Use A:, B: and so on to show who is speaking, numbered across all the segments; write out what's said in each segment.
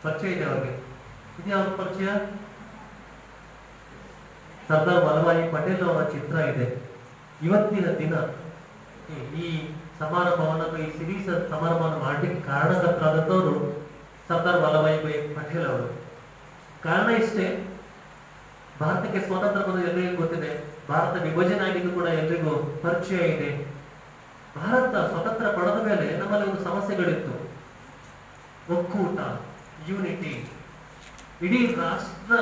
A: ಪರಿಚಯ ಇದೆ ಅವ್ರಿಗೆ. ಇದ್ಯಾವ ಪರಿಚಯ? ಸರ್ದಾರ್ ವಲ್ಲಭಾಯಿ ಪಟೇಲ್ ಅವರ ಚಿತ್ರ ಇದೆ. ಇವತ್ತಿನ ದಿನ ಈ ಸಮಾರಂಭವನ್ನು ಈ ಸಿರೀಸ್ ಸಮಾರಂಭವನ್ನು ಮಾಡಲಿಕ್ಕೆ ಕಾರಣಕರ್ತರಾದಂಥವರು ಸರ್ದಾರ್ ವಲ್ಲಭಾಯಿ ಪಟೇಲ್ ಅವರು. ಕಾರಣ ಇಷ್ಟೇ, ಭಾರತಕ್ಕೆ ಸ್ವಾತಂತ್ರ್ಯ ಬಂದು ಎಲ್ಲರಿಗೂ ಗೊತ್ತಿದೆ, ಭಾರತ ವಿಭಜನೆ ಆಗಿದ್ದು ಕೂಡ ಎಲ್ರಿಗೂ ಪರಿಚಯ ಇದೆ. ಭಾರತ ಸ್ವತಂತ್ರ ಪಡೆದ ಮೇಲೆ ನಮ್ಮಲ್ಲಿ ಒಂದು ಸಮಸ್ಯೆಗಳಿತ್ತು, ಒಕ್ಕೂಟ, ಯೂನಿಟಿ. ಇಡೀ ರಾಷ್ಟ್ರ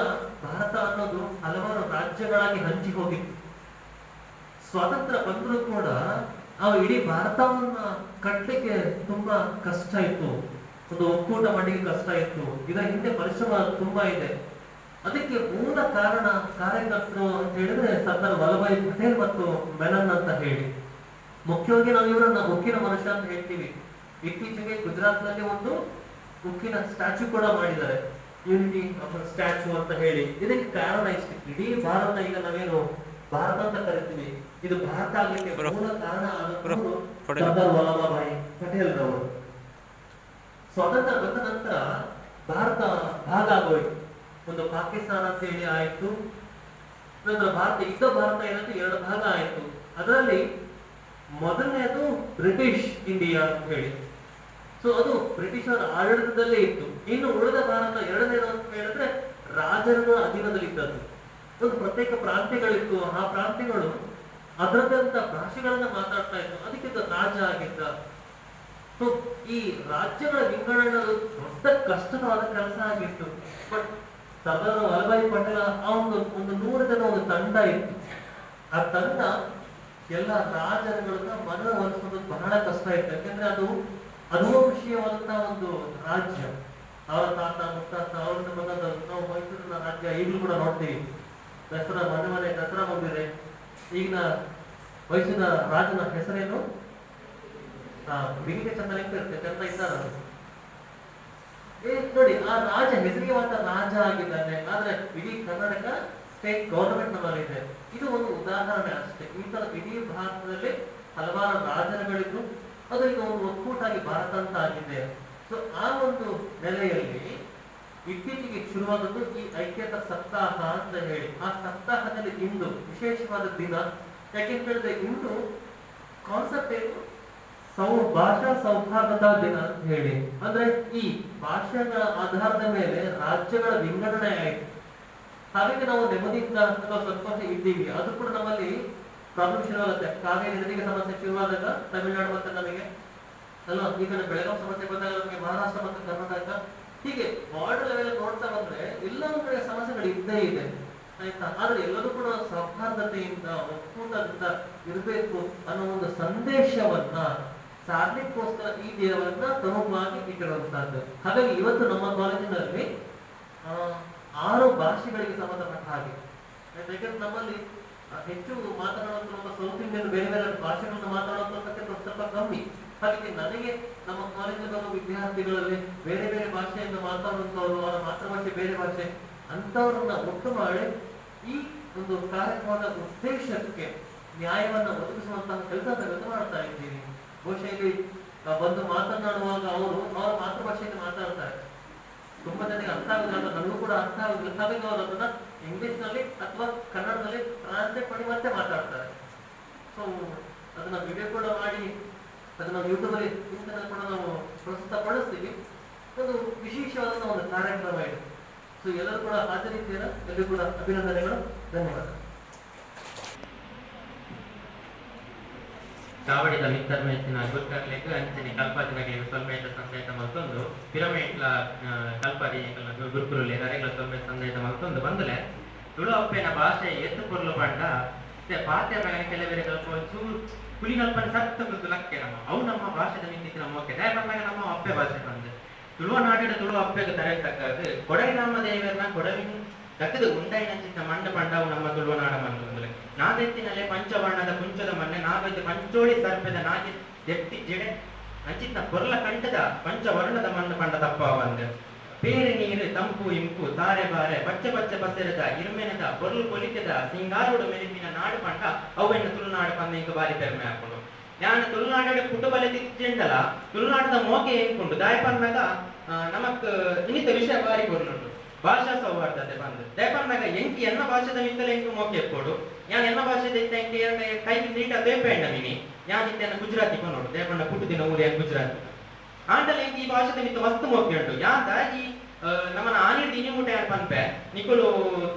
A: ಭಾರತ ಅನ್ನೋದು ಹಲವಾರು ರಾಜ್ಯಗಳಾಗಿ ಹಂಚಿ ಹೋಗಿತ್ತು. ಸ್ವಾತಂತ್ರ್ಯ ಬಂದರೂ ಕೂಡ ಇಡೀ ಭಾರತವನ್ನ ಕಟ್ಟಲಿಕ್ಕೆ ತುಂಬಾ ಕಷ್ಟ ಇತ್ತು, ಒಂದು ಒಕ್ಕೂಟ ಮಾಡಲಿಕ್ಕೆ ಕಷ್ಟ ಇತ್ತು. ಇದರ ಹಿಂದೆ ಪರಿಶ್ರಮ ತುಂಬಾ ಇದೆ. ಅದಕ್ಕೆ ಮೂಲ ಕಾರಣ ಕಾರ್ಯಕರ್ತರು ಅಂತ ಹೇಳಿದ್ರೆ ಸರ್ದಾರ್ ವಲ್ಲಭಾಯಿ ಪಟೇಲ್ ಮತ್ತು ಮೆನನ್ ಅಂತ ಹೇಳಿ. ಮುಖ್ಯವಾಗಿ ನಾವು ಇವರನ್ನ ಉಕ್ಕಿನ ಮನುಷ್ಯ ಅಂತ ಹೇಳ್ತೀವಿ. ಇತ್ತೀಚೆಗೆ ಗುಜರಾತ್ ನಲ್ಲಿ ಒಂದು ಉಕ್ಕಿನ ಸ್ಟ್ಯಾಚ್ಯೂ ಕೂಡ ಮಾಡಿದ್ದಾರೆ, ಯೂನಿಟಿ ಸ್ಟ್ಯಾಚ್ಯೂ ಅಂತ ಹೇಳಿ. ಇದಕ್ಕೆ ಕಾರಣ ಇಷ್ಟೇ, ಇಡೀ ಭಾರತ ಈಗ ನಾವೇನು ಭಾರತ ಅಂತ ಕರಿತೀವಿ, ಇದು ಭಾರತ ಆಗ್ಲಿಕ್ಕೆ ಮೂಲ ಕಾರಣ ಆದವರು ಸರ್ದಾರ್ ವಲ್ಲಭಾಯಿ ಪಟೇಲ್ ರವರು. ಸ್ವಾತಂತ್ರ್ಯ ಬಂದ ನಂತರ ಭಾರತ ಭಾಗ ಆಗೋಯ್ತು. ಒಂದು ಪಾಕಿಸ್ತಾನ ಅಂತ ಹೇಳಿ ಆಯ್ತು, ನಂತರ ಭಾರತ ಏನಾಯ್ತು, ಎರಡು ಭಾಗ ಆಯ್ತು. ಅದರಲ್ಲಿ ಮೊದಲನೇದು ಬ್ರಿಟಿಷ್ ಇಂಡಿಯಾ ಅಂತ ಹೇಳಿ. ಸೊ ಅದು ಬ್ರಿಟಿಷರ ಆಡಳಿತದಲ್ಲೇ ಇತ್ತು. ಇನ್ನು ಉಳಿದ ಭಾರತ ಎರಡನೇದು ಅಂತ ಹೇಳಿದ್ರೆ ರಾಜರ ಅಧೀನದಲ್ಲಿ ಇದ್ದದ್ದು. ಒಂದು ಪ್ರತ್ಯೇಕ ಪ್ರಾಂತ್ಯಗಳಿತ್ತು, ಆ ಪ್ರಾಂತ್ಯಗಳು ಅದರದಂತ ಭಾಷೆಗಳನ್ನ ಮಾತಾಡ್ತಾ ಇತ್ತು, ಅದಕ್ಕೆ ರಾಜ ಆಗಿದ್ದ. ಸೊ ಈ ರಾಜ್ಯಗಳ ವಿಂಗಡಣೆ ದೊಡ್ಡ ಕಷ್ಟವಾದ ಕೆಲಸ ಆಗಿತ್ತು. ಬಟ್ ಸರ್ದಾರ್ ವಲ್ಲಭಾಯಿ ಪಟೇಲ್ ಒಂದು 100 ಜನ ಒಂದು ತಂಡ ಇತ್ತು. ಆ ತಂಡ ಎಲ್ಲ ರಾಜರುಗಳನ್ನ ಮನವೊಲಿಸೋದು ಬಹಳ ಕಷ್ಟ ಇತ್ತು. ಯಾಕಂದ್ರೆ ಅದು ಅನುವಂಶೀಯವಾದಂತಹ ಒಂದು ರಾಜ್ಯ. ಅವರ ತಾತ ಮುತ್ತಾತ ಅವರಿಂದ ಬಂದ ನಾವು ಮೈಸೂರಿನ ರಾಜ್ಯ ಈಗಲೂ ಕೂಡ ನೋಡ್ತೀವಿ. ದಸರಾ ಮನೆ ದಸರಾ ಬಂದಿದೆ. ಈಗಿನ ಮೈಸೂರಿನ ರಾಜನ ಹೆಸರೇನು? ಬಿಳಿಗೆ ಚಂದ ಇರುತ್ತೆ, ಚಂದ ಇದ್ದಾರ ನೋಡಿ. ಆ ರಾಜ ಹೆಸರಿಗೆವಂತ ರಾಜ ಆಗಿದ್ದಾನೆ. ಆದ್ರೆ ಇಡೀ ಕರ್ನಾಟಕ ಸ್ಟೇಟ್ ಗವರ್ಮೆಂಟ್ ನಮ್ಮಲ್ಲಿದೆ. ಇದು ಒಂದು ಉದಾಹರಣೆ ಅಷ್ಟೇ. ಈ ತರ ಇಡೀ ಭಾರತದಲ್ಲಿ ಹಲವಾರು ರಾಜರುಗಳಿದ್ದು ಅದು ಈಗ ಒಂದು ಒಕ್ಕೂಟಾಗಿ ಭಾರತ ಅಂತ ಆಗಿದೆ. ಸೊ ಆ ಒಂದು ನೆಲೆಯಲ್ಲಿ ಇತ್ತೀಚೆಗೆ ಶುರುವಾದದ್ದು ಈ ಐಕ್ಯತಾ ಸಪ್ತಾಹ ಅಂತ ಹೇಳಿ. ಆ ಸಪ್ತಾಹದಲ್ಲಿ ಇಂದು ವಿಶೇಷವಾದ ದಿನ. ಯಾಕೆಂತ ಹೇಳಿದ್ರೆ ಇಂದು ಕಾನ್ಸೆಪ್ಟ್ ಏನು? ಭಾಷಾ ಸೌಹಾರ್ದತಾ ದಿನ ಅಂತ ಹೇಳಿ. ಅಂದ್ರೆ ಈ ಭಾಷೆಗಳ ಆಧಾರದ ಮೇಲೆ ರಾಜ್ಯಗಳ ವಿಂಗಡಣೆ ಆಯಿತು. ಹಾಗಾಗಿ ನಾವು ನೆಮ್ಮದಿಯಿಂದ ಅಥವಾ ಸಂತೋಷ ಇದ್ದೀವಿ. ಅದು ಕೂಡ ನಮ್ಮಲ್ಲಿ ಪ್ರಾಬ್ಲಮ್ ಶುರುವಾಗುತ್ತೆ. ಕಾವೇರಿ ನದಿಗೆ ಸಮಸ್ಯೆ ಶುರುವಾದಾಗ ತಮಿಳುನಾಡು ಮತ್ತೆ ನಮಗೆ ಅಲ್ವಾ, ಈಗ ಬೆಳಗಾವಿ ಸಮಸ್ಯೆ ಬಂದಾಗ ನಮಗೆ ಮಹಾರಾಷ್ಟ್ರ ಮತ್ತು ಕರ್ನಾಟಕ, ಹೀಗೆ ಬಾರ್ಡರ್ ಲೆವೆಲ್ ನೋಡ್ತಾ ಬಂದ್ರೆ ಎಲ್ಲರೂ ಕಡೆ ಸಮಸ್ಯೆಗಳು ಇದ್ದೇ ಇದೆ, ಆಯ್ತಾ. ಆದ್ರೆ ಎಲ್ಲರೂ ಕೂಡ ಸೌಹಾರ್ದತೆಯಿಂದ ಒಕ್ಕೂಟದಿಂದ ಇರಬೇಕು ಅನ್ನೋ ಒಂದು ಸಂದೇಶವನ್ನ ಸಾರ್ಲಿಕ್ಕೋಸ್ಕರ ಈ ದಿನವನ್ನ ಪ್ರಮುಖವಾಗಿ ಇಟ್ಟಿರುವಂತಹದ್ದು. ಹಾಗಾಗಿ ಇವತ್ತು ನಮ್ಮ ಕಾಲೇಜಿನಲ್ಲಿ 6 ಭಾಷೆಗಳಿಗೆ ಸಂಬಂಧಪಟ್ಟ ಹಾಗೆ, ಯಾಕಂದ್ರೆ ನಮ್ಮಲ್ಲಿ ಹೆಚ್ಚು ಮಾತನಾಡುವಂತ ನಮ್ಮ ಸೌತ್ ಇಂಡಿಯನ್ ಬೇರೆ ಬೇರೆ ಭಾಷೆಗಳನ್ನ ಮಾತನಾಡುವಂತ ಸ್ವಲ್ಪ ಕಮ್ಮಿ. ಹಾಗಾಗಿ ನನಗೆ ನಮ್ಮ ಕಾಲೇಜಿನ ಬರುವ ವಿದ್ಯಾರ್ಥಿಗಳಲ್ಲಿ ಬೇರೆ ಬೇರೆ ಭಾಷೆಯನ್ನು ಮಾತಾಡುವಂತವ್ರು, ಅವರ ಮಾತೃಭಾಷೆ ಬೇರೆ ಭಾಷೆ ಅಂತವ್ರನ್ನ ಒಟ್ಟು ಮಾಡಿ ಈ ಒಂದು ಕಾರ್ಯಕ್ರಮದ ಉದ್ದೇಶಕ್ಕೆ ನ್ಯಾಯವನ್ನ ಒದಗಿಸುವಂತಹ ಕೆಲಸ ಮಾಡ್ತಾ ಇದ್ದೀವಿ. ಬಹುಶಃ ಇಲ್ಲಿ ಬಂದು ಮಾತನಾಡುವಾಗ ಅವರು ಅವರ ಮಾತೃಭಾಷೆಯಲ್ಲಿ ಮಾತಾಡ್ತಾರೆ. ತುಂಬಾ ಜನಕ್ಕೆ ಅರ್ಥ ಆಗುದಿಲ್ಲ, ನನಗೂ ಕೂಡ ಅರ್ಥ ಆಗುದಿಲ್ಲ. ಹಾಗಾಗಿ ಅವರು ಅದನ್ನ ಇಂಗ್ಲಿಷ್ ನಲ್ಲಿ ಅಥವಾ ಕನ್ನಡದಲ್ಲಿ ಟ್ರಾನ್ಸ್ಲೇಟ್ ಮಾಡಿ ಮತ್ತೆ ಮಾತಾಡ್ತಾರೆ. ಸೊ ಅದನ್ನ ವಿಡಿಯೋ ಕೂಡ ಮಾಡಿ ಅದನ್ನ ಯೂಟ್ಯೂಬ್ ಅಲ್ಲಿ ಕೂಡ ನಾವು ಪ್ರಸ್ತುತ ಪಡಿಸ್ತೀವಿ. ಒಂದು ವಿಶೇಷವಾದ ಒಂದು ಕಾರ್ಯಕ್ರಮ ಇದೆ. ಸೊ ಎಲ್ಲರೂ ಕೂಡ ಹಾಜರಿದ್ದೀರಾ, ಎಲ್ಲರೂ ಕೂಡ ಅಭಿನಂದನೆಗಳು, ಧನ್ಯವಾದ.
B: ಚಾವಡಿದ ಮಿತ್ತರ್ಮೆಚ್ಚಿನ ಗುರ್ಕರ್ಲೆಗ್ ಅಂಚನೆ ಕಲ್ಪಾದಿನಗೆ ಸೊಲ್ಮೇತ ಸಂದೇತ ಮಲ್ತೊಂದು ಪಿರಮಿಡ್ಲ ಕಲ್ಪಾದಿ ಗುರುಕುರುಲೆ ನರೆಗಳ ಸೊಲ್ಮೇತ ಸಂದೇತ ಮಲ್ತೊಂದು ಬಂದಲೆ ತುಳು ಅಪ್ಪೆನ ಭಾಷೆ ಎತ್ತು ಪೊರ್ಲು ಪಂಡ ಪಾತ್ಯ ಮಗನ ಕೆಲವರೆ ಕಲ್ಪೊಂಚು ಕುಲಿ ಕಲ್ಪನೆ ಸತ್ತ ಕುರಿತು ಲಕ್ಕೆ ನಮ್ಮ ಅವು ನಮ್ಮ ಭಾಷೆದ ಮಿಂದಿತ್ತು ನಮ್ಮ ಓಕೆ ದೇ ಬಂದಾಗ ನಮ್ಮ ಅಪ್ಪೆ ಭಾಷೆ ಬಂದು ತುಳುವನಾಡಿನ ತುಳು ಅಪ್ಪೆಗೆ ತರೆ ತಕ್ಕದು ಕೊಡಗಿ ನಮ್ಮ ದೇವರನ್ನ ಕೊಡಗಿನ ತಕ್ಕದು ಉಂಡೈನಂಚಿನ ಮಂಡ ಪಂಡವು ನಮ್ಮ ತುಳುವನಾಡ ಮಂಡಲೇ ನಾದೆತ್ತಿನಲ್ಲೇ ಪಂಚವರ್ಣದ ಕುಂಚದ ಮಣ್ಣೆ ನಾವೆದ್ದು ಪಂಚೋಳಿ ಸರ್ಪದ ನಾಗಿ ದೆಟ್ಟಿ ಜಡೆ ಅಂಚಿನ ಪೊರ್ಲ ಕಂಠದ ಪಂಚವರ್ಣದ ಮಣ್ಣು ಪಂಡ ತಪ್ಪ ಬಂದು ಬೇರೆ ನೀರು ತಂಪು ಇಂಪು ತಾರೆ ಬಾರೆ ಬಚ್ಚ ಬಚ್ಚ ಬಸೆರದ ಇರುಮೆನದ ಪೊರ್ಲು ಕೊಲಿಕೆದ ಸಿಂಗಾರೋಡು ಮೆಲಿಪಿನ ನಾಡು ಪಂಡ ಅವೆನ್ನು ತುಳುನಾಡು ಪಂದ ಇಂಕ ಬಾರಿ ಪೆರ್ಮೆ ಹಾಕೊಂಡು ಯಾನ್ ತುಳುನಾಡು ಪುಟಬಲೆ ತಿಂಡಲ ತುಳುನಾಡದ ಮೋಕೆ ಏನ್ಕೊಂಡು ದಾಯಪನ್ನಾಗ ನಮಕ್ ಇನ್ನಿತ ವಿಷಯ ಬಾರಿ ಕೊಡ್ಲುಂಟು ಭಾಷಾ ಸೌಹಾರ್ದತೆ ಬಂದು ದಾಯಪನ್ನಾಗ ಎಂಕಿ ಎನ್ನ ಭಾಷೆದ ಮಿತ್ತಲೆ ಎಂಕು ಮೋಕೆ ಎಪ್ಪೋಡು ಯಾನ್ ಎನ್ನ ಭಾಷೆದ ಇತ್ತ ಎಂಕಿ ಕೈ ನೀಟ ದೇಪೇಂಡ ಮಿನಿ ಯಾನ್ ಇತ್ತ ಗುಜರಾತಿ ಕೊನೋಡು ದೇಪಣ್ಣ ಪುಟ್ಟು ದಿನ ಊರಿ ಗುಜರಾತಿ ಆಂಡಲ ಎಂಕಿ ಈ ಭಾಷೆದ ಮಿತ್ತ ಮಸ್ತ್ ಮೋಕೆ ಉಂಟು ಯಾನ್ ದಾಗಿ ನಮ್ಮನ ಆನಿಡ್ ದಿನಿ ಮುಟ್ಟೆ ಪನ್ಪೆ ನಿಕುಲು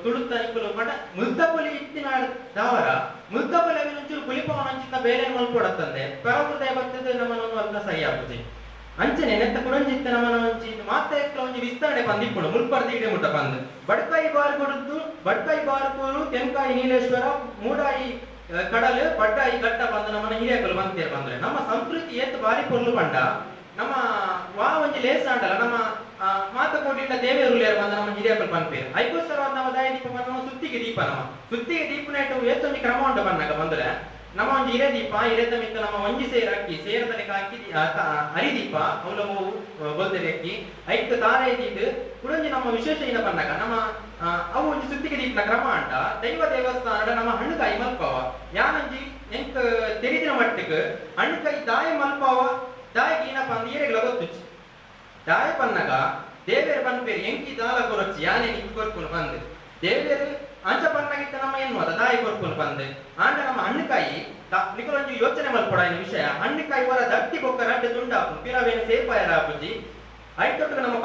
B: ತುಳುತ್ತ ನಿಕುಲು ಮಟ ಮುಲ್ತಪುಲಿ ಇತ್ತಿನ ದಾವರ ಮುಲ್ತಪುಲಿ ಅವಿ ನಂಚೂರು ಪುಲಿಪವನ ಅಂಚಿನ ಬೇರೆ ಮಲ್ಕೊಡತ್ತಂದೆ ಪರವೃದಯ ಬರ್ತದೆ ನಮ್ಮನೊಂದು ಅರ್ಥ ಸಹಿ ಆಪುಜಿ ಅಂಚನೆ ನೆತ್ತ ಕುಡಂಜಿತ್ತ ನಮ್ಮನ ಒಂಚಿ ಮಾತ ಎಕ್ಲ ಒಂಜಿ ವಿಸ್ತರಣೆ ಬಂದಿಪ್ಪುಡು ಮುಲ್ಪರ್ದಿಗೆ ಮುಟ್ಟ ಬಂದು ಬಡ್ಕಾಯಿ ಬಾರು ಕೊಡುದು ಬಡ್ಕಾಯಿ ಬಾರುಪೂರು ತೆಂಕಾಯಿ ನೀಲೇಶ್ವರ ಮೂಡಾಯಿ ಕಡಲು ಬಡ್ಡಾಯಿ ಘಟ್ಟ ಬಂದು ನಮ್ಮನ ಹಿರಿಯಕಲು ಬಂತೇರ್ ಬಂದ್ರೆ ನಮ್ಮ ಸಂಸ್ಕೃತಿ ಏತ್ ಬಾರಿ ಪೊರ್ಲು ಬಂಡ ನಮ್ಮ ವಾ ಒಂಜಿ ಲೇಸ ಆಂಡಲ ನಮ್ಮ ಮಾತ ಕೋಟಿಲ ದೇವೇರುಲೇರ್ ಬಂದ ನಮ್ಮ ಹಿರಿಯಕಲ್ ಪನ್ಪೇರು ಐಕೋಸ್ಕರ ನಮ್ಮ ದಾಯ ದೀಪ ನಮ್ಮ ಸುತ್ತಿಗೆ ದೀಪ ನಮ್ಮ ಸುತ್ತಿಗೆ ದೀಪನ ಇಟ್ಟು ಏತೊಂಜಿ ಕ್ರಮ ಉಂಟು ಬಂದಾಗ ಬಂದ್ರೆ ನಮ್ಮ ಒಂಜಿ ಹಿರೇ ದೀಪ ಹಿರೇತ ಮಿತ್ತ ನಮ್ಮ ಒಂಜಿ ಸೇರ್ ಹಾಕಿ ಸೇರತನೆ ಹಾಕಿ ಹರಿದೀಪ ಅವಲವು ಗೋಲ್ದರಿ ಹಾಕಿ ಐದು ತಾರೆ ಇದ್ದಿದ್ದು ಕುಡಂಜಿ ನಮ್ಮ ವಿಶೇಷ ಏನ ಬಂದಾಗ ನಮ್ಮ ಅವು ಒಂಜಿ ಸುತ್ತಿಗೆ ದೀಪನ ಕ್ರಮ ಅಂಟ ದೈವ ದೇವಸ್ಥಾನದ ನಮ್ಮ ಹಣ್ಣುಕಾಯಿ ಮಲ್ಪವ ಯಾನಂಜಿ ಎಂಕ್ ತೆರಿದಿನ ಮಟ್ಟಿಗೆ ಹಣ್ಣುಕಾಯಿ ದಾಯ ಮಲ್ಪವ ದಾಯಿಗೆ ಏನಪ್ಪ ಅಂದ್ ಏರೆಗ್ಲ ಗೊತ್ತುಚ್ಚಿ ದಾಯ ಪನ್ನಗ ದೇವೇರು ಪನ್ಪೇರು ಎಂಕಿ ದಾಲ ಕೊರೊಚ್ಚಿ ಯಾನೆ ನಿಂಗೆ ಕೊರ್ಕೊಂಡು ಬಂದು ದೇವೇರು ಅಂಚ ಪನ್ನಗಿತ್ತ ನಮ್ಮ ಏನ್ ಮಾತ ದಾಯಿ ಕೊರ್ಕೊಂಡು ಬಂದು ಆಂಡ ನಮ್ಮ ಹಣ್ಣುಕಾಯಿ ನಿಖಲೊಂಜಿ ಯೋಚನೆ ಮಲ್ಪಡ ವಿಷಯ ಹಣ್ಣುಕಾಯಿ ಹೊರ ದಟ್ಟಿ ಬೊಕ್ಕ ರಡ್ಡೆ ತುಂಡಾಪು ಪಿರವೇನು ಸೇಪಾಯರ ಆಪುಜಿ ಐಟೊಟ್ಟಿಗೆ ನಮ್ಮ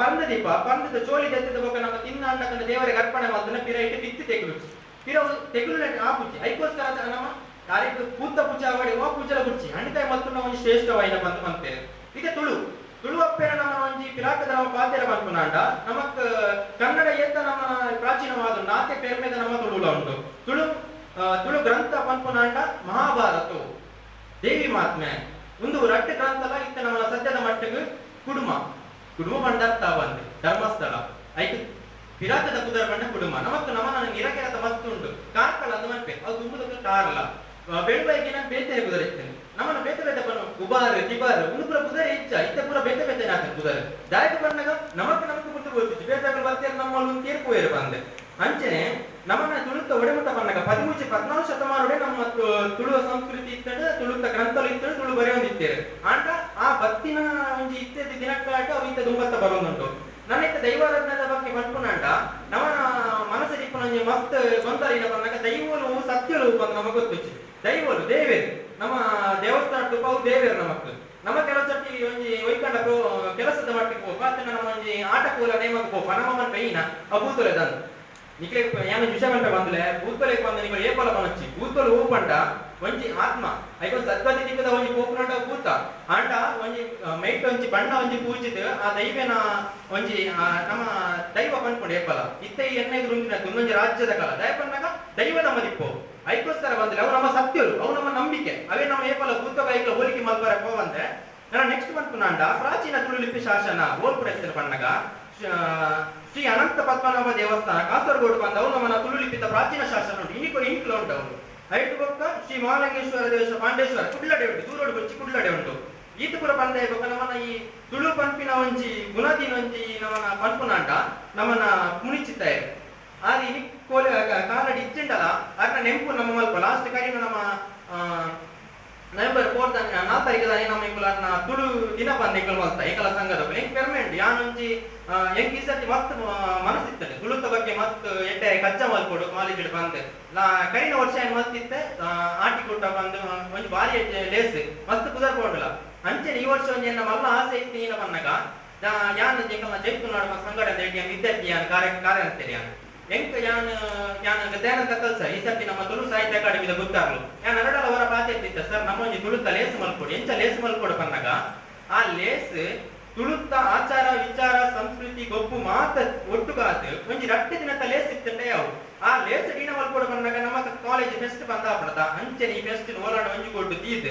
B: ಪಂದದ ಚೋಲಿ ದತ್ತದ ಬೊಕ್ಕ ನಮ್ಮ ತಿನ್ನ ಅಂಡಕಂದ ದೇವರಿಗೆ ಅರ್ಪಣೆ ಮಾಡ್ತಾನೆ ಪಿರ ಇಟ್ಟು ಬಿತ್ತಿ ತೆಗುಲುಚ್ಚಿ ಪಿರ ತೆಗುಲು ಆಪುಜಿ ಐಕೋಸ್ಕರ ನಮ್ಮ ಯಾರಿಗೆ ಪೂತ ಪೂಜೆ ಮಾಡಿ ಓ ಪೂಜೆಲ ಗುಡ್ಚಿ ಹಣ್ಣುಕಾಯಿ ಮಲ್ಪುನ ಒಂಜಿ ಶ್ರೇಷ್ಠವಾಯಿನ ಬಂದು ಬಂತೇವೆ ಈಗ ತುಳು ಅಪ್ಪೇನ ನಮ್ಮ ಒಂಜಿ ಪಿರಾಕದ ನಮ್ಮ ಪಾತೆರ ಮಲ್ಪುನಾಂಡ ನಮಕ್ ಕನ್ನಡ ಏತ ನಮ್ಮ ಪ್ರಾಚೀನವಾದ ನಾಟ್ಯ ಪೇರ್ಮೆದ ನಮ್ಮ ತುಳುಲ ಉಂಟು ತುಳು ಗ್ರಂಥ ಪನ್ಪುನಾಂಡ ಮಹಾಭಾರತ ದೇವಿ ಮಾತ್ಮೆ ಒಂದು ರಟ್ಟೆ ಗ್ರಂಥಲ ಇತ್ತ ನಮ್ಮ ಸದ್ಯದ ಮಟ್ಟಿಗೆ ಕುಡುಮ ಬಂಡರ್ಥ ಬಂದು ಧರ್ಮಸ್ಥಳ ಐದು ಪಿರಾಕದ ಕುದರ ಬಂಡ ಕುಡುಮ ನಮಕ್ ನಮ್ಮ ನಿರಕೆರತ ಮಸ್ತ್ ಉಂಟು ಕಾರ್ಕಳ ಅದು ಮನ್ಪೆ ಅದು ತುಂಬುದಕ್ಕೆ ಕಾರಲ್ಲ ಬೆಳ್ಬೈಗಿನ ಬೇತನೆ ಕುದುರೆ ಇರ್ತೇನೆ ನಮ್ಮನ್ನ ಬೇತೆ ಬನ್ನು ಉಬಾರ್ ತಿಬಾರ್ ಉಂದುಪುರ ಕುದುರೆ ಇಚ್ಚ ಇತ್ತ ಪೂರ ಬೇತೆ ನಾಕ ಕುದುರೆ ದಾಯಕ ಬಂದಾಗ ನಮಕ್ ಬಿಟ್ಟು ಗೊತ್ತಿತ್ತು ಬೇತಾಗಲು ಬರ್ತಾರೆ ನಮ್ಮಲ್ಲಿ ಒಂದು ತೀರ್ಪು ಬಂದೆ ಅಂಚನೆ ನಮ್ಮನ್ನ ತುಳುತ್ತ ಒಡೆಮುಟ್ಟ ಬಂದಾಗ 13-14 ಶತಮಾನೊಡೆ ನಮ್ಮ ತುಳುವ ಸಂಸ್ಕೃತಿ ಇತ್ತಂಡು ತುಳುತ್ತ ಗ್ರಂಥಲು ಇತ್ತಂಡು ತುಳು ಬರೆಯೊಂದಿತ್ತೇವೆ ಆಂಡ ಆ ಬತ್ತಿನ ಒಂಜಿ ಇತ್ತೆದ ದಿನಕ್ಕಾಟ ಅವು ಇತ್ತ ದುಂಬತ್ತ ಬರೋದುಂಟು ನನ್ನ ಇತ್ತ ದೈವಾರಾಧನದ ಬಗ್ಗೆ ಪನ್ಪುನಾಂಡ ನಮ್ಮ ಮನಸ್ಸು ಇಪ್ಪನೊಂಜಿ ಮಸ್ತ್ ಗೊಂದಲಿನ ಬಂದಾಗ ದೈವಲು ಸತ್ಯಲು ಬಂದು ನಮಗೆ ಗೊತ್ತಿಚ್ಚು ದೈವಲು ದೇವೇರು ನಮ್ಮ ದೇವಸ್ಥಾನ ತುಪ್ಪವು ದೇವೇರು ನಮ್ಮ ಕೆಲಸಕ್ಕೆ ಒಂಜಿ ಒಯ್ಕಂಡ ಕೆಲಸದ ಮಟ್ಟಿಗೆ ಹೋಗ ನಮ್ಮ ಒಂಜಿ ಆಟಕೂಲ ನೇಮಕ್ಕೆ ಹೋಗ ನಮ್ಮ ಕೈನ ಅಭೂತಲೆ ದಂದು ನಿಕ್ಲೆ ಏನು ವಿಷಯ ಗಂಟೆ ಬಂದ್ಲೆ ಭೂತಲೆಗೆ ಬಂದ ನಿಮಗೆ ಏಪಲ ಬನಚ್ಚಿ ಭೂತಲು ಹೂಪಂಡ ಒಂಜಿ ಆತ್ಮ ಐಕೊಂದು ಸದ್ಗತಿ ದಿಕ್ಕದ ಒಂಜಿ ಪೋಪುನಾಟ ಭೂತ ಆಂಡ ಒಂಜಿ ಮೈಟ್ ಒಂಜಿ ಬಣ್ಣ ಒಂಜಿ ಪೂಜಿತ ಆ ದೈವನ ಒಂಜಿ ನಮ್ಮ ದೈವ ಪನ್ಕೊಂಡು ಏಪಲ ಇತ್ತ ಈ ಎಣ್ಣೆಗೆ ರುಂದಿನ ಒಂದೊಂಜಿ ರಾಜ್ಯದ ಕಾಲ ದಯ ಪನ್ನಾಗ ದೈವ ನಮ್ಮ ದಿಪ್ಪು ಐಕೋಸ್ಕರ ಬಂದ್ರೆ ಅವು ನಮ್ಮ ಸತ್ಯರು ಅವು ನಮ್ಮ ನಂಬಿಕೆ ಅವೇ ನಮ್ಮ ಏಪಲ ಭೂತ ಬೈಕ್ಲ ಹೋಲಿಕೆ ಮಲ್ಬರ ಹೋವಂದ್ರೆ ನನ್ನ ನೆಕ್ಸ್ಟ್ ಪನ್ಪುನಾಂಡ ಪ್ರಾಚೀನ ತುಳು ಲಿಪಿ ಶಾಸನ ಓಲ್ಪುರ ಪನ್ನಗ ಶ್ರೀ ಅನಂತ ಪದ್ಮನಾಭ ದೇವಸ್ಥಾನ ಕಾಸರಗೋಡು ಬಂದವು ನಮ್ಮನ್ನ ತುಳು ಲಿಪಿತ ಪ್ರಾಚೀನ ಶಾಸನ ಉಂಟು ಇನಿಕಲು ಉಂಟು ಅವರು ಐಟು ಪಕ್ಕ ಶ್ರೀ ಮಹಾಲಿಂಗೇಶ್ವರ ದೇವಸ್ಥಾನ ಪಾಂಡೇಶ್ವರ ಕುಡ್ಲಡೆ ಉಂಟು ದೂರೋಡು ಬಚ್ಚಿ ಕುಡ್ಲಡೆ ಉಂಟು ಈತ ಪುರ ಬಂದ ನಮ್ಮನ್ನ ಈ ತುಳು ಪಂಪಿನ ಒಂಜಿ ಗುಣದಿನ ಒಂಜಿ ನಮ್ಮನ್ನ ಪನ್ಪುನಾಂಡ ನಮ್ಮನ್ನ ಮುಣಿಚಿತ್ತ ಆದ್ರೆ ಇನಿ ಕೋಲೆ ಕಾಲಡಿ ಇಚ್ಚಿಂಡಲ್ಲ ಅದನ್ನ ನೆಂಪು ನಮ್ಮ ಮಲ್ಪ ಲಾಸ್ಟ್ ಕರೀನ ನಮ್ಮ ನವೆಂಬರ್ 4 4 ತಾರೀಕು ನಮ್ಮ ಇಂಕುಲನ್ನ ತುಳು ದಿನ ಬಂದ ಇಂಕಲ್ ಮಲ್ತ ಏಕಲ ಸಂಘದ ಎಂಕ್ ಪೆರ್ಮೆಂಟ್ ಯಾನೊಂಜಿ ಎಂಕ್ ಈ ಸರ್ತಿ ಮಸ್ತ್ ಮನಸ್ಸಿತ್ತದೆ ತುಳುತ ಬಗ್ಗೆ ಮಸ್ತ್ ಎಟ್ಟೆ ಕಚ್ಚ ಮಲ್ಕೊಡು ಕಾಲೇಜ್ ಬಂದೆ ಕರಿನ ವರ್ಷ ಏನ್ ಮಸ್ತ್ ಇತ್ತೆ ಆಟಿ ಕೊಟ್ಟ ಬಂದು ಒಂಜಿ ಬಾರಿ ಲೇಸ್ ಮಸ್ತ್ ಕುದರ್ಕೊಂಡಲ್ಲ ಅಂಚೆನೆ ಈ ವರ್ಷ ಒಂಜಿ ಮಲ್ಲ ಆಸೆ ಇತ್ತು ಏನ ಬನ್ನಗ ಯಾನ್ ಎಂಕಲ್ನ ಜೈಪುನಾಡು ಸಂಘಟನೆ ವಿದ್ಯಾರ್ಥಿ ಕಾರ್ಯ ಅಂತೇಳಿ ಯಾನ್ ಎಂಕ್ ಯಾನ್ ದಯಾನಂದ ಕಲ್ಸ ಈ ಸರ್ತಿ ನಮ್ಮ ತುಳು ಸಾಹಿತ್ಯ ಅಕಾಡೆಮಿದ ಗೊತ್ತಾಗ್ಲು ಯಾನ್ ಎರಡಲ ಅವರ ಪಾತೆ ಇತ್ತಿತ್ತ ಸರ್ ನಮ್ಮ ಒಂಜಿ ತುಳುತ್ತ ಲೇಸ್ ಮಲ್ಕೊಡಿ ಎಂಚ ಲೇಸ್ ಮಲ್ಕೊಡು ಪನ್ನಗ ಆ ಲೇಸ್ ತುಳುತ್ತ ಆಚಾರ ವಿಚಾರ ಸಂಸ್ಕೃತಿ ಗೊಬ್ಬು ಮಾತ ಒಟ್ಟುಗಾತ್ ಒಂಜಿ ರಟ್ಟೆ ದಿನದ ಲೇಸ್ ಇತ್ತಂಡೆ ಯಾವು ಆ ಲೇಸ್ ಡಿನ ಮಲ್ಕೊಡು ಬಂದಾಗ ನಮ್ಮ ಕಾಲೇಜ್ ಫೆಸ್ಟ್ ಬಂದಾಪಡದ ಅಂಚನೆ ಈ ಫೆಸ್ಟ್ ಓಲಾಡ ಒಂಜಿ ಕೊಟ್ಟು ತೀದ್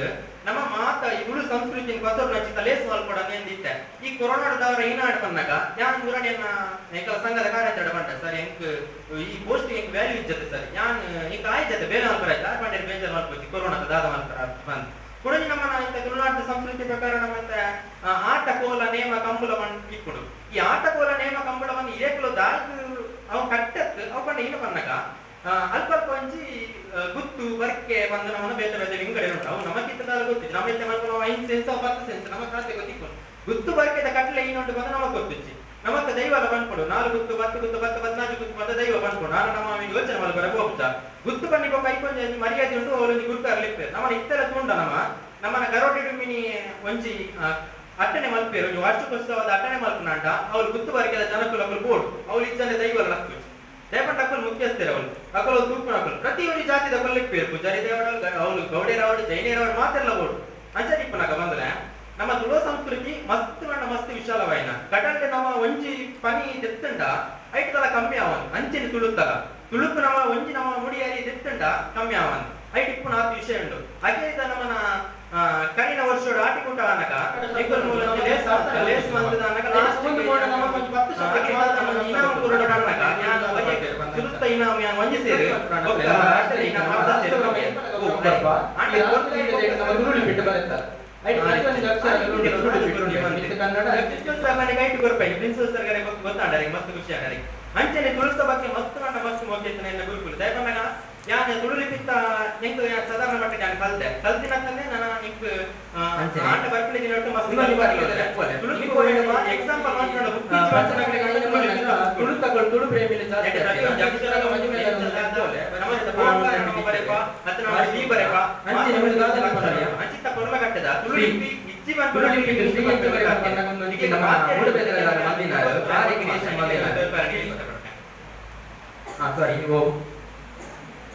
B: ನಮ್ಮ ಮಾತ ಈ ತುಳು ಸಂಸ್ಕೃತಿ ಹೊಸರು ನಚ್ಚಿತ ಲೇಸ್ ಮಲ್ಕೊಡ ಎಂದಿತ್ತೆ ಈ ಕೊರೋನಾದವರ ಈನಾಡ್ ಬಂದಾಗ ಯಾನ್ ಊರಡಿಯನ್ನ ಏಕಲ ಸಂಘದ ಕಾರ್ಯಾಚರಣೆ ಬಂದ ಸರ್ ಎಂಕ್ ಈ ಪೋಸ್ಟ್ ಎಂಕ್ ವ್ಯಾಲ್ಯೂ ಇಜ್ಜತೆ ಸರ್ ಯಾನ್ ಎಂಕ್ ಆಯ್ಜತೆ ಬೇರೆ ಮಲ್ಪರ ಆಯ್ತು ಆರ್ ಬಂಡೆ ಬೇಜಾರ್ ಮಲ್ಪತಿ ಕೊರೋನಾದ ದಾದ ಮಲ್ಪರ ಬಂದ್ ಕುಡಂಜಿ ನಮ್ಮ ತುಳುನಾಡಿನ ಸಂಸ್ಕೃತಿ ಪ್ರಕಾರ ನಮ್ಮ ಆಟ ಕೋಲ ನೇಮ ಕಂಬಳವನ್ನು ಇಕ್ಕುಡು ಈ ಆಟ ಕೋಲ ನೇಮ ಕಂಬಳವನ್ನು ಇರೇಕಲು ದಾಲ್ಕು ಅವು ಕಟ್ಟತ್ ಅವು ಪಂಡ ಏನು ಪನ್ನಗ ಅಲ್ಪ ಒಂಜಿ ಗುತ್ತು ಬರ್ಕೆ ಬಂದು ನಮ್ಮನ್ನ ಬೇತೆ ಬೇತೆ ವಿಂಗಡೆ ಉಂಟು ಅವು ನಮಗಿಂತ ಗೊತ್ತಿತ್ತು ನಮ್ಮ ಇತ್ತೆ ಮಲ್ಪ ನಾವು 5 ಸೆನ್ಸ್ 10 ಸೆನ್ಸ್ ನಮ್ಮ ಖಾತೆ ಗೊತ್ತಿತ್ತು ಗುತ್ತು ಬರ್ಕೆದ ಕಟ್ಲೆ ಇನ್ನೊಂದು ಬಂದು ನಮಗೆ ಗೊತ್ತಿತ್ತು ನಮಕ್ಕ ದೈವಲ ಬಂದ್ಕೊಂಡು 4 ಗುತ್ತು 10 ಗುತ್ತು 10 14 ಗುತ್ತು ಬಂದ ದೈವ ಬಂದ್ಕೊಂಡು ನಾನು ನಮ್ಮ ಯೋಚನೆ ಮಲ್ಪರ ಹೋಗ್ತಾ ಗುತ್ತು ಬನ್ನಿ ಕೈಕೊಂಡಿ ಮರ್ಯಾದೆ ಉಂಟು ಅವಳೊಂದು ಗುರುತ ಅರ್ಲಿಪ್ಪೆ ನಮ್ಮನ್ನ ಇತ್ತರ ತುಂಡ ನಮ್ಮನ್ನ ಗರೋಟಿ ಡುಮ್ಮಿನಿ ಒಂಜಿ ಅಟ್ಟನೆ ಮಲ್ಪೇರು ನೀವು ವಾರ್ಷಿಕೋತ್ಸವದ ಅಟ್ಟನೆ ಮಲ್ಪನಾಂಡ ಅವಳು ಗುತ್ತು ಬರ್ಕೆದ ಜನಕುಲಕುಲು ಬೋರ್ಡು ಅವಳು ಇದ್ದನೆ ದೈವಲ ಲಕ್ಕು ದೇವಣ್ಣ ಅಕ್ಕಲು ಮುಖ್ಯಸ್ಥರು ಅವಳು ಅಕ್ಕಲು ತೂಪು ಅಕ್ಕಲು ಪ್ರತಿಯೊಂದು ಜಾತಿದ ಕೊಲ್ಲಿಪ್ಪೇರು ಪೂಜಾರಿ ದೇವಡ ಅವಳು ಗೌಡೇರವಡು ಜೈನೇರವಡು ಮಾತೆಲ್ಲ ಬೋರ್ಡು ಅಂಚನಿಪ್ಪನಾಗ ಬಂದ್ರೆ ನಮ್ಮ ತುಳು ಸಂಸ್ಕೃತಿ ಮಸ್ತ್ ಮಸ್ತ್ ವಿಶಾಲವಾಯಿನ ಕಟಲ್ಗೆ ನಮ್ಮ ಒಂಜಿ ಪನಿ ತೆತ್ತಂಡ ಐಟದಲ್ಲ ಕಮ್ಮಿ ಅವನ್ ಅಂಚಿನ ತುಳುತ್ತಲ್ಲ ತುಳುಕು ನಮ್ಮ ಒಂಜಿ ನಮ್ಮ ಮುಡಿಯಾರಿ ತೆತ್ತಂಡ ಕಮ್ಮಿ ಅವನ್ ಐಟ್ ಇಪ್ಪು ನಾಲ್ಕು ವಿಷಯ ಉಂಟು ಹಾಗೆ ನಮ್ಮನ ಕರಿನ ವರ್ಷೋಡು ಆಟಿಕೊಂಡ ಅನಕ ಲೇಸ್ ಮಂತದ ಅನಕ ತುಳುತ್ತ ಇನ್ನ ಒಂಜಿ ಸೇರಿ ಮಸ್ತ್ ಖುಷಿ ಆಗರಿ ಅಂಚನೆ ತುಳುತ್ತ ಬಗ್ಗೆ ಮಸ್ತ್ ಕಂಡ ಮಸ್ತ್ ಮೋಗ್ಯತನ ಗುರುಕುಲು ದಯಪನ್ನಾಗ ಯಾನ್ ತುಳುಲಿಪಿತ್ತ ನಿಂಕು ಸಾಧಾರಣ ಮಟ್ಟಿಗೆ ನಾನು ಕಲ್ತಿನಂತಂದ್ರೆ ನಾನು ನಿಂಕು ಆಟ ಬರ್ಪಿನ ದಿನ ಮಸ್ತ್ ಎಕ್ಸಾಂಪಲ್ ಮಾತಾಡೋದು ತುಳು ಪ್ರೇಮಿ ಅಂಚಿತ್ತ ಕೊರ್ಲ ಕಟ್ಟದ ತುಳು ಇಚ್ಚಿ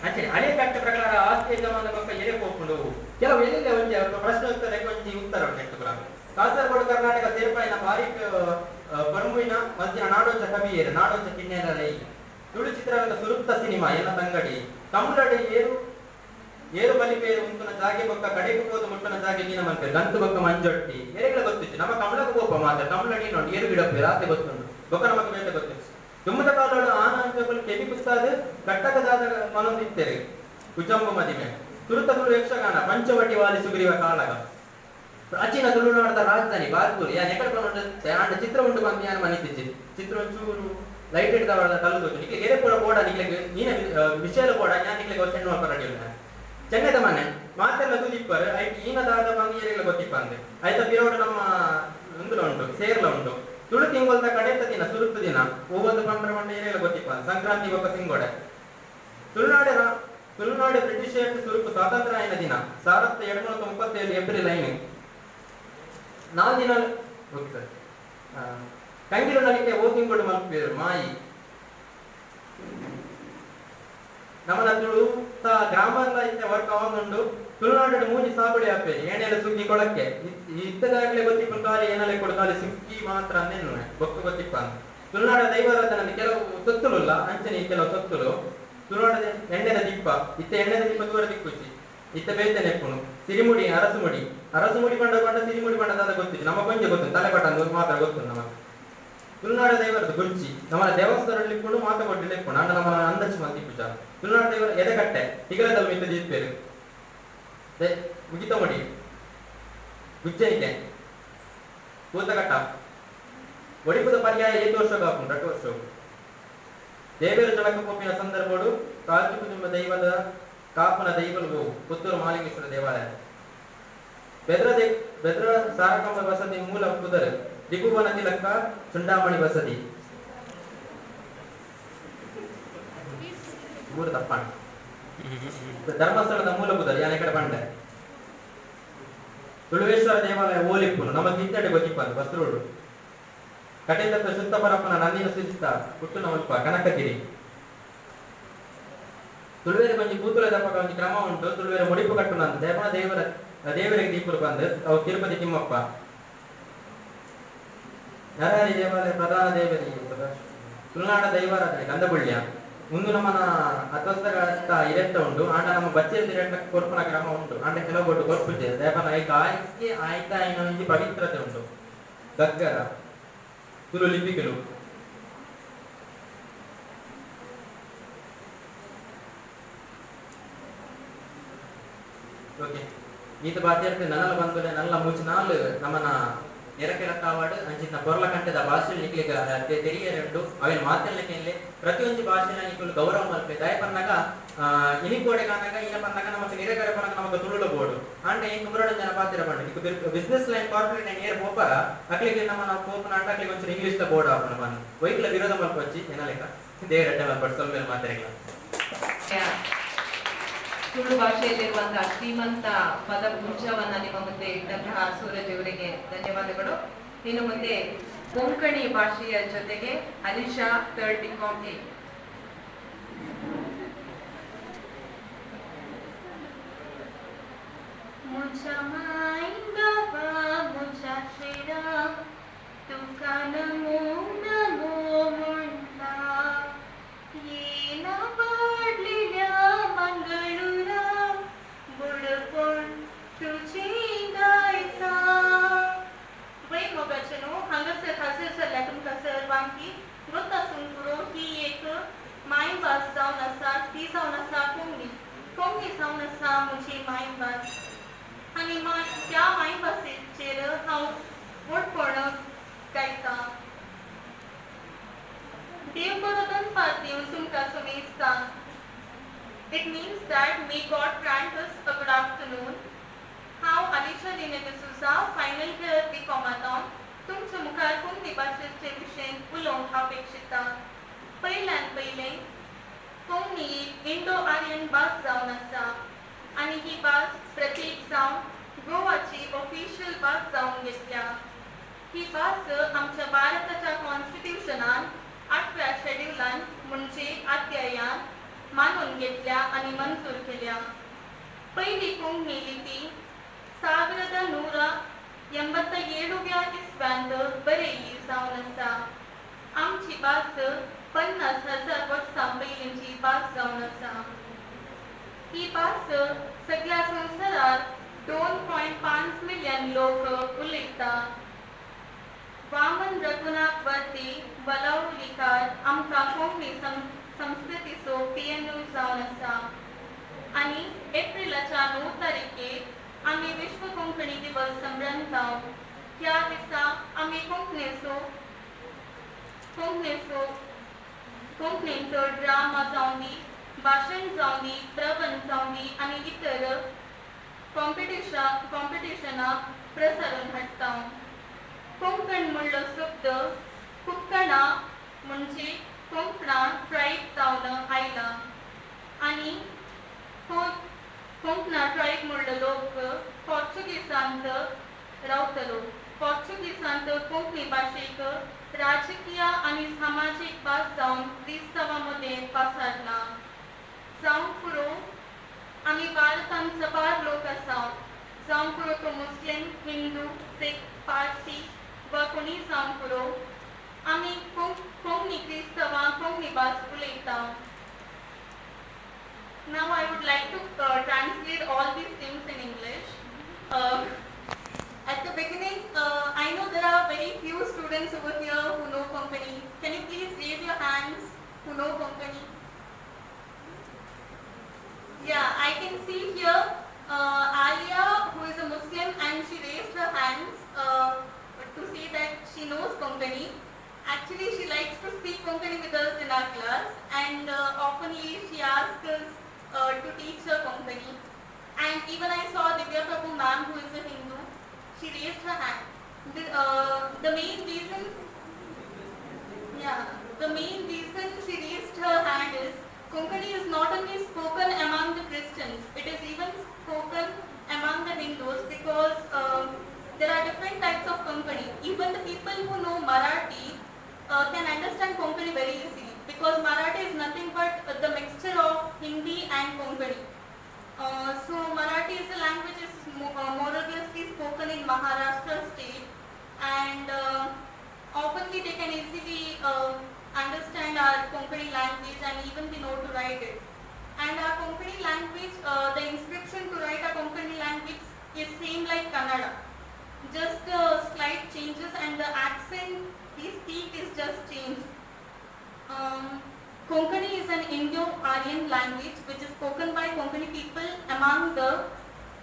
B: ಅಂಚೆ ಹಳೆ ಕಟ್ಟ ಪ್ರಕಾರ ಆಸ್ತಿ ಯಜಮಾನ ಪಕ್ಕ ಎಲೆ ಹೋಗ್ಕೊಂಡು ಕೆಲವು ಎಲ್ಲಿ ಒಂಜಿ ಪ್ರಶ್ನೋತ್ತರ ಒಂಜಿ ಉತ್ತರ ಉಂಟು ಕಾಸರಗೋಡು ಕರ್ನಾಟಕ ಸೇರ್ಪಾಯಿನ ಭಾರಿ ಪರ್ಮುವಿನ ಮಧ್ಯ ನಾಡೋಚ ಕವಿಯರು ನಾಡೋಚ ಕಿನ್ನೆರ ತುಳು ಚಿತ್ರರಂಗ ಸುರುಪ್ತ ಸಿನಿಮಾ ಎಲ್ಲ ತಂಗಡಿ ತಮಿಳಡಿ ಏರು ಬಲಿಪೇರು ಉಂಟುನ ಜಾಗೆ ಬೊಕ್ಕ ಕಡೆಗೆ ಹೋದ ಮುಟ್ಟನ ಜಾಗೆ ನೀನ ಮಂತೆ ಗಂತು ಬೊಕ್ಕ ಮಂಜೊಟ್ಟಿ ಎರೆಗಳ ಗೊತ್ತಿತ್ತು ನಮ್ಮ ಕಮಲಕ್ಕೆ ಗೋಪ ಮಾತ್ರ ತಮಿಳಡಿ ನೋಡಿ ಏರು ಗಿಡಪ್ಪೆ ರಾತ್ರಿ ಗೊತ್ತುಂಟು ಬೊಕ್ಕ ನಮಗೆ ಬೇಟೆ ಗೊತ್ತಿತ್ತು ತುಮ್ಮದ ಕಾಲೋಡು ಆನಾಂಕಗಳು ಕೆಬಿ ಕುತ್ತಾದ ಕಟ್ಟಕದಾದ ಮನೊಂದಿತ್ತೇರಿ ಕುಚಂಬ ಮದಿಮೆ ತುರುತ ತುಳು ಯಕ್ಷಗಾನ ಪಂಚವಟಿ ವಾಲಿ ಸುಗ್ರೀವ ಕಾಳಗ ಪ್ರಾಚೀನ ತುಳುನಾಡದ ರಾಜಧಾನಿ ಬಾರ್ಪೂರ್ ಯಾ ನೆಕಡ ಚಿತ್ರ ಉಂಟು ಬಂದು ಯಾನು ಮನಿತಿಚ್ಚಿ ಚಿತ್ರ ಒಂಚೂರು ಲೈಟ್ ಇಡ್ದವಳ ಕಲ್ಲುದು ನಿಕ್ಕೆ ಗೆರೆ ಕೂಡ ಬೋಡ ನಿಕ್ಲೆಗೆ ನೀನ ವಿಷಯದ ಬೋಡ ಯಾನ್ ನಿಕ್ಲೆಗೆ ಹೊಸ ಹೆಣ್ಣು ಪರಡಿಲ್ಲ ಚೆನ್ನದ ಮನೆ ಮಾತೆಲ್ಲ ತುದಿಪ್ಪರು ಐಟ್ ಈನದಾದ ಬಂದು ಏರಿಲ್ಲ ಗೊತ್ತಿಪ್ಪಂದೆ ಆಯ್ತಾ ಬಿರೋಡು ನಮ್ಮ ಒಂದುಲ ಉಂಟು ಸೇರ್ಲ ಉಂಟು ತುಳು ತಿಂಗೊಲ್ದ ಕಡೆತ ದಿನ ಸುರುತ್ತು ದಿನ ಹೂವೊಂದು ಪಂಡ್ರ ಮಂಡ ಏರಿಲ್ಲ ಗೊತ್ತಿಪ್ಪ ಸಂಕ್ರಾಂತಿ ಒಬ್ಬ ಸಿಂಗೋಡೆ ತುಳುನಾಡು ಬ್ರಿಟಿಷ್ ಸುರುಕು ಸ್ವಾತಂತ್ರ್ಯ ಆಯ್ನ ದಿನ 1737 ಏಪ್ರಿಲ್ 5 4 ದಿನ ಹೋಗ್ತದೆ ಕಂಗಿಲು ನಲಿಕೆ ಓದಿಂಗೊಡು ಮಲ್ಪೇರು ಮಾಯಿ ನಮ್ಮನ ತುಳುತ್ತ ಗ್ರಾಮಲ್ಲ ಇತ್ತೆ ವರ್ಕ್ ಅವನುಂಡು ತುಳುನಾಡು ಮೂಜಿ ಸಾಗುಡಿ ಹಾಪೇರಿ ಏನೆಲ್ಲ ಸುಗ್ಗಿ ಕೊಳಕ್ಕೆ ಇತ್ತದಾಗ್ಲೇ ಗೊತ್ತಿಪ್ಪು ಕಾಲಿ ಏನೆಲ್ಲ ಕೊಡು ಕಾಲಿ ಸುಗ್ಗಿ ಮಾತ್ರ ಅಂದೇನು ಬೊಕ್ಕ ಗೊತ್ತಿಪ್ಪ ಅಂತ ತುಳುನಾಡ ದೈವರಾಧನಲ್ಲಿ ಕೆಲವು ಸೊತ್ತುಲ್ಲ ಅಂಚನೆ ಕೆಲವು ಸೊತ್ತುಲು ತುಳುನಾಡ ಎಣ್ಣೆದ ದಿಪ್ಪ ಇತ್ತ ಎಣ್ಣೆದ ದಿಪ್ಪ ದೂರ ದಿಕ್ಕುಚ್ಚಿ ಇತ್ತ ಬೇತೆ ನೆಪ್ಪುನು ಸಿರಿಮುಡಿ ಅರಸುಮುಡಿ ಬಂಡ ಸಿರಿಮುಡಿ ಬಂಡದ ಗೊತ್ತಿತ್ತು ನಮ್ಮ ಕೊಂಚ ಗೊತ್ತು ತಲೆಪಟ್ಟ ಮಾತ್ರ ಗೊತ್ತು ನಮಗೆ ತುಳುನಾಡ ದೈವರದ ಗುರ್ಚಿ ನಮ್ಮ ದೇವಸ್ಥಾನದಲ್ಲಿ ಇಟ್ಕೊಂಡು ಮಾತಾಡ್ಕೊಂಡು ಇಟ್ಕೊಂಡು ಅಣ್ಣ ನಮ್ಮ ಅಂದಚ್ಚು ಮಂತಿ ಪೂಜಾ ತುಳುನಾಡ ದೈವರ ಎದೆಕಟ್ಟೆ ತಿಗಲದಲ್ಲಿ ಮಿತ್ತ ದೀಪೇರು ಮುಗಿತ ಮುಡಿ ಗುಚ್ಚನಿಕೆ ಕೂತಕಟ್ಟ ಒಡಿಪುದ ಪರ್ಯಾಯ 7 ವರ್ಷ ಕಾಪು 2 ವರ್ಷ ದೇವೇರು ಜಳಕ ಕೋಪಿನ ಸಂದರ್ಭಗಳು ಕಾಲ್ಚು ಕುಟುಂಬ ದೈವದ ಕಾಪುನ ದೈವಲು ಪುತ್ತೂರು ಮಾಲಿಂಗೇಶ್ವರ ದೇವಾಲಯ ಬೆದ್ರ ಸಾರಕಂಬ ಬಸದಿ ಮೂಲ ಕುದರ್ ತ್ರಿಭುವನ ತಿಲಕ ಚುಂಡಾಮಣಿ ಬಸದಿ ಮೂರು ತಪ್ಪಾಣ ಧರ್ಮಸ್ಥಳದ ಮೂಲ ಕುದರ್ ಯಾನೆ ಕಡೆ ಬಂಡೆ ತುಳುವೇಶ್ವರ ದೇವಾಲಯ ಓಲಿಪ್ಪುನು ನಮ್ಮ ಕಿತ್ತಡೆ ಗೊತ್ತಿಪ್ಪಂದು ಬಸ್ರೋಡು ಕಟೇಂದ್ರ ಸುತ್ತಪರಪ್ಪನ ನಂದಿನ ಸುತ್ತ ಹುಟ್ಟುನ ಉಲ್ಪ ಕನಕಗಿರಿ ತುಳುವೇರ ಕೊಂಚ ಕೂತುಳ ದಪ್ಪಗ ಒಂದು ಕ್ರಮ ಉಂಟು ತುಳುವೇರ ಮುಡಿಪು ಕಟ್ಟುನ ಅಂತ ದೇವರಿಗೆ ದೀಪರು ಬಂದು ಅವು ತಿರುಪತಿ ತಿಮ್ಮಪ್ಪ ನರಹರಿ ದೇವಾಲಯ ಪ್ರಧಾನ ದೇವರಿ ತುಳುನಾಡ ದೈವಾರಾಧನೆ ಗಂಧಬುಳ್ಯ ಮುಂದು ನಮ್ಮನ ಅತ್ವಸ್ತ ಇರೆತ್ತ ಉಂಟು ಆಂಡ ನಮ್ಮ ಬಚ್ಚೆಯಲ್ಲಿ ಇರೆತ್ತ ಕೊರ್ಪನ ಕ್ರಮ ಉಂಟು ಆಂಡ ಕೆಲವು ಕೊಟ್ಟು ಕೊರ್ಪಿದೆ ದೇವನ ಆಯ್ಕೆ ಆಯ್ತಾ ಇನ್ನೊಂದು ಪವಿತ್ರತೆ ಉಂಟು ಗಗ್ಗರ ತುಳು ಲಿಪಿಗಳು ಓಕೆ ಈತ ಬಾತಿರ್ತೆ ನನ್ನಲ್ಲ ಬಂದ್ರೆ ನಲ್ಲ ಮುಚ್ಚಿ ನಾಲ್ ನಮ್ಮನ ನಿರಕೆಲ ಕಾವಾಡು ಅಂಚಿನ ಕೊರಲ ಕಂಟದ ಭಾಷೆ ನಿಕ್ಲಿಗೆ ತೆರಿಗೆ రెండు ಅವಿನ ಮಾತಲ್ಲಕ್ಕೆ ಪ್ರತಿ ಒಂದು ಭಾಷೆನ ನಿಕ್ಕಲು ಗೌರವ ಮಲ್ಪೆ ದಯ ಪನ್ನಗ ಇನಿ ಕೋಡೆ ಕಾನಗ ಇನ ಪನ್ನಗ ನಮಗೆ ನಿರಕರೆ ಪನ್ನಗ ನಮಗೆ ತುಳುಲ ಬೋಡು ಅಂಡೆ ಈ ಕುಮರಡ ಜನ ಪಾತ್ರ ಬಂಡ ಇಕು ಬಿಸಿನೆಸ್ ಲೈನ್ ಕಾರ್ಪೊರೇಟ್ ಲೈನ್ ಏರ್ ಹೋಪರ ಅಕ್ಲಿಗೆ ನಮ್ಮ ನಾವು ಕೋಪನ ಅಂಡ ಅಕ್ಲಿಗೆ ಒಂಚೂರು ಇಂಗ್ಲಿಷ್ ದ ಬೋರ್ಡ್ ಆಪನ ಬನ್ ವೈಕ್ಲ ವಿರೋಧ ಮಲ್ಪಚ್ಚಿ ಏನಲೆಕ ದೇವ ರಡ್ಡ ಮಲ್ಪಟ್ಟು ಸ್ವಲ್ಪ ಮೇಲೆ ಮಾತಾಡಿಲ್ಲ
C: ತುಳು ಭಾಷೆಯಲ್ಲಿರುವಂತಹ ಶ್ರೀಮಂತ ಪದಪುಂಜವನ್ನ ನಿಮ್ಮ ಮುಂದೆ ಇಟ್ಟಂತಹ ಸೂರಜ್ ಅವರಿಗೆ ಧನ್ಯವಾದಗಳು. ಇನ್ನು ಮುಂದೆ ಕೊಂಕಣಿ ಭಾಷೆಯ ಜೊತೆಗೆ ಅಲಿಶಾ ಥರ್ಡ್ ಬಿಕಾಮ್ ಎ.
D: मुझा माइंदवा मुझा श्रीराम तुका नमो नमो म्हणटा येना वाडलेल्या मंगळुरा बुडपण तुझी गायता. वै मोगाचनो हांगासर जाल्ल्या तुमकां सर्वांकी गोतासून पुरो ही एक मायभास जावन आसा, ती जावन आसा कोंकणी. कोंकणी जावन आसा म्हजी मायभास आनी त्या मायभासेचेर हांव मोठपण गायतां. देव बरो दनपार दिवन तुमकां समेजता. It means that may God grant us a good afternoon. हांव अलिशा लिने डिसूजा फायनल इयर बीकॉमांत तुमच्या मुखार कोंकणी भाशेचे विशय उलोवंक अपेक्षिता. पयल्यान पयलें कोंकणी इंडो आर्यन भास जावन आसा आनी ही भास प्रतीक जावन गोवाची ऑफिशियल भास जावन घेतल्या. ही भास आमच्या भारताच्या कॉन्स्टिट्यूशनान 8व्या शेड्युलान म्हणजे अध्यायान मानून घेतल्या आनी मंजूर केल्या. पयली कोंकणी लिपी 1187व्या इस्व्यांत बरयली जावन आसा. आमची भास 50,000 वर्सां पयलींची भास जावन आसा. ही भास सगळ्या संवसारात 2.5 मिलियन लोक उलयता. वामन रघुनाथ वर्ती बलावलीकार आमकां कोंकणी संस्कृतीचो PNU जावन आसा आनी एप्रिलाच्या 9 तारखेर आमी विश्व कोंकणी दिवस संभ्रमता. ह्या दिसा आमी कोंकणींत ड्रामा जावं दी, भाशण जावं दी, प्रबंध जावं दी आनी इतर कॉम्पिटिशनां प्रसारून हाडटा. कोंकण म्हणलो शब्द कुंकणा म्हणजे कोंकणा ट्रायब जावन आयला आनी कोंकणा ट्रायब म्हणलो लोक पोर्चुगीजांत रावतलो. पोर्चुगीजांत कोंकणी भाशेक राजकीय आनी सामाजीक भास जावन क्रिस्तांवां मदें पसारला. जावं पुरो आमी भारतांत सबार लोक आसा, जावं पुरो तो मुस्लीम, हिंदू, सिख, पारसी वा कोणी जावं पुरो आमी कोंकणी क्रिस्तांवां कोंकणी भास उलयता. Now I would like to translate all these things in English. At the beginning, I know there are very few students over here who know Konkani. Can you please raise your hands who know Konkani? Yeah, I can see here Alia, who is a Muslim, and she raised her hands to say that she knows Konkani. Actually, she likes to speak Konkani with us in our class, and oftenly she asks us to teach her Konkani. And even I saw Divya Prabhu ma'am, who is a Hindu, she raised her hand. The main reason she raised her hand is Konkani is not only spoken among the Christians, it is even spoken among the Hindus because there are different types of Konkani. Even the people who know Marathi can understand Konkani very easily because Marathi is nothing but the mixture of Hindi and Konkani. So Marathi is a language is more or less spoken in Maharashtra state, and oftenly they can easily understand our Konkani language and even they know to write it. And our Konkani language, the inscription to write our Konkani language is same like Kannada. Just slight changes and the accent we speak is just changed. Konkani is an Indo-Aryan language which is spoken by Konkani people among the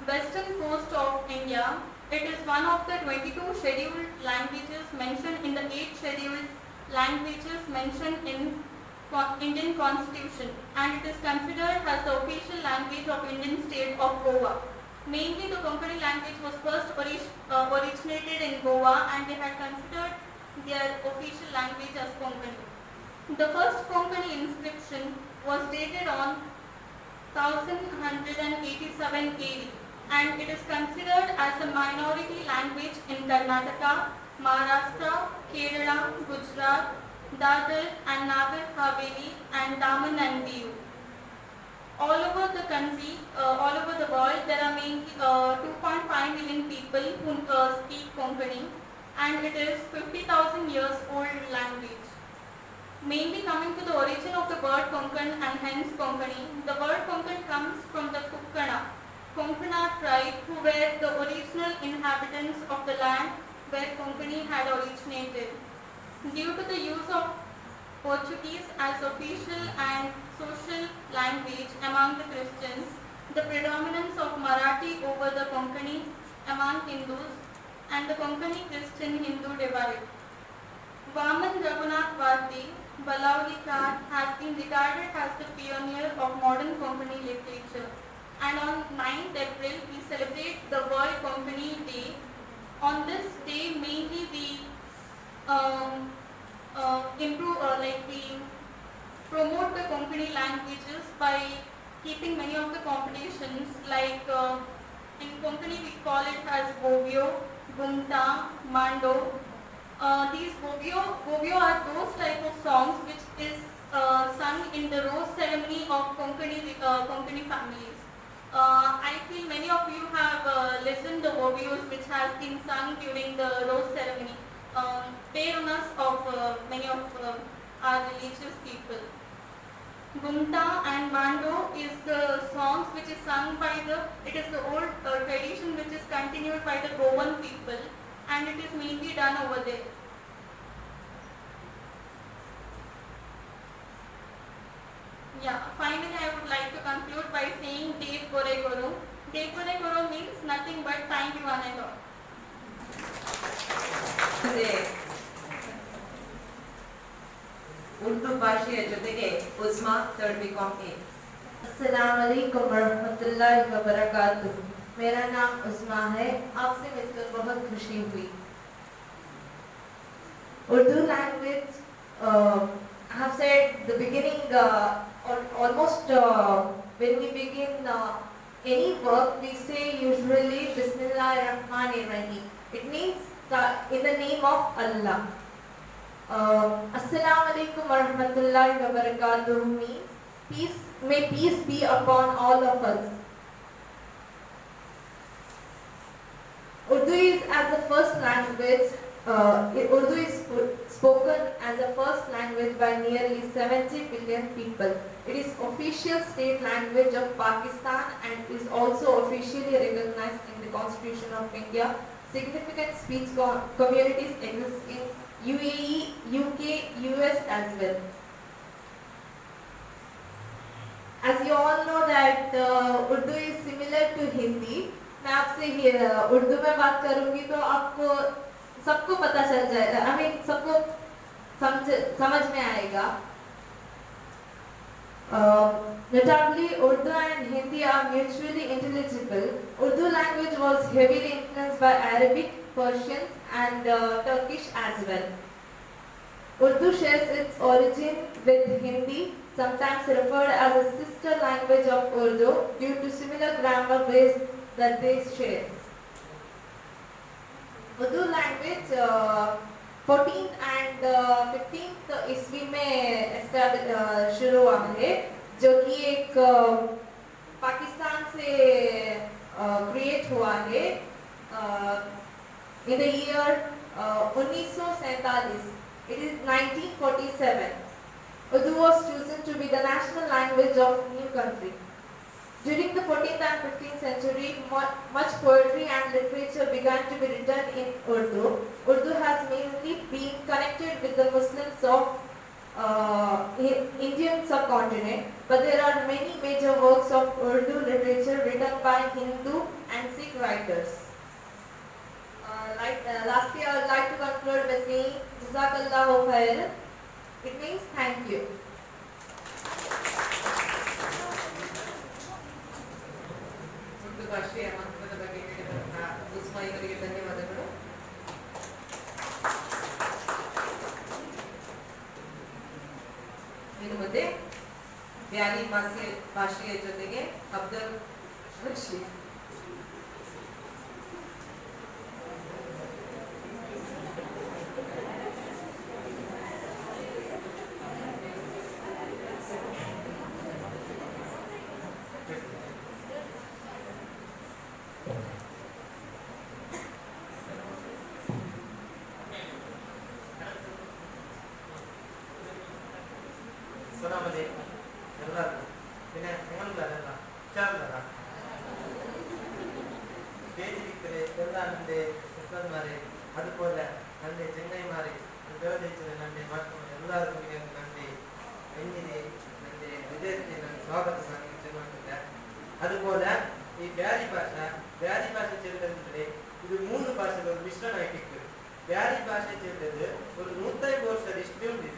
D: western coast of India It is one of the 22 scheduled languages mentioned in the 8 scheduled languages mentioned in Indian Constitution, and it is considered as the official language of Indian state of Goa. Mainly, the Konkani language was first originated in Goa, and they had considered their official language as Konkani. The first Konkani inscription was dated on 1187 AD, and it is considered as a minority language in Karnataka, Maharashtra, Kerala, Gujarat, Dadar and Nagar Haveli, and Daman and Diu. All over the country, all over the world, there are mainly 2.5 million people who speak Konkani, and it is 50,000 years old language. Mainly coming to the origin of the word Konkan and hence Konkani, the word Konkan comes from the Konkana tribe, who were the original inhabitants of the land where Konkani had originated. Due to the use of Portuguese as official and social language among the Christians, the predominance of Marathi over the Konkani among Hindus, and the Konkani Christian Hindu divide. Vaman Raghunath Varti, Balaulikar, has been regarded as the pioneer of modern Konkani literature, and on 9th April we celebrate the World Konkani Day. On this day, mainly we we promote the Konkani languages by keeping many of the competitions, like in Konkani we call it as Bovio, Gumta, Mando. These Bovio are those type of songs which is sung in the rose ceremony of Konkani families. I feel many of you have listened the Bovios which has been sung during the rose ceremony. Perunas of many of our religious people. Gumta and Mando is the songs which is sung by it is the old tradition which is continued by the Goan people, and it is mainly done over there. Yeah, finally I would like to conclude by saying Dev Gore Guru. Dev Gore Guru means nothing but thank you one and all.
C: Urdu ಭಾಷೆಯ ಜೊತೆಗೆ ಉಸ್ಮಾ third BCom A.
E: अस्सलाम वालेकुम वरहमतुल्लाहि वबरकातुहू। मेरा नाम उस्मा है। आपसे मिलकर बहुत खुशी हुई। Urdu language, I have said the beginning, almost when we begin any work, we say usually Bismillahir-Rahmanir-Rahim. It means in the name of Allah. Assalamu alaikum warahmatullahi wabarakatuh means peace, may peace be upon all of us. Urdu is as the first language. Urdu is spoken as a first language by nearly 70 billion people. It is official state language of Pakistan and is also officially recognized in the Constitution of India. Significant speech communities exist in UAE, UK, US as well. As you all know that Urdu is similar to Hindi. मैं आपसे उर्दू में बात करूंगी तो आपको सबको पता चल जाएगा, सबको समझ में आएगा. Notably, Urdu and Hindi are mutually intelligible. Urdu language was heavily influenced by Arabic, Persian and Turkish as well. Urdu shares its origin with Hindi, sometimes referred as a sister language of Urdu due to similar grammar base that they share. Urdu language 14th and 15th ईस्वी में शुरू हुआ है, जो कि एक पाकिस्तान से create हुआ है in the year 1947. It is 1947. Urdu was chosen to be the national language of new country. During the 14th and 15th century, much poetry and literature began to be written in Urdu. Urdu has mainly been connected with the Muslims of Indian subcontinent, but there are many major works of Urdu literature written by Hindu and Sikh writers. Lastly, I would like to conclude by saying Jazakallahu khair. It means thank you.
C: Urdu ಭಾಷೆಯ ಮಹತ್ವದ ಬಗ್ಗೆ ಹೇಳಿದಂತಹ ಉಸ್ಮಾ ಇವರಿಗೆ ಧನ್ಯವಾದಗಳು. ಇನ್ನು ಮುಂದೆ ಬ್ಯಾರಿ ಭಾಷೆಯ ಜೊತೆಗೆ ಅಬ್ದುಲ್ ರಶೀದ್.
F: Assalamualaikum. ಎಲ್ಲರಿಗೂ പിന്നെ നിങ്ങളല്ല ചാർന്നത സ്റ്റേജിലിക്കರೆ എല്ലാ എൻ്റെ സിസ്റ്റർമാരെ അതുപോലെ എൻ്റെ ചെങ്ങൈമാരെ ഉപയോഗിച്ചത് എൻ്റെ മക്കൾ എല്ലാവർക്കും എൻ്റെ എങ്ങനെ എൻ്റെ വിജയത്തെ ഞാൻ സ്വാഗതം ചെയ്യുന്നുണ്ട്. അതുപോലെ ഈ ಬ್ಯಾರಿ ಭಾಷೆ ചെല്ലുന്നതിലെ ഇത് 3 ഭാഷകൾ മിശ്രണമായിട്ടിരിക്കും. ಬ್ಯಾರಿ ഭാഷೆ ചെല്ലുന്നത് ഒരു 150 ವರ್ಷದ ಹಿಸ್ಟರಿ ಉಂಟು.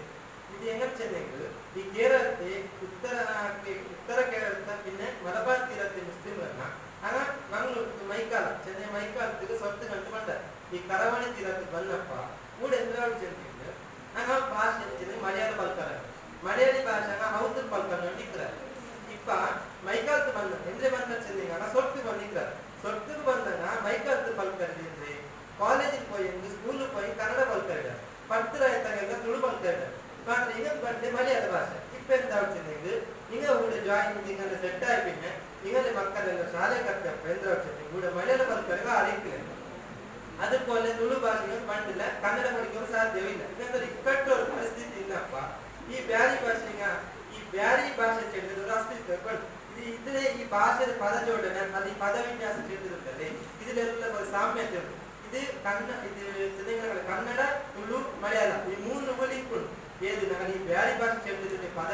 F: ಇದು ಹೆಂಗೆ ಚೆನ್ನೈಗಳು ಈ ಕೇರಳಕ್ಕೆ ಉತ್ತರ ಕೇರಳದ പിന്നെ ಮಲಬಾർ ತೀರത്തെ ಮುಸ್ಲಿಮರನ್ನ ಆಗ ಮಂಗಳೂರು ಮೈಕಾಲ ಚೆನ್ನೈ ಮೈಕಾಲಕ್ಕೆ ಸ್ವತ್ತು ಕಂಡು ಬಂದ ಈ ಕರಾವಳಿ ತೀರಕ್ಕೆ ಬಂದಪ್ಪ ಕೂಡ ಎಂದ್ರಾಳು ಚೆಂದಿದ್ದು ಆಗ ಭಾಷೆ ಚೆನ್ನೈ ಮಲಯಾಳ ಪಲ್ಕರ ಮಲಯಾಳಿ ಭಾಷೆ ಹೌದು ಪಲ್ಕರ ನಿಕ್ತಾರೆ ಇಪ್ಪ ಮೈಕಾಲത്ത് ಬಂದ ಎಂದ್ರೆ ಬಂದ ಚೆನ್ನೈಗ ಸೊಟ್ಟು ಬಂದಿಕ್ತಾರೆ ಸೊಟ್ಟಿಗೆ ಬಂದಾಗ ಮೈಕಾಲത്ത് ಪಲ್ಕರಿದೆ ಅಂದ್ರೆ ಕಾಲೇಜಿಗೆ போய் ಸ್ಕೂಲ್ போய் ಕನ್ನಡ ಪಲ್ಕರಿಡ ಪತ್ರ ಆಯ್ತಾಗೆಲ್ಲ ತುಳು ಪಲ್ಕರಿಡ കാരണം നിങ്ങൾക്ക് പണ്ട് മലയാള ഭാഷ ഇപ്പൊ എന്താ വെച്ചിട്ടുണ്ടെങ്കിൽ നിങ്ങൾ കൂടെ ജോയിൻ നിങ്ങളുടെ സെറ്റായി പിന്നെ നിങ്ങളുടെ മക്കളെല്ലാം ശാല കത്തപ്പോ എന്താ വെച്ചിട്ടുണ്ടെങ്കിൽ കൂടെ മലയാള പൽക്കരകൾ അറിയിക്കില്ല. അതുപോലെ തുളു ഭാഷകൾ പണ്ടില്ല കന്നഡ പഠിക്കാൻ സാധ്യമില്ല. ഇങ്ങനത്തെ ഇക്കട്ടൊരു പരിസ്ഥിതി ഇല്ലപ്പ ഈ ಬ್ಯಾರಿ ಭಾಷೆ ಚೆಲ್ಲಿದ ഒരു അസ്തിത്വം ഇതിലെ ഈ ഭാഷയുടെ പദജോടന അത് ഈ പദവിന്യാസം ചെയ്തിട്ടുണ്ടല്ലേ ഇതിലെല്ലാം ഒരു സാമ്യത ഉണ്ട്. ഇത് കന്നഡ തുളു മലയാളം ഈ 3 ലിങ്കുണ്ട്. ಏದು ನಾನು ಈ ಬ್ಯಾರಿ ಭಾಷೆ ಚೆಲ್ಲಿದ್ರೆ ಪದ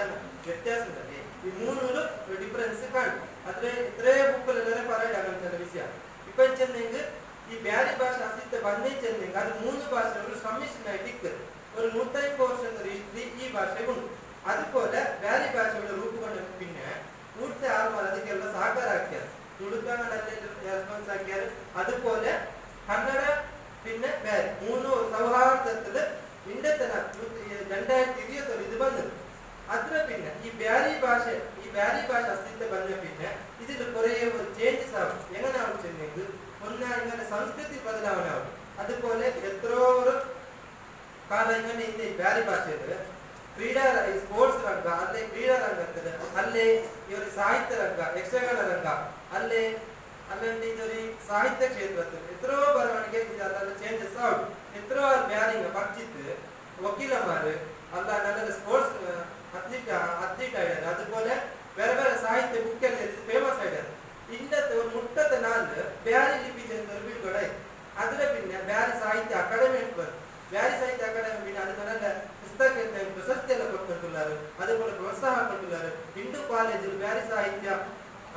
F: ವ್ಯತ್ಯಾಸ ಉಂಟಲ್ಲಿ ಈ 3 ಡಿಫರೆನ್ಸ್ ಕಾಣು ಆದ್ರೆ ಇತರೆ ಬುಕ್ಕಲ್ಲೆಲ್ಲ ಪರೈಡ್ ಆಗಂತ ವಿಷಯ ಇಪ್ಪ ಚೆನ್ನಂಗೆ ಈ ಬ್ಯಾರಿ ಭಾಷೆ ಅಸ್ತಿತ್ವ ಬಂದೇ ಚೆನ್ನಂಗೆ ಅದು 3 ಭಾಷೆಗಳು ಸಮ್ಮಿಶ್ರಣ ಇಟ್ಟಿಕ್ಕರು ഒരു 150 ವರ್ಷದ ಹಿಸ್ಟರಿ ಈ ಭಾಷೆಗೆ ಉಂಟು. അതുപോലെ ಬ್ಯಾರಿ ಭಾಷೆಗಳ ರೂಪುಗೊಂಡ പിന്നെ ಪೂರ್ತಿ ಆಲ್ಮಾರ್ ಅದಕ್ಕೆಲ್ಲ ಸಹಕಾರ ಹಾಕ್ಯಾರ ತುಳು ಕನ್ನಡಲ್ಲಿ ರೆಸ್ಪಾನ್ಸ್ ಹಾಕ್ಯಾರ. അതുപോലെ ಕನ್ನಡ പിന്നെ ಬ್ಯಾರಿ 3 ಸೌಹಾರ್ದದಲ್ಲಿ ಇಂಡತನ 2021 ಇದು ಬಂದದ್ದು. ಅದ್ರ പിന്നെ ಈ ಬ್ಯಾರಿ ಭಾಷೆ ಅಸ್ತಿತ್ವ ಬಂದ പിന്നെ ഇതിൽ കുറേ ഒരു ചേഞ്ചസ് ആവും. എങ്ങനെ ആവും ചെന്നെങ്കിൽ ഒന്ന് ഇങ്ങനെ സംസ്കൃതി ബദലാവണ ആവും. അതുപോലെ എത്രയോ ಕಾಲ ಇങ്ങനെ ಇನ್ನು ಈ ಬ್ಯಾರಿ ಭಾಷೆಯಲ್ಲಿ ಸ್ಪೋರ್ಟ್ಸ್ ರಂಗ ಅಲ್ಲೇ ಕ್ರೀಡಾ ರಂಗದಲ್ಲಿ ಅಲ್ಲೇ ಇವರ ಸಾಹಿತ್ಯ ರಂಗ ಯಕ್ಷಗಾನ ರಂಗ ಅಲ್ಲೇ ಅಲ್ಲಂటే ಇದೊരു ಸಾಹಿತ್ಯ ಕ್ಷೇತ್ರത്തിൽ എത്രയോ ಬರವಣಿಗೆ ಅದೆಲ್ಲ ಚೇಂಜಸ್ ಆവും. എത്രയോ ಬ್ಯಾರಿಂಗ್ പഠിച്ചിട്ട് വക്കീലന്മാര് അല്ല നല്ല സ്പോർട്സ് അത്ലീറ്റ് ആയിട്ടാണ്. അതുപോലെ വേറെ വേറെ സാഹിത്യ ബുക്കെല്ലാം ഫേമസ് ആയിട്ടാണ്. ഇന്നത്തെ ഒരു 34 ಬ್ಯಾರಿ ಲಿಪಿ ചെന്നൊരു ബിൽഗുഡായി. അതിലെ പിന്നെ ಬ್ಯಾರಿ ಸಾಹಿತ್ಯ ಅಕಾಡೆಮಿ ഉണ്ട്. ಬ್ಯಾರಿ ಸಾಹಿತ್ಯ ಅಕಾಡೆಮಿ പിന്നെ അത് നല്ല പുസ്തക പ്രശസ്തി എല്ലാം കൊടുത്തിട്ടുള്ളത്. അതുപോലെ പ്രോത്സാഹനം കൊടുത്തിട്ടുള്ളത്. ಹಿಂದೂ ಕಾಲೇಜಿൽ ಬ್ಯಾರಿ ಸಾಹಿತ್ಯ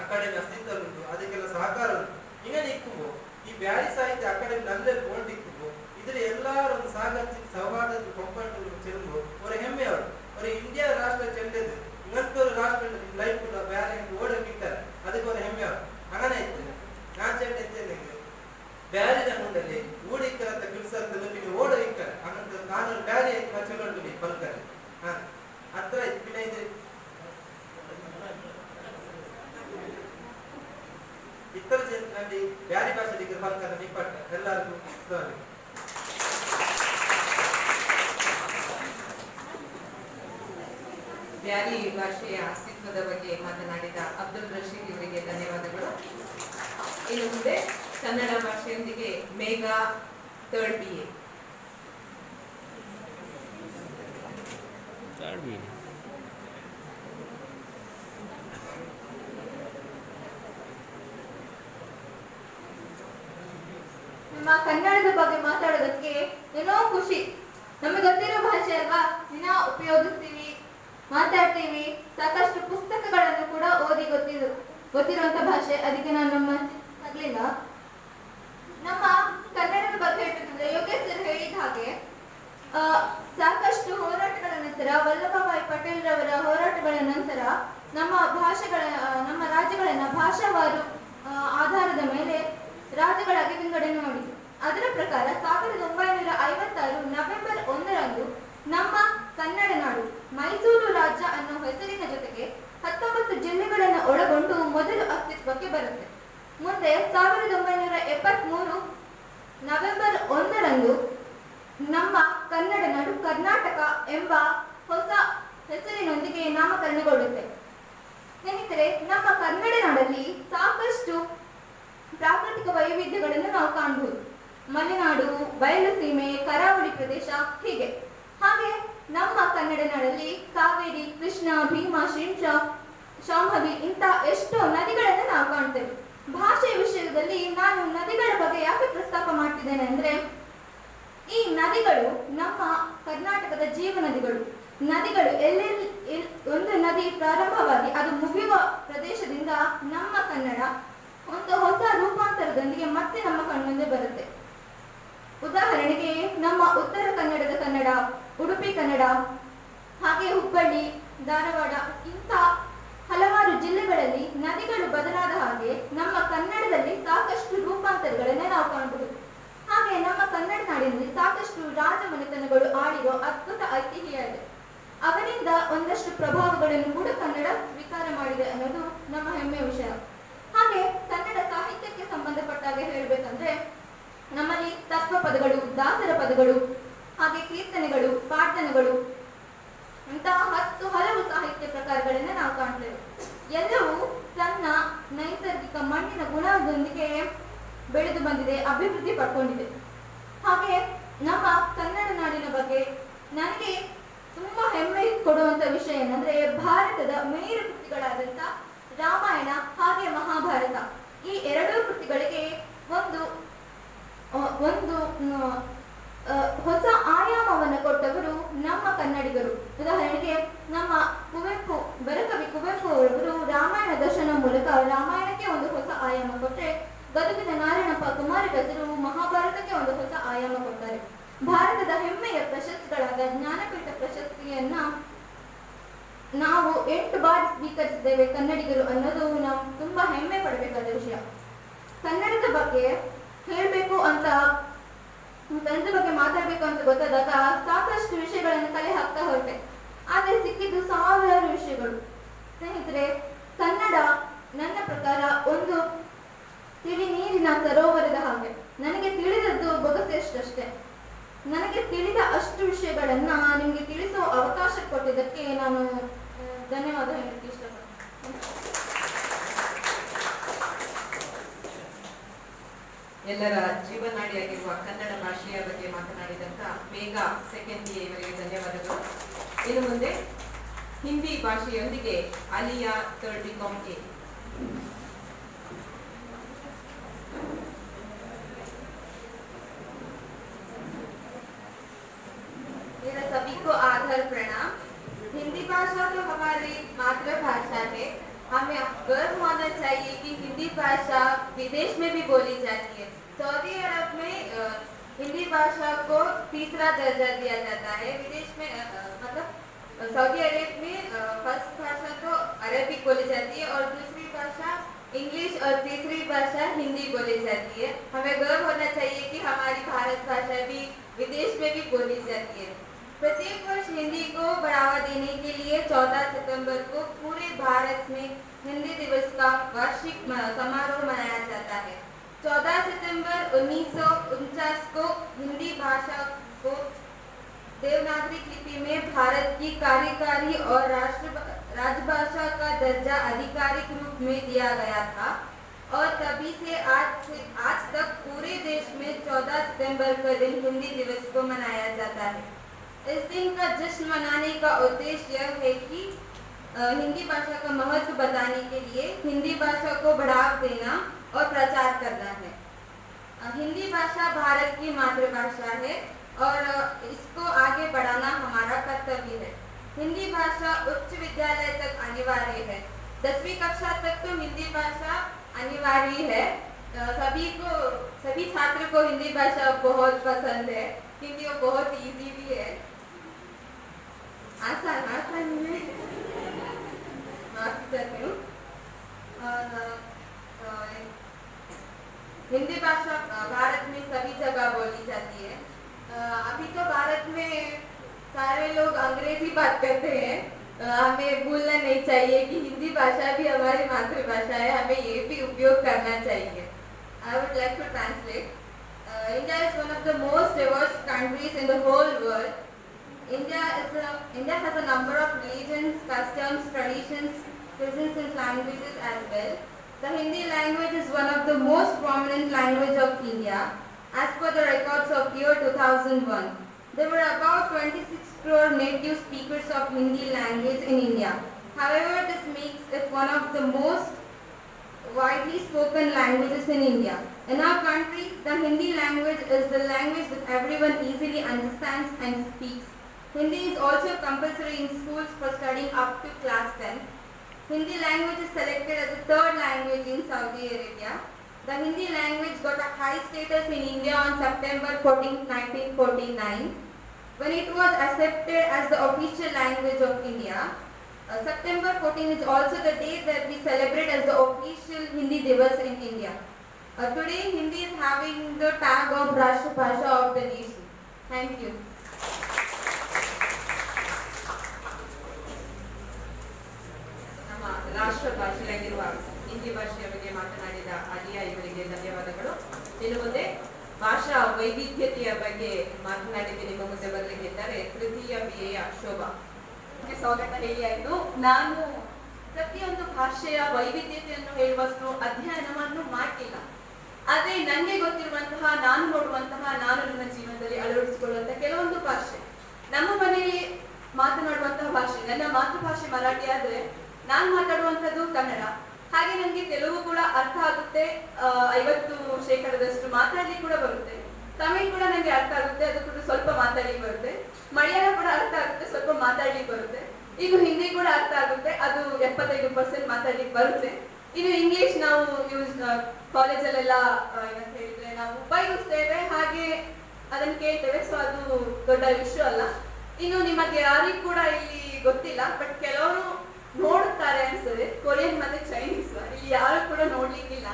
F: ಅಕಾಡೆಮಿ ಅಸ್ತಿತ್ವವುಂಟು. ಅದಕ್ಕೆಲ್ಲ ಸಹಕಾರ ಉಂಟು. ಇങ്ങനെ ಇಕ್ಕುമ്പോൾ ಈ ಬ್ಯಾರಿ ಸಾಹಿತ್ಯ ಅಕಾಡೆಮಿ നല്ല ಬೋಲ್ಡ್ ಇಕ್ಕುമ്പോൾ ഇതിൽ എല്ലാവരും ഒന്ന് സഹകരിച്ച് സൗഹാർദ്ദത്തിൽ കൊണ്ടുപോയി ചെല്ലുമ്പോൾ ഒരു ഹെമ്മയാണ്. ഒരു ഇന്ത്യ രാഷ്ട്രം ചെല്ലത് ഇങ്ങനത്തെ ഒരു രാഷ്ട്രം ലൈഫിൽ വേറെ ഓടെ കിട്ടാൻ അതുപോലെ ഹെമ്മയാണ്. അങ്ങനെ ഞാൻ ചെന്നെങ്കിൽ ಬ್ಯಾರಿ ರಂಗದಲ್ಲಿ ಊಡಿಕ್ಕರಂತ ಕಿಲ್ಸರ್ತದೆ പിന്നെ ಓಡ ಇಕ್ಕರೆ അങ്ങനത്തെ ನಾನೊരു ಬ್ಯಾರಿ ಆಯ್ತು ನಾ ಚಲೋಂಟು ಪಲ್ಕರೆ ಅತ್ರ പിന്നെ ಇದು ಇತರ ಜನರಲ್ಲಿ ಬ್ಯಾರಿ ಭಾಷೆಗೆ ಪಲ್ಕರೆ ನಿಪ್ಪಟ್ಟ ಎಲ್ಲರಿಗೂ ಸ್ವಾಗತ.
C: ಬ್ಯಾರಿ ಭಾಷೆಯ ಅಸ್ತಿತ್ವದ ಬಗ್ಗೆ ಮಾತನಾಡಿದ ಅಬ್ದುಲ್ ರಶೀದ್ ಇವರಿಗೆ ಧನ್ಯವಾದಗಳು. ಇನ್ನು ಮುಂದೆ ಕನ್ನಡ ಭಾಷೆಯೊಂದಿಗೆ ಮೇಘ 3rd BA.
E: ನಮ್ಮ ಕನ್ನಡದ ಬಗ್ಗೆ ಮಾತಾಡೋದಕ್ಕೆ ಏನೋ ಖುಷಿ. ನಮಗೆ ಗೊತ್ತಿರೋ ಭಾಷೆ ಅಲ್ವಾ, ದಿನ ಉಪಯೋಗಿಸ್ತೀವಿ, ಮಾತಾಡ್ತೀವಿ. ಸಾಕಷ್ಟು ಪುಸ್ತಕಗಳನ್ನು ಕೂಡ ಓದಿ ಗೊತ್ತಿರುವಂತ ಭಾಷೆ. ಅದಕ್ಕೆ ನಾನು ನಮ್ಮ ಕನ್ನಡದ ಬಗ್ಗೆ
G: ಆ, ಸಾಕಷ್ಟು ಹೋರಾಟಗಳ ನಂತರ ವಲ್ಲಭಭಾಯಿ ಪಟೇಲ್ ರವರ ಹೋರಾಟಗಳ ನಂತರ ನಮ್ಮ ರಾಜ್ಯಗಳನ್ನ ಭಾಷಾವಾರು ಆಧಾರದ ಮೇಲೆ ರಾಜ್ಯಗಳಾಗಿ ವಿಂಗಡಣೆ ಮಾಡಿತು. ಅದರ ಪ್ರಕಾರ 1956 ನವೆಂಬರ್ 1ರಂದು ನಮ್ಮ ಕನ್ನಡ ನಾಡು ಮೈಸೂರು ರಾಜ್ಯ ಅನ್ನೋ ಹೆಸರಿನ ಜೊತೆಗೆ 19 ಜಿಲ್ಲೆಗಳನ್ನು ಒಳಗೊಂಡು ಮೊದಲು ಅಸ್ತಿತ್ವಕ್ಕೆ ಬರುತ್ತೆ. ಮುಂದೆ 1973 ನವೆಂಬರ್ 1ರಂದು ನಮ್ಮ ಕನ್ನಡ ನಾಡು ಕರ್ನಾಟಕ ಎಂಬ ಹೊಸ ಹೆಸರಿನೊಂದಿಗೆ ನಾಮಕರಣಗೊಳ್ಳುತ್ತೆ. ಸ್ನೇಹಿತರೆ, ನಮ್ಮ ಕನ್ನಡ ನಾಡಲ್ಲಿ ಸಾಕಷ್ಟು ಪ್ರಾಕೃತಿಕ ವೈವಿಧ್ಯಗಳನ್ನು ನಾವು ಕಾಣಬಹುದು. ಮಲೆನಾಡು, ಬಯಲು ಸೀಮೆ, ಕರಾವಳಿ ಪ್ರದೇಶ ಹೀಗೆ. ಹಾಗೆ ನಮ್ಮ ಕನ್ನಡ ನಾಡಲ್ಲಿ ಕಾವೇರಿ, ಕೃಷ್ಣ, ಭೀಮಾ, ಶಿಂಷಾ, ಶಾಂಭವಿ ಇಂಥ ಎಷ್ಟೋ ನದಿಗಳನ್ನು ನಾವು ಕಾಣ್ತೇವೆ. ಭಾಷೆಯ ವಿಷಯದಲ್ಲಿ ನಾನು ನದಿಗಳ ಬಗ್ಗೆ ಯಾಕೆ ಪ್ರಸ್ತಾಪ ಮಾಡ್ತಿದ್ದೇನೆ ಅಂದ್ರೆ, ಈ ನದಿಗಳು ನಮ್ಮ ಕರ್ನಾಟಕದ ಜೀವ ನದಿಗಳು. ನದಿಗಳು ಎಲ್ಲೆಲ್ಲಿ ಒಂದು ನದಿ ಪ್ರಾರಂಭವಾಗಿ ಅದು ಮುಗಿಯುವ ಪ್ರದೇಶದಿಂದ ನಮ್ಮ ಕನ್ನಡ ಒಂದು ಹೊಸ ರೂಪಾಂತರದೊಂದಿಗೆ ಮತ್ತೆ ನಮ್ಮ ಕಣ್ಮುಂದೆ ಬರುತ್ತೆ. ಉದಾಹರಣೆಗೆ ನಮ್ಮ ಉತ್ತರ ಕನ್ನಡದ ಕನ್ನಡ, ಉಡುಪಿ ಕನ್ನಡ, ಹಾಗೆ ಹುಬ್ಬಳ್ಳಿ, ಧಾರವಾಡ ಇಂಥ ಹಲವಾರು ಜಿಲ್ಲೆಗಳಲ್ಲಿ ನದಿಗಳು ಬದಲಾದ ಹಾಗೆ ನಮ್ಮ ಕನ್ನಡದಲ್ಲಿ ಸಾಕಷ್ಟು ರೂಪಾಂತರಗಳನ್ನ ನಾವು ಕಾಣಬಹುದು. ಹಾಗೆ ನಮ್ಮ ಕನ್ನಡ ನಾಡಿನಲ್ಲಿ ಸಾಕಷ್ಟು ರಾಜ ಮನೆತನಗಳು ಆಳಿರೋ ಅದ್ಭುತ ಐತಿಹ್ಯ ಇದೆ. ಅವರಿಂದ ಒಂದಷ್ಟು ಪ್ರಭಾವಗಳನ್ನು ಕೂಡ ಕನ್ನಡ ಸ್ವೀಕಾರ ಮಾಡಿದೆ ಅನ್ನೋದು ನಮ್ಮ ಹೆಮ್ಮೆಯ ವಿಷಯ. ಹಾಗೆ ಕನ್ನಡ ಸಾಹಿತ್ಯಕ್ಕೆ ಸಂಬಂಧಪಟ್ಟಾಗೆ ಹೇಳ್ಬೇಕಂದ್ರೆ ನಮ್ಮಲ್ಲಿ ತತ್ವ ಪದಗಳು, ದಾಸರ ಪದಗಳು, ಹಾಗೆ ಕೀರ್ತನೆಗಳು, ಪಾಠನಗಳು ಇಂತಹ 10 ಹಲವು ಸಾಹಿತ್ಯ ಪ್ರಕಾರಗಳನ್ನ ನಾವು ಕಾಣ್ತೇವೆ. ಎಲ್ಲವೂ ತನ್ನ ನೈಸರ್ಗಿಕ ಮಣ್ಣಿನ ಗುಣದೊಂದಿಗೆ ಬೆಳೆದು ಬಂದಿದೆ, ಅಭಿವೃದ್ಧಿ ಪಡ್ಕೊಂಡಿದೆ. ಹಾಗೆ ನಮ್ಮ ಕನ್ನಡ ನಾಡಿನ ಬಗ್ಗೆ ನನಗೆ ತುಂಬಾ ಹೆಮ್ಮೆ ಕೊಡುವಂತ ವಿಷಯ ಏನಂದ್ರೆ, ಭಾರತದ ಮೇರು ಕೃತಿಗಳಾದಂತ ರಾಮಾಯಣ ಹಾಗೆ ಮಹಾಭಾರತ ಈ ಎರಡೂ ಕೃತಿಗಳಿಗೆ ಒಂದು ಹೊಸ ಆಯಾಮವನ್ನು ಕೊಟ್ಟವರು ನಮ್ಮ ಕನ್ನಡಿಗರು. ಉದಾಹರಣೆಗೆ ನಮ್ಮ ಬರಕವಿ ಕುವೆಂಪು ಅವರು ರಾಮಾಯಣ ದರ್ಶನ ಮೂಲಕ ರಾಮಾಯಣಕ್ಕೆ ಒಂದು ಹೊಸ ಆಯಾಮ ಕೊಟ್ಟರೆ, ಗದಗಿನ ನಾರಾಯಣಪ್ಪ ಕುಮಾರವ್ಯಾಸರು ಮಹಾಭಾರತಕ್ಕೆ ಒಂದು ಹೊಸ ಆಯಾಮ ಕೊಡ್ತಾರೆ. ಭಾರತದ ಹೆಮ್ಮೆಯ ಪ್ರಶಸ್ತಿಗಳಾದ ಜ್ಞಾನಪೀಠ ಪ್ರಶಸ್ತಿಯನ್ನ ನಾವು 8 ಬಾರಿ ಸ್ವೀಕರಿಸಿದ್ದೇವೆ ಕನ್ನಡಿಗರು ಅನ್ನೋದು ನಾವು ತುಂಬಾ ಹೆಮ್ಮೆ ಪಡಬೇಕಾದ ವಿಷಯ. ಕನ್ನಡದ ಬಗ್ಗೆ ಹೇಳಬೇಕು ಅಂತ, ಕನ್ನಡದ ಬಗ್ಗೆ ಮಾತಾಡಬೇಕು ಅಂತ ಗೊತ್ತಾದಾಗ ಸಾಕಷ್ಟು ವಿಷಯಗಳನ್ನು ಕಲೆ ಹಾಕ್ತಾ ಹೊರಟೆ. ಆದ್ರೆ ಸಿಕ್ಕಿದ್ದು ಸಾವಿರಾರು ವಿಷಯಗಳು. ಸ್ನೇಹಿತರೆ, ಕನ್ನಡ ನನ್ನ ಪ್ರಕಾರ ಒಂದು ತಿಳಿ ನೀರಿನ ಸರೋವರದ ಹಾಗೆ. ನನಗೆ ತಿಳಿದದ್ದು ಬೊಗಸೆಷ್ಟಷ್ಟೇ. ನನಗೆ ತಿಳಿದ ಅಷ್ಟು ವಿಷಯಗಳನ್ನ ನಿಮಗೆ ತಿಳಿಸುವ ಅವಕಾಶ ಕೊಟ್ಟಿದ್ದಕ್ಕೆ ನಾನು ಧನ್ಯವಾದ ಹೇಳಕ್ಕೆ ಇಷ್ಟಪಡ್ತೀನಿ.
C: ಎಲ್ಲರ ಜೀವನಾಡಿಯಾಗಿರುವ ಕನ್ನಡ ಭಾಷೆಯ ಬಗ್ಗೆ ಮಾತನಾಡಿದಂತ ಮೇಘ ಸೆಕೆಂಡ್ ಇವರಿಗೆ ಧನ್ಯವಾದಗಳು. ಇನ್ನು ಮುಂದೆ ಹಿಂದಿ ಭಾಷೆಯೊಂದಿಗೆ ಅಲಿಯಾ ಥರ್ಡ್ BCom A.
E: मेरा सभी को आदर प्रणाम। हिंदी भाषा तो हमारी मातृभाषा है। हमें गर्व होना चाहिए कि हिंदी भाषा विदेश में भी बोली जाती है। सऊदी अरब में हिंदी भाषा को 3रा दर्जा दिया जाता है। विदेश में मतलब सऊदी अरब में फर्स्ट भाषा तो अरबिक बोली जाती है और दूसरी भाषा इंग्लिश और तीसरी भाषा हिंदी बोली जाती है। हमें गर्व होना चाहिए कि हमारी भारत भाषा भी विदेश में भी बोली जाती है। प्रत्येक वर्ष हिंदी को बढ़ावा देने के लिए 14 सितंबर को पूरे भारत में हिंदी दिवस का वार्षिक समारोह मनाया जाता है। 14 सितंबर 1949 को हिंदी भाषा को देवनागरी लिपि में भारत की कार्यकारी और राजभाषा का दर्जा आधिकारिक रूप में दिया गया था और तभी से आज तक पूरे देश में 14 सितंबर का दिन हिंदी दिवस को मनाया जाता है। इस दिन का जश्न मनाने का उद्देश्य यह है कि हिंदी भाषा का महत्व बताने के लिए हिंदी भाषा को बढ़ावा देना और प्रचार करना है। हिंदी भाषा भारत की मातृभाषा है और इसको आगे बढ़ाना हमारा कर्तव्य है। हिंदी भाषा उच्च विद्यालय तक अनिवार्य है। 10वीं कक्षा तक तो हिंदी भाषा अनिवार्य है। सभी छात्र को हिंदी भाषा बहुत पसंद है। हिंदी वो बहुत इजी भी है, आसान आसान है, माफी चाहती हूँ। और हिंदी भाषा भारत में सभी जगह बोली जाती है। अभी तो भारत में सारे लोग अंग्रेजी बात करते हैं, हमें भूलना नहीं चाहिए कि हिंदी भाषा भी हमारी मातृभाषा है, हमें ये भी उपयोग करना चाहिए। I would like to translate. India is one of the most diverse countries in the whole world. India has a number of religions, customs, traditions, cuisines and languages as well. The Hindi language is one of the most prominent language of India. As per the records of year 2001, there were about 26 crore native speakers of Hindi language in India. However, this makes it one of the most widely spoken languages in India. In our country, the Hindi language is the language that everyone easily understands and speaks. Hindi is also compulsory in schools for studying up to class 10. Hindi language is selected as the third language in Saudi Arabia. The Hindi language got a high status in India on September 14, 1949, when it was accepted as the official language of India. September 14 is also the day that we celebrate as the official Hindi Divas in India. Today, Hindi is having the tag of Rashtra Bhasha of the nation. Thank you.
C: ನಮ್ಮ ರಾಷ್ಟ್ರ ಭಾಷೆಯಾಗಿರುವ ಹಿಂದಿ ಭಾಷೆಯ ಬಗ್ಗೆ ಮಾತನಾಡಿದ ಆಲಿಯಾ ಇವರಿಗೆ ಧನ್ಯವಾದಗಳು. ಇನ್ನು ಮುಂದೆ ಭಾಷಾ ವೈವಿಧ್ಯತೆಯ ಬಗ್ಗೆ ಮಾತನಾಡಿದ ನಿಮ್ಮ ಮುಂದೆ ಬರಲಿಕ್ಕಿದ್ದಾರೆ ತೃತೀಯ BA ಶೋಭಾ. ಸ್ವಾಗತ ಹೇಳಿ ಆಯ್ತು. ನಾನು ಪ್ರತಿಯೊಂದು ಭಾಷೆಯ ವೈವಿಧ್ಯತೆಯನ್ನು ಹೇಳುವಷ್ಟು ಅಧ್ಯಯನವನ್ನು ಮಾಡಿಲ್ಲ, ಆದ್ರೆ ನನಗೆ ಗೊತ್ತಿರುವಂತಹ, ನಾನು ನೋಡುವಂತಹ, ನಾನು ನನ್ನ ಜೀವನದಲ್ಲಿ ಅಳವಡಿಸಿಕೊಳ್ಳುವಂತಹ ಕೆಲವೊಂದು ಭಾಷೆ, ನಮ್ಮ ಮನೆಯಲ್ಲಿ ಮಾತನಾಡುವಂತಹ ಭಾಷೆ, ನನ್ನ ಮಾತೃಭಾಷೆ ಮರಾಠಿ ಆದ್ರೆ ನಾನು ಮಾತಾಡುವಂಥದ್ದು ಕನ್ನಡ. ಹಾಗೆ ನನಗೆ ತೆಲುಗು ಕೂಡ ಅರ್ಥ ಆಗುತ್ತೆ, 50% ಮಾತಾಡ್ಲಿಕ್ಕೆ ಕೂಡ ಬರುತ್ತೆ. ತಮಿಳ್ ಕೂಡ ನನಗೆ ಅರ್ಥ ಆಗುತ್ತೆ, ಅದು ಕೂಡ ಸ್ವಲ್ಪ ಮಾತಾಡ್ಲಿಕ್ಕೆ ಬರುತ್ತೆ. ಮಲಯಾಳ ಕೂಡ ಅರ್ಥ ಆಗುತ್ತೆ, ಸ್ವಲ್ಪ ಮಾತಾಡ್ಲಿಕ್ಕೆ ಬರುತ್ತೆ. ಇನ್ನು ಹಿಂದಿ ಕೂಡ ಅರ್ಥ ಆಗುತ್ತೆ, ಅದು 75% ಮಾತಾಡ್ಲಿಕ್ಕೆ ಬರುತ್ತೆ. ಇನ್ನು ಇಂಗ್ಲಿಷ್ ನಾವು ಕಾಲೇಜಲ್ಲೆಲ್ಲ ಏನಂತ ಹೇಳಿದ್ರೆ ನಾವು ಉಪಯೋಗಿಸ್ತೇವೆ, ಹಾಗೆ ಅದನ್ನು ಕೇಳ್ತೇವೆ, ಸೊ ಅದು ದೊಡ್ಡ ಇಶ್ಯೂ ಅಲ್ಲ. ಇನ್ನು ನಿಮಗೆ ಯಾರಿಗೂ ಕೂಡ ಇಲ್ಲಿ ಗೊತ್ತಿಲ್ಲ, ಬಟ್ ಕೆಲವರು ನೋಡುತ್ತಾರೆ ಅನ್ಸ್ತದೆ, ಕೊರಿಯನ್ ಮತ್ತೆ ಚೈನೀಸ್, ಇಲ್ಲಿ ಯಾರು ಕೂಡ ನೋಡ್ಲಿಕ್ಕಿಲ್ಲ.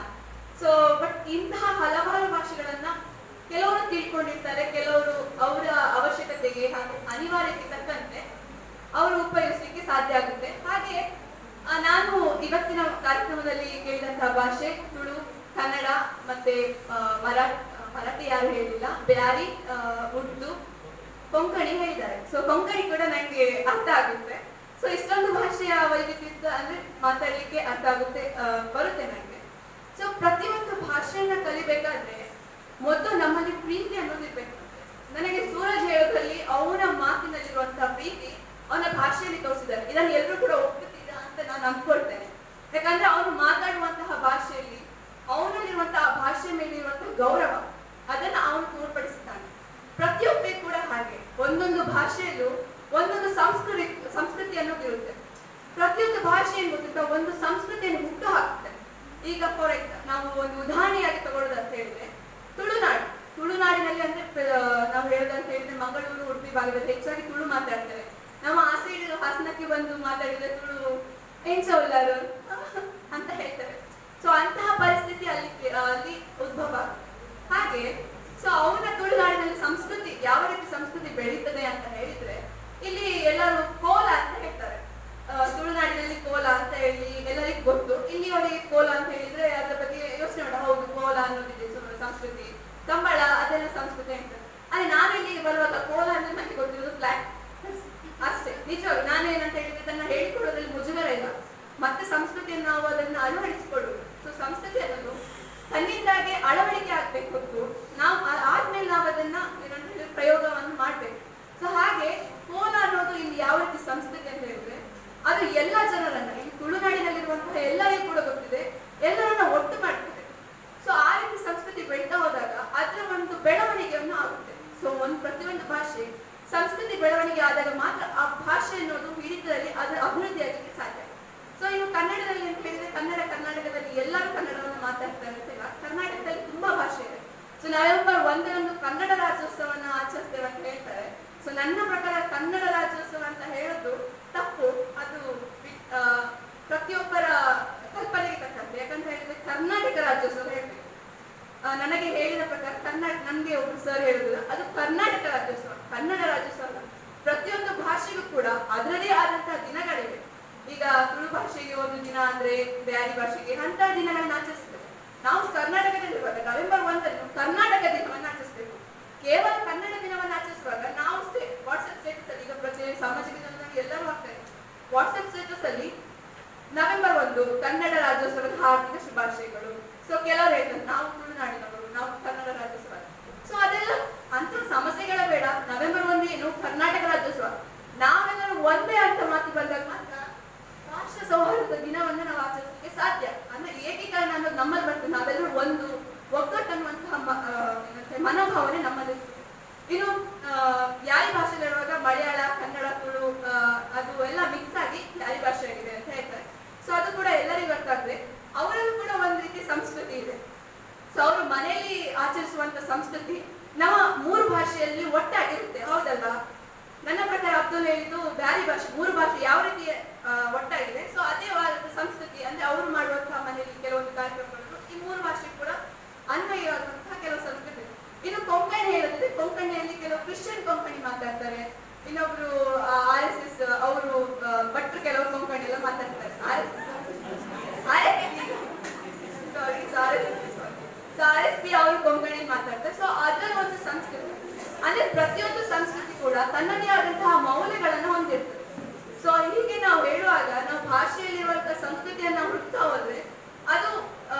C: ಸೊ ಬಟ್ ಇಂತಹ ಹಲವಾರು ಭಾಷೆಗಳನ್ನ ಕೆಲವರು ತಿಳ್ಕೊಂಡಿರ್ತಾರೆ, ಕೆಲವರು ಅವರ ಅವಶ್ಯಕತೆಗೆ ಹಾಗೂ ಅನಿವಾರ್ಯತೆ ತಕ್ಕಂತೆ ಅವರು ಉಪಯೋಗಿಸಲಿಕ್ಕೆ ಸಾಧ್ಯ ಆಗುತ್ತೆ. ಹಾಗೆ ನಾನು ಇವತ್ತಿನ ಕಾರ್ಯಕ್ರಮದಲ್ಲಿ ಕೇಳಿದಂತಹ ಭಾಷೆ ತುಳು, ಕನ್ನಡ ಮತ್ತೆ ಮರಾಠಿ ಯಾರು ಹೇಳಿಲ್ಲ, ಬ್ಯಾರಿ, ಉರ್ದು, ಕೊಂಕಣಿ ಹೇಳಿದ್ದಾರೆ. ಸೊ ಕೊಂಕಣಿ ಕೂಡ ನನಗೆ ಅರ್ಥ ಆಗುತ್ತೆ. ಸೊ ಇಷ್ಟೊಂದು ಭಾಷೆಯ ವೈವಿಧ್ಯ ಅಂದ್ರೆ ಮಾತಾಡ್ಲಿಕ್ಕೆ ಅರ್ಥ ಆಗುತ್ತೆ, ಬರುತ್ತೆ ನನಗೆ. ಸೊ ಪ್ರತಿಯೊಂದು ಭಾಷೆಯನ್ನ ಕಲಿಬೇಕಾದ್ರೆ ಮೊದಲು ನಮ್ಮಲ್ಲಿ ಪ್ರೀತಿ ಅನ್ನೋದಿರ್ಬೇಕು. ನನಗೆ ಸೂರಜ್ ಹೇಳೋದ್ರಲ್ಲಿ ಅವನ ಮಾತಿನಲ್ಲಿರುವಂತಹ ಪ್ರೀತಿ ಅವನ ಭಾಷೆಯಲ್ಲಿ ತೋರಿಸಿದ್ದಾರೆ. ಇದನ್ನು ಎಲ್ಲರೂ ಕೂಡ ಒಪ್ಪುತ್ತೀರಾ ಅಂತ ನಾನು ಅನ್ಕೊಳ್ತೇನೆ. ಯಾಕಂದ್ರೆ ಅವನು ಮಾತಾಡುವಂತಹ ಭಾಷೆಯಲ್ಲಿ ಅವನಲ್ಲಿರುವಂತಹ ಭಾಷೆ ಮೇಲೆ ಇರುವಂತಹ ಗೌರವ, ಅದನ್ನ ಅವನು ತೋರ್ಪಡಿಸುತ್ತಾನೆ. ಪ್ರತಿಯೊಬ್ಬರಿಗೂ ಕೂಡ ಹಾಗೆ ಒಂದೊಂದು ಭಾಷೆಯಲ್ಲೂ ಒಂದೊಂದು ಸಂಸ್ಕೃತಿ ಅನ್ನೋದಿರುತ್ತೆ. ಪ್ರತಿಯೊಂದು ಭಾಷೆ ಏನ್ ಗೊತ್ತಿಲ್ಲ, ಒಂದು ಸಂಸ್ಕೃತಿಯನ್ನು ಹುಟ್ಟು ಹಾಕ್ತಾರೆ. ಈಗ ಫಾರ್ ಎಕ್ಸಾಂಪಲ್ ನಾವು ಒಂದು ಉದಾಹರಣೆಯಾಗಿ ತಗೊಳ್ಳೋದು ಅಂತ ಹೇಳಿದ್ರೆ ತುಳುನಾಡಿನಲ್ಲಿ ಅಂದ್ರೆ ನಾವು ಹೇಳೋದಂತ ಹೇಳಿದ್ರೆ ಮಂಗಳೂರು, ಉಡುಪಿ ಭಾಗದಲ್ಲಿ ಹೆಚ್ಚಾಗಿ ತುಳು ಮಾತಾಡ್ತಾರೆ. ನಮ್ಮ ಆ ಸೈಡ್ ಹಾಸನಕ್ಕೆ ಬಂದು ಮಾತಾಡಿದ್ರೆ ತುಳು ಎಂಚೌಲಾರು ಅಂತ ಹೇಳ್ತಾರೆ. ಸೊ ಅಂತಹ ಪರಿಸ್ಥಿತಿ ಅಲ್ಲಿ ಉದ್ಭವ. ಹಾಗೆ ಸೊ ಅವನ ತುಳುನಾಡಿನಲ್ಲಿ ಸಂಸ್ಕೃತಿ ಯಾವ ರೀತಿ ಸಂಸ್ಕೃತಿ ಬೆಳೀತದೆ ಅಂತ ಹೇಳಿದ್ರೆ, ಇಲ್ಲಿ ಎಲ್ಲರೂ ಕೋಲ ಅಂತ ಹೇಳ್ತಾರೆ. ತುಳುನಾಡಿನಲ್ಲಿ ಕೋಲ ಅಂತ ಹೇಳಿ ಎಲ್ಲರಿಗೂ ಗೊತ್ತು. ಇಲ್ಲಿ ಅವರಿಗೆ ಕೋಲ ಅಂತ ಹೇಳಿದ್ರೆ ಅದ್ರ ಬಗ್ಗೆ ಯೋಚನೆ ಮಾಡ, ಹೌದು ಕೋಲ ಅನ್ನೋದಿದೆ ಸಂಸ್ಕೃತಿ, ಕಂಬಳ ಅದೆಲ್ಲ ಸಂಸ್ಕೃತಿ ಅಂತ. ಆದ್ರೆ ನಾನಿಲ್ಲಿ ಬರುವಾಗ ಕೋಲ ಅಂದ್ರೆ ನನಗೆ ಗೊತ್ತಿರೋದು ಫ್ಲಾಟ್ ಅಷ್ಟೇ. ನಿಜವಾಗಿ ನಾನೇನಂತ ಹೇಳಿದ್ರೆ ಅದನ್ನ ಹೇಳಿಕೊಳ್ಳೋದ್ರಲ್ಲಿ ಮುಜುಗರ ಇಲ್ಲ, ಮತ್ತೆ ಸಂಸ್ಕೃತಿಯನ್ನು ನಾವು ಅದನ್ನ ಅಳವಡಿಸಿಕೊಳ್ಳುವುದು. ಸೊ ಸಂಸ್ಕೃತಿ ಅನ್ನೋದು ತನ್ನಿಂದಾಗೆ ಅಳವಡಿಕೆ ಆಗ್ಬೇಕು ಹೊತ್ತು ನಾವು ಆದ್ಮೇಲೆ ನಾವು ಅದನ್ನ ಪ್ರಯೋಗವನ್ನು ಮಾಡ್ಬೇಕು. ಸೊ ಹಾಗೆ ಕೋಲ ಅನ್ನೋದು ಇಲ್ಲಿ ಯಾವ ರೀತಿ ಸಂಸ್ಕೃತಿ ಅಂತ ಹೇಳಿದ್ರೆ, ಅದು ಎಲ್ಲ ಜನರನ್ನ, ಇಲ್ಲಿ ತುಳುನಾಡಿನಲ್ಲಿರುವಂತಹ ಎಲ್ಲರಿಗೂ ಕೂಡ ಗೊತ್ತಿದೆ, ಎಲ್ಲರನ್ನ ಒಟ್ಟು ಮಾಡ್ತದೆ. ಸೊ ಆ ರೀತಿ ಸಂಸ್ಕೃತಿ ಬೆಳೀತಾ ಹೋದಾಗ ಅದರ ಒಂದು ಬೆಳವಣಿಗೆಯನ್ನು ಆಗುತ್ತೆ. ಸೊ ಪ್ರತಿಯೊಂದು ಭಾಷೆ ಸಂಸ್ಕೃತಿ ಬೆಳವಣಿಗೆ ಆದಾಗ ಮಾತ್ರ ಆ ಭಾಷೆ ಅನ್ನೋದು ಹಿಡಿತದಲ್ಲಿ ಅದರ ಅಭಿವೃದ್ಧಿ ಆಗಲಿಕ್ಕೆ ಸಾಧ್ಯ. ಸೊ ಇನ್ನು ಕನ್ನಡದಲ್ಲಿ ಅಂತ ಹೇಳಿದ್ರೆ, ಕರ್ನಾಟಕದಲ್ಲಿ ಎಲ್ಲರೂ ಕನ್ನಡವನ್ನು ಮಾತಾಡ್ತಾರೆ ಅಂತಿಲ್ಲ, ಕರ್ನಾಟಕದಲ್ಲಿ ತುಂಬಾ ಭಾಷೆ ಇದೆ. ಸೊ
E: ಸೊ ನವೆಂಬರ್ 1ರಂದು ಕನ್ನಡ ರಾಜ್ಯೋತ್ಸವನ ಆಚರಿಸ್ತೇವೆ ಅಂತ ಹೇಳ್ತಾರೆ. ಸೊ ನನ್ನ ಪ್ರಕಾರ ಕನ್ನಡ ರಾಜ್ಯೋತ್ಸವ ಅಂತ ಹೇಳೋದು ತಪ್ಪು. ಅದು ಪ್ರತಿಯೊಬ್ಬರ ಕಲ್ಪನೆಗೆ ತಕ್ಕಂತೆ. ಯಾಕಂತ ಹೇಳಿದ್ರೆ ಕರ್ನಾಟಕ ರಾಜ್ಯೋತ್ಸವ ಹೇಳ್ಬೇಕು. ನನಗೆ ಹೇಳಿದ ಪ್ರಕಾರ ನನ್ಗೆ ಒಬ್ರು ಸರ್ ಹೇಳಿದ್ರು ಅದು ಕರ್ನಾಟಕ ರಾಜ್ಯೋತ್ಸವ, ಕನ್ನಡ ರಾಜ್ಯೋತ್ಸವ ಅಲ್ಲ. ಪ್ರತಿಯೊಂದು ಭಾಷೆಗೂ ಕೂಡ ಅದರದೇ ಆದಂತಹ ದಿನಗಳಿವೆ. ಈಗ ತುಳು ಭಾಷೆಗೆ ಒಂದು ದಿನ ಅಂದ್ರೆ ಬ್ಯಾರಿ ಭಾಷೆಗೆ ಅಂತ ದಿನಗಳನ್ನ ಆಚರಿಸಬೇಕು. ನಾವು ಕರ್ನಾಟಕದಲ್ಲಿರುವಾಗ ನವೆಂಬರ್ 1ರಂದು ಕರ್ನಾಟಕ ದಿನವನ್ನು ಆಚರಿಸಬೇಕು. ಕೇವಲ ಕನ್ನಡ ದಿನವನ್ನು ಆಚರಿಸುವಾಗ ನಾವು ವಾಟ್ಸ್ಆಪ್ ಸ್ಟೇಟಸ್ ಅಲ್ಲಿ, ಈಗ ಪ್ರತಿ ಸಾಮಾಜಿಕ ಜಾಲತಾಣದಲ್ಲಿ ಎಲ್ಲರೂ ಹಾಕ್ತಾರೆ, ವಾಟ್ಸ್ಆಪ್ ಸ್ಟೇಟಸ್ ಅಲ್ಲಿ ನವೆಂಬರ್ 1 ಕನ್ನಡ ರಾಜ್ಯೋತ್ಸವದ ಹಾರ್ದಿಕ ಶುಭಾಶಯಗಳು. ಸೊ ಕೆಲವರು ಹೇಳ್ತಾರೆ ನಾವು ತುಳುನಾಡಿನವರು, ನಾವು ಕನ್ನಡ ರಾಜ್ಯೋತ್ಸವ. ಸೊ ಅದೆಲ್ಲ ಅಂತ ಸಮಸ್ಯೆಗಳ ಬೇಡ. ನವೆಂಬರ್ 1 ಏನು ಕರ್ನಾಟಕ ರಾಜ್ಯೋತ್ಸವ, ನಾವೆಲ್ಲರೂ ಒಂದೇ ಅಂತ ಮಾತು ಬಂದಾಗ ಮಾತ್ರ ರಾಷ್ಟ್ರ ಸೌಹಾರ್ದದ ದಿನವನ್ನು ನಾವು ಆಚರಿಸಲಿಕ್ಕೆ ಸಾಧ್ಯ. ಅಂದ್ರೆ ಏಕೀಕರಣ ಅನ್ನೋದು ನಮ್ಮಲ್ಲಿ ಬರ್ತದೆ. ನಾವೆಲ್ಲರೂ ಒಂದು ಒಗ್ಗಟ್ಟನ್ನುವಂತಹ ಮನೋಭಾವನೆ ನಮ್ಮಲ್ಲಿ. ಇನ್ನು ಯಾರಿ ಭಾಷೆಗಳಿರುವಾಗ ಮಲಯಾಳ, ಕನ್ನಡ, ತುಳು ಅದು ಎಲ್ಲ ಮಿಕ್ಸ್ ಆಗಿ ಯಾರಿ ಭಾಷೆ ಆಗಿದೆ ಅಂತ ಹೇಳ್ತಾರೆ. ಸೊ ಅದು ಕೂಡ ಎಲ್ಲರಿಗೂ ಅರ್ಥ ಆಗ್ತದೆ. ಅವರಲ್ಲೂ ಕೂಡ ಒಂದು ರೀತಿ ಸಂಸ್ಕೃತಿ ಇದೆ. ಸೊ ಅವರು ಮನೆಯಲ್ಲಿ ಆಚರಿಸುವಂತ ಸಂಸ್ಕೃತಿ ನಮ್ಮ 3 ಭಾಷೆಯಲ್ಲಿ ಒಟ್ಟಾಗಿರುತ್ತೆ, ಹೌದಲ್ವಾ? ನನ್ನ ಪ್ರಕಾರ ಅಬ್ದುಲ್ ಹೇಳಿದ್ದು ಬ್ಯಾರಿ ಭಾಷೆ 3 ಭಾಷೆ ಯಾವ ರೀತಿ ಒಟ್ಟಾಗಿದೆ. ಸೊ ಅದೇ ಸಂಸ್ಕೃತಿ ಅಂದ್ರೆ ಅವರು ಮಾಡುವಂತಹ ಮನೆಯಲ್ಲಿ ಕೆಲವೊಂದು ಕಾರ್ಯಕ್ರಮಗಳು ಈ 3 ಭಾಷೆ ಕೂಡ ಅನ್ವಯವಾಗುವಂತಹ ಕೆಲವು ಸಂಸ್ಕೃತಿ. ಇನ್ನು ಕೊಂಕಣಿ ಹೇಳುತ್ತದೆ, ಕೊಂಕಣಿಯಲ್ಲಿ ಕೆಲವು ಕ್ರಿಶ್ಚಿಯನ್ ಕೊಂಕಣಿ ಮಾತಾಡ್ತಾರೆ, ಇನ್ನೊಬ್ರು RSS ಅವರು ಭಟ್ರು ಕೆಲವರು ಕೊಂಕಣಿ ಎಲ್ಲ ಮಾತಾಡ್ತಾರೆ. RSP ಅವರು ಕೊಂಕಣಿ ಮಾತಾಡ್ತಾರೆ. ಸೊ ಅದರ ಒಂದು ಸಂಸ್ಕೃತಿ ಅಂದ್ರೆ ಪ್ರತಿಯೊಂದು ಸಂಸ್ಕೃತಿ ಕೂಡ ತನ್ನದೇ ಆದಂತಹ ಮೌಲ್ಯಗಳನ್ನು ಹೊಂದಿರ್ತದೆ. ಸೊ ಹೀಗೆ ನಾವು ಹೇಳುವಾಗ ನಾವು ಭಾಷೆಯಲ್ಲಿರುವಂತಹ ಸಂಸ್ಕೃತಿಯನ್ನ ಹುಡುಕ್ತಾ ಹೋದ್ರೆ ಅದು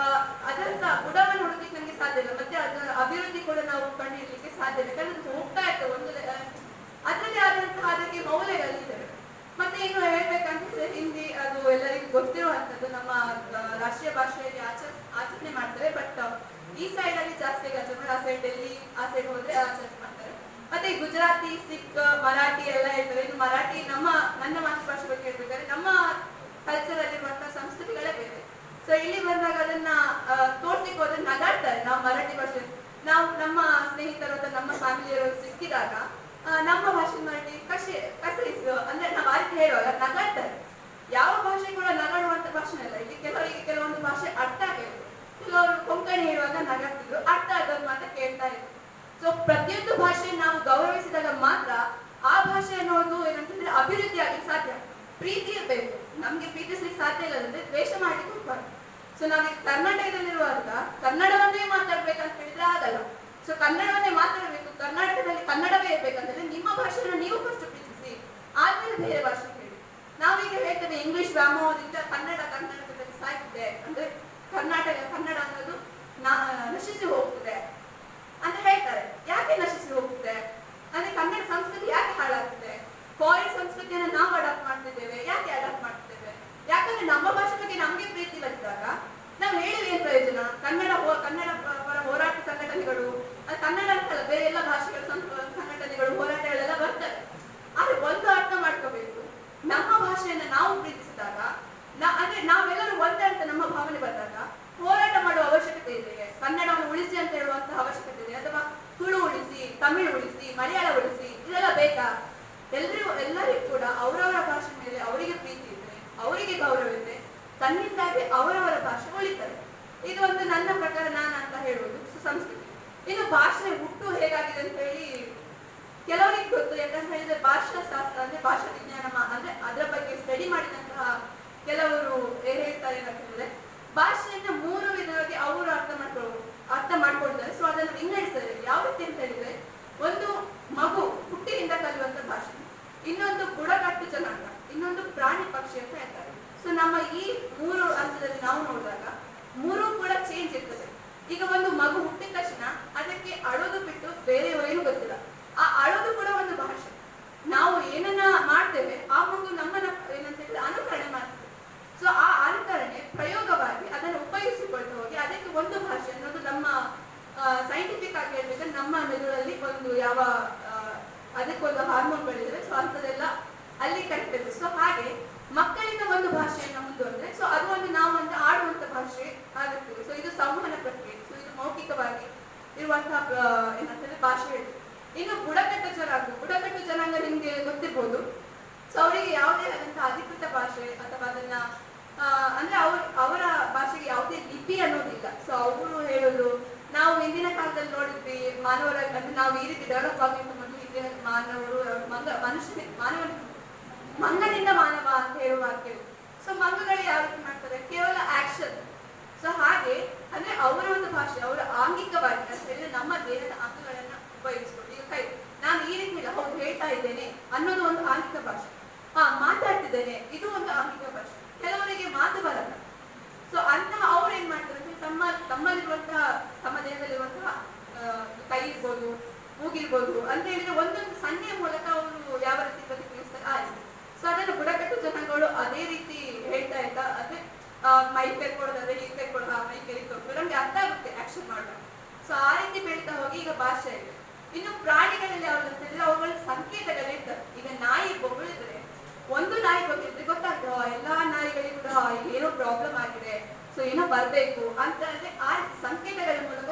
E: ಅದರ ಬುಡವನ್ನು ಹುಡುಕಲಿಕ್ಕೆ ನಮಗೆ ಸಾಧ್ಯ ಇಲ್ಲ. ಮತ್ತೆ ಅದರ ಅಭಿವೃದ್ಧಿ ಕೂಡ ನಾವು ಕಂಡುಹಿಡಿಯಲಿಕ್ಕೆ ಸಾಧ್ಯ ಇಲ್ಲ. ಯಾಕಂದ್ರೆ ಹೋಗ್ತಾ ಇರ್ತವೆ ಒಂದು ಅದರದೇ ಆದಂತಹ ಅದಕ್ಕೆ ಮೌಲ್ಯಗಳಿದ್ದಾವೆ. ಮತ್ತೆ ಇನ್ನು ಹೇಳ್ಬೇಕಂತಂದ್ರೆ ಹಿಂದಿ ಅದು ಎಲ್ಲರಿಗೂ ಗೊತ್ತಿರುವಂತದ್ದು, ನಮ್ಮ ರಾಷ್ಟ್ರೀಯ ಭಾಷೆಯಲ್ಲಿ ಆಚರಣೆ ಮಾಡ್ತಾರೆ. ಬಟ್ ಈ ಸೈಡ್ ಅಲ್ಲಿ ಜಾಸ್ತಿ ಆಚರಣೆ, ಆ ಸೈಡ್ ಡೆಲ್ಲಿ ಆ ಸೈಡ್ ಹೋದ್ರೆ ಆಚರಣೆ ಮಾಡ್ತಾರೆ. ಮತ್ತೆ ಗುಜರಾತಿ, ಸಿಖ್, ಮರಾಠಿ ಎಲ್ಲ ಇರ್ತವೆ. ಇನ್ನು ಮರಾಠಿ ನನ್ನ ಮಾತೃಭಾಷೆ ಬಗ್ಗೆ ಹೇಳ್ಬೇಕಾದ್ರೆ ನಮ್ಮ ಕಲ್ಚರ್ ಅಲ್ಲಿರುವಂತಹ ಸಂಸ್ಕೃತಿಗಳೇ ಬೇರೆ. ಸೊ ಇಲ್ಲಿ ಬಂದಾಗ ಅದನ್ನ ತೋರ್ಸ್ಲಿಕ್ಕೆ ಹೋದ್ರೆ ನಗಾಡ್ತಾರೆ. ನಾವು ಮರಾಠಿ ಭಾಷೆ ನಾವು ನಮ್ಮ ಸ್ನೇಹಿತರು ಅಥವಾ ನಮ್ಮ ಫ್ಯಾಮಿಲಿಯವರು ಸಿಕ್ಕಿದಾಗ ನಮ್ಮ ಭಾಷೆ ಮರಾಠಿ ಕಸರಿಸು ಅಂದ್ರೆ ನಾವು ಆ ರೀತಿ ಹೇಳುವಾಗ ನಗಾಡ್ತಾರೆ. ಯಾವ ಭಾಷೆ ಕೂಡ ನಗಾಡುವಂತ ಭಾಷೆ ಅಲ್ಲ. ಇಲ್ಲಿ ಕೆಲವರಿಗೆ ಕೆಲವೊಂದು ಭಾಷೆ ಅರ್ಥ ಆಗಿತ್ತು, ಕೆಲವರು ಕೊಂಕಣಿ ಹೇಳುವಾಗ ನಗಾಡ್ತಿದ್ರು, ಅರ್ಥ ಆದವ್ರು ಮಾತ್ರ ಕೇಳ್ತಾ ಇದ್ರು. ಸೊ ಪ್ರತಿಯೊಂದು ಭಾಷೆ ನಾವು ಗೌರವಿಸಿದಾಗ ಮಾತ್ರ ಆ ಭಾಷೆ ಅನ್ನೋದು ಏನಂತಂದ್ರೆ ಅಭಿವೃದ್ಧಿ ಆಗ್ಲಿಕ್ಕೆ ಸಾಧ್ಯ. ಪ್ರೀತಿ ಇರಬೇಕು. ನಮ್ಗೆ ಪ್ರೀತಿಸ್ಲಿಕ್ಕೆ ಸಾಧ್ಯ ಇಲ್ಲದಂದ್ರೆ ದ್ವೇಷ ಮಾಡ್ಲಿಕ್ಕೆ ಹೋಗ್ಬಾರ್ದು. ಸೊ ನಾವು ಕರ್ನಾಟಕದಲ್ಲಿರುವಾಗ ಕನ್ನಡವನ್ನೇ ಮಾತಾಡ್ಬೇಕಂತ ಹೇಳಿದ್ರೆ ಆಗಲ್ಲ. ಸೊ ಕನ್ನಡವನ್ನೇ ಮಾತಾಡಬೇಕು, ಕರ್ನಾಟಕದಲ್ಲಿ ಕನ್ನಡವೇ ಇರ್ಬೇಕಂದ್ರೆ ನಿಮ್ಮ ಭಾಷೆಯನ್ನು ನೀವು ಫಸ್ಟ್ ಪ್ರೀತಿಸಿ, ಆದ್ಮೇಲೆ ಬೇರೆ ಭಾಷೆ ಹೇಳಿ. ನಾವೀಗ ಹೇಳ್ತೇವೆ ಇಂಗ್ಲಿಷ್ ವ್ಯಾಮೋಹದಿಂದ ಕನ್ನಡದಲ್ಲಿ ಸಾಯ್ತಿದೆ ಅಂದ್ರೆ ಕನ್ನಡ ಅನ್ನೋದು ನಶಿಸಿ ಹೋಗ್ತದೆ ಅಂತ ಹೇಳ್ತಾರೆ. ಯಾಕೆ ನಶಿಸಿ ಹೋಗ್ತದೆ ಅಂದ್ರೆ ಕನ್ನಡ ಸಂಸ್ಕೃತಿ ಯಾಕೆ ಹಾಳಾಗ್ತದೆ? ಫಾರಿನ್ ಸಂಸ್ಕೃತಿಯನ್ನು ನಾವು ಅಡಾಪ್ಟ್ ಮಾಡ್ತಿದ್ದೇವೆ. ಯಾಕೆ ಅಡಾಪ್ಟ್ ಮಾಡ್ತಿದ್ದೇವೆ? ಯಾಕಂದ್ರೆ ನಮ್ಮ ಭಾಷೆ ಬಗ್ಗೆ ನಮ್ಗೆ ಪ್ರೀತಿ ಬಂದಾಗ ನಾವು ಹೇಳಿದ್ರೆ ಏನ್ ಪ್ರಯೋಜನ? ಕನ್ನಡ ಪರ ಹೋರಾಟ ಸಂಘಟನೆಗಳು, ಕನ್ನಡ ಅಂತಲ್ಲ ಬೇರೆ ಎಲ್ಲ ಭಾಷೆಗಳ ಸಂಘಟನೆಗಳು, ಹೋರಾಟಗಳೆಲ್ಲ ಬರ್ತವೆ. ಆದ್ರೆ ಒಂದು ಅರ್ಥ ಮಾಡ್ಕೋಬೇಕು, ನಮ್ಮ ಭಾಷೆಯನ್ನ ನಾವು ಪ್ರೀತಿಸಿದಾಗ ಅಂದ್ರೆ ನಾವೆಲ್ಲರೂ ಒಂದೇ ಅಂತ ನಮ್ಮ ಭಾವನೆ ಬಂದಾಗ ಹೋರಾಟ ಮಾಡುವ ಅವಶ್ಯಕತೆ ಇದೆ. ಕನ್ನಡವನ್ನು ಉಳಿಸಿ ಅಂತ ಹೇಳುವಂತಹ ಅವಶ್ಯಕತೆ ಇದೆ. ಅಥವಾ ತುಳು ಉಳಿಸಿ, ತಮಿಳು ಉಳಿಸಿ, ಮಲಯಾಳ ಉಳಿಸಿ ಇದೆಲ್ಲ ಬೇಕಾ? ಎಲ್ಲರಿಗೂ ಕೂಡ ಅವರವರ ಭಾಷೆ ಮೇಲೆ ಅವರಿಗೆ ಪ್ರೀತಿ ಇದ್ರೆ, ಅವರಿಗೆ ಗೌರವ ಇದ್ರೆ ತನ್ನಿಂದಾಗಿ ಅವರವರ ಭಾಷೆ ಉಳಿತಾರೆ. ಇದು ಒಂದು ನನ್ನ ಪ್ರಕಾರ ನಾನು ಅಂತ ಹೇಳುವುದು ಸಂಸ್ಕೃತಿ. ಇನ್ನು ಭಾಷೆ ಹುಟ್ಟು ಹೇಗಾಗಿದೆ ಅಂತ ಹೇಳಿ ಕೆಲವರಿಗೆ ಗೊತ್ತು. ಯಾಕಂತ ಹೇಳಿದ್ರೆ ಭಾಷಾ ಶಾಸ್ತ್ರ ಅಂದ್ರೆ ಭಾಷಾ ವಿಜ್ಞಾನ ಅಂದ್ರೆ ಅದರ ಬಗ್ಗೆ ಸ್ಟಡಿ ಮಾಡಿದಂತಹ ಕೆಲವರು ಹೇಳ್ತಾರೆ ಏನಂತಂದ್ರೆ ಭಾಷೆಯನ್ನ 3 ವಿಧವಾಗಿ ಅವರು ಅರ್ಥ ಮಾಡ್ಕೊಳ್ತಾರೆ. ಸೊ ಅದನ್ನು ವಿಂಗಡಿಸ್ತಾರೆ. ಯಾವ ರೀತಿ ಅಂತ ಹೇಳಿದ್ರೆ, ಒಂದು ಮಗು ಹುಟ್ಟಿನಿಂದ ಕಲಿಯುವಂತ ಭಾಷೆ, ಇನ್ನೊಂದು ಬುಡಕಟ್ಟು ಜನಾಂಗ, ಇನ್ನೊಂದು ಪ್ರಾಣಿ ಪಕ್ಷಿ ಅಂತ ಹೇಳ್ತಾರೆ. ಸೊ ನಮ್ಮ ಈ 3 ಹಂತದಲ್ಲಿ ನಾವು ನೋಡಿದಾಗ 3 ಕೂಡ ಚೇಂಜ್ ಇರ್ತದೆ. ಈಗ ಒಂದು ಮಗು ಹುಟ್ಟಿದ ತಕ್ಷಣ ಅದಕ್ಕೆ ಅಳೋದು ಬಿಟ್ಟು ಬೇರೆ ಏನು ಗೊತ್ತಿಲ್ಲ. ಆ ಅಳೋದು ಕೂಡ ಒಂದು ಭಾಷೆ. ನಾವು ಏನನ್ನ ಮಾಡ್ತೇವೆ ಆ ಮಗು ನಮ್ಮನ್ನ ಏನಂತ ಹೇಳಿದ್ರೆ ಅನುಕರಣೆ ಮಾಡ್ತೇವೆ. ಸೊ ಆ ಅನುಕರಣೆ ಪ್ರಯೋಗವಾಗಿ ಅದನ್ನು ಉಪಯೋಗಿಸಿಕೊಳ್ತಾ ಹೋಗಿ ಅದಕ್ಕೆ ಒಂದು ಭಾಷೆ ಅನ್ನೋದು ನಮ್ಮ ಸೈಂಟಿಫಿಕ್ ಆಗಿ ಹೇಳ್ಬೇಕಂದ್ರೆ ನಮ್ಮ ಮೆದುಳಲ್ಲಿ ಒಂದು ಅದಕ್ಕೊಂದು ಹಾರ್ಮೋನ್ಗಳಿವೆ. ಸೊ ಅಂತದೆಲ್ಲ ಅಲ್ಲಿ ಕರೆಕ್ಟ್ ಇದೆ. ಸೊ ಹಾಗೆ ಮಕ್ಕಳಿಂದ ಒಂದು ಭಾಷೆಯನ್ನ ಮುಂದುವರೆದ್ರೆ ಸೊ ಅದು ಒಂದು ನಾವು ಒಂದು ಆಡುವಂತ ಭಾಷೆ ಆಗುತ್ತೆ. ಭಾಷೆ ಹೇಳಿದ್ರು. ಇನ್ನು ಬುಡಕಟ್ಟು ಜನಾಂಗ ನಿಮ್ಗೆ ಗೊತ್ತಿರ್ಬೋದು. ಸೊ ಅವರಿಗೆ ಯಾವುದೇ ಆದಂತಹ ಅಧಿಕೃತ ಭಾಷೆ ಅಥವಾ ಅದನ್ನ ಅಂದ್ರೆ ಅವರ ಭಾಷೆಗೆ ಯಾವುದೇ ಲಿಪಿ ಅನ್ನೋದಿಲ್ಲ. ಸೊ ಅವರು ಹೇಳೋದು, ನಾವು ಹಿಂದಿನ ಕಾಲದಲ್ಲಿ ನೋಡಿದ್ವಿ ಮಾನವರ ಅಂದ್ರೆ ನಾವು ಈ ರೀತಿ ಡೆವಲಪ್ ಆಗಿದ್ದು ಮೊದಲು ಹಿಂದಿನ ಮಾನವರು ಮಂಗನಿಂದ ಮಾನವ ಅಂತ ಹೇಳುವ ವಾಕ್ಯ. ಸೊ ಮಂಗಗಳು ಯಾವ ರೀತಿ ಮಾಡ್ತಾರೆ, ಕೇವಲ ಆಕ್ಷನ್. ಸೊ ಹಾಗೆ ಅಂದ್ರೆ ಅವರ ಒಂದು ಭಾಷೆ, ಅವರ ಆಂಗಿಕವಾಗಿ ಅಂತ ಹೇಳಿದ್ರೆ ನಮ್ಮ ದೇಹದ ಅಂಗಗಳನ್ನ ಉಪಯೋಗಿಸ್ಕೊಂಡು, ಈಗ ಕೈ ನಾನು ಈ ರೀತಿ ಇಲ್ಲ, ಹೌದು ಹೇಳ್ತಾ ಇದ್ದೇನೆ ಅನ್ನೋದು ಒಂದು ಆಂಗಿಕ ಭಾಷೆ. ಮಾತಾಡ್ತಿದ್ದೇನೆ, ಇದು ಒಂದು ಆಂಗಿಕ ಭಾಷೆ. ಕೆಲವರಿಗೆ ಮಾತು ಬರಲ್ಲ. ಸೊ ಅಂತಹ ಅವ್ರು ಏನ್ ಮಾಡ್ತಾರೆ ಅಂದ್ರೆ ತಮ್ಮಲ್ಲಿರುವಂತಹ ತಮ್ಮ ದೇಹದಲ್ಲಿರುವಂತಹ ಕೈ ಇರ್ಬೋದು, ಮೂಗಿರ್ಬೋದು ಅಂತ ಹೇಳಿದ್ರೆ ಒಂದೊಂದು ಸನ್ನೆಯ ಮೂಲಕ ಅವರು ಯಾವ ರೀತಿ ಪ್ರತಿಕ್ರಿಯಿಸ್ತಾರೆ ಆ ರೀತಿ. ಸೊ ಅದನ್ನು ಬುಡಕಟ್ಟು ಜನಗಳು ಅದೇ ರೀತಿ ಹೇಳ್ತಾ ಇದ್ದ. ಅಂದ್ರೆ ಮೈ ಕೆರ್ಕೊಳ್ಳೋದಾದ್ರೆ ಹೀಗೆ ಕೆರ್ಕೊಳ್ಳೋ, ಮೈ ಕೆರಿಕೊಂಡು ನಮ್ಗೆ ಅರ್ಥ ಆಗುತ್ತೆ ಆಕ್ಷನ್ ಮಾಡೋದು. ಸೊ ಆ ರೀತಿ ಬೆಳೀತಾ ಹೋಗಿ ಈಗ ಭಾಷೆ ಇದೆ. ಇನ್ನು ಪ್ರಾಣಿಗಳಲ್ಲಿ ಯಾವ್ದು ಅಂತ ಹೇಳಿದ್ರೆ ಅವುಗಳ ಸಂಕೇತಗಳಿರ್ತವೆ. ಈಗ ನಾಯಿ ಬೊಗಳಿದ್ರೆ, ಒಂದು ನಾಯಿ ಬೊಗಳಿದ್ರೆ ಗೊತ್ತಾಗ್ತದೆ ಎಲ್ಲಾ ನಾಯಿಗಳಿಗೂ ಕೂಡ ಏನೋ ಪ್ರಾಬ್ಲಮ್ ಆಗಿದೆ, ಸೊ ಏನೋ ಬರ್ಬೇಕು ಅಂತ ಅಂದ್ರೆ ಆ ಸಂಕೇತಗಳ ಮೂಲಕ.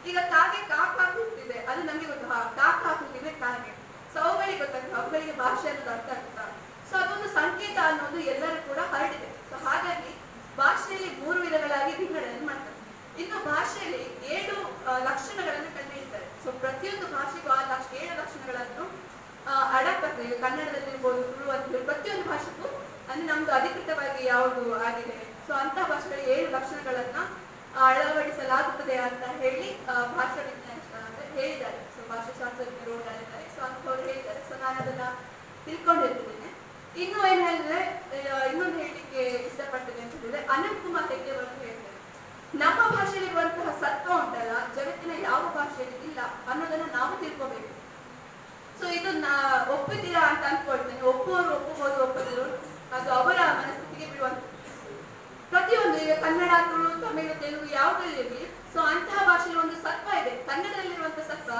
E: ಈಗ ಕಾಗೆ ಕಾಕ್ ಹಾಕುತ್ತಿದೆ, ಅದು ನಮ್ಗೆ ಗೊತ್ತು, ಕಾಕ್ ಹಾಕುತ್ತಿದೆ ಕಾಗೆ. ಸೊ ಅವುಗಳಿಗೆ ಗೊತ್ತಾಗ್ತದೆ, ಅವುಗಳಿಗೆ ಭಾಷೆ ಅನ್ನೋದು ಅರ್ಥ ಆಗ್ತದೆ. ಸೊ ಅದೊಂದು ಸಂಕೇತ ಅನ್ನೋದು ಎಲ್ಲರೂ ಕೂಡ ಹರಡಿದೆ. ಸೊ ಹಾಗಾಗಿ ಭಾಷೆಯಲ್ಲಿ 3 ವಿಧಗಳಾಗಿ ವಿಂಗಡಣೆ ಮಾಡ್ತಾರೆ. ಇನ್ನು ಭಾಷೆಯಲ್ಲಿ 7 ಲಕ್ಷಣಗಳನ್ನು ಕಂಡುಹಿಡಿತಾರೆ. ಸೊ ಪ್ರತಿಯೊಂದು ಭಾಷೆಗೂ ಆ 7 ಲಕ್ಷಣಗಳನ್ನು ಅಡಾಪ್ಟ್ ಆಗ್ತದೆ. ಈಗ ಕನ್ನಡದಲ್ಲಿರ್ಬೋದು, ತುಳು ಅಂತ ಪ್ರತಿಯೊಂದು ಭಾಷೆಗೂ ಅಂದ್ರೆ ನಮ್ದು ಅಧಿಕೃತವಾಗಿ ಯಾವುದು ಆಗಿದೆ, ಸೊ ಅಂತ ಭಾಷೆಗಳ 7 ಲಕ್ಷಣಗಳನ್ನ ಅಳವಡಿಸಲಾಗುತ್ತದೆ ಅಂತ ಹೇಳಿ ಭಾಷಾ ವಿಜ್ಞಾನಿಗಳು ಹೇಳಿದ್ದಾರೆ. ಸೊ ಭಾಷಾಶಾಸ್ತ್ರಜ್ಞರು ಹೇಳಿದ್ದಾರೆ. ಸೊ ಅಂತವ್ರು ಹೇಳಿದ್ದಾರೆ. ಸೊ ನಾನು ಅದನ್ನ ತಿಳ್ಕೊಂಡಿರ್ತಿದ್ದೇನೆ. ಇನ್ನು ಏನ್ ಹೇಳಿದ್ರೆ, ಇನ್ನೊಂದು ಹೇಳಲಿಕ್ಕೆ ಇಷ್ಟಪಡ್ತೇನೆ ಅಂತ ಹೇಳಿದ್ರೆ, ಅನಂತ್ ಕುಮಾರ್ ಹೆಗ್ಡೆ ಅವರು ಹೇಳ್ತಾರೆ, ನಮ್ಮ ಭಾಷೆಯಲ್ಲಿರುವಂತಹ ಸತ್ವ ಉಂಟಲ್ಲ, ಜಗತ್ತಿನ ಯಾವ ಭಾಷೆಯಲ್ಲಿ ಇಲ್ಲ ಅನ್ನೋದನ್ನ ನಾವು ತಿಳ್ಕೋಬೇಕು. ಸೊ ಇದು ಒಪ್ಪಿದ್ದೀರಾ ಅಂತ ಅನ್ಕೊಳ್ತೇನೆ. ಒಪ್ಪುವವರು ಒಪ್ಪಬಹುದು, ಒಪ್ಪದಿರು ಅದು ಅವರ ಮನಸ್ಥಿತಿಗೆ ಬಿಡುವಂತ. ಪ್ರತಿಯೊಂದು ಈಗ ಕನ್ನಡ, ತುಳು, ತಮಿಳು, ತೆಲುಗು ಯಾವುದ್ರಲ್ಲಿ, ಸೊ ಅಂತಹ ಭಾಷೆಯಲ್ಲಿ ಒಂದು ಸತ್ವ ಇದೆ. ಕನ್ನಡದಲ್ಲಿರುವಂತಹ ಸತ್ವ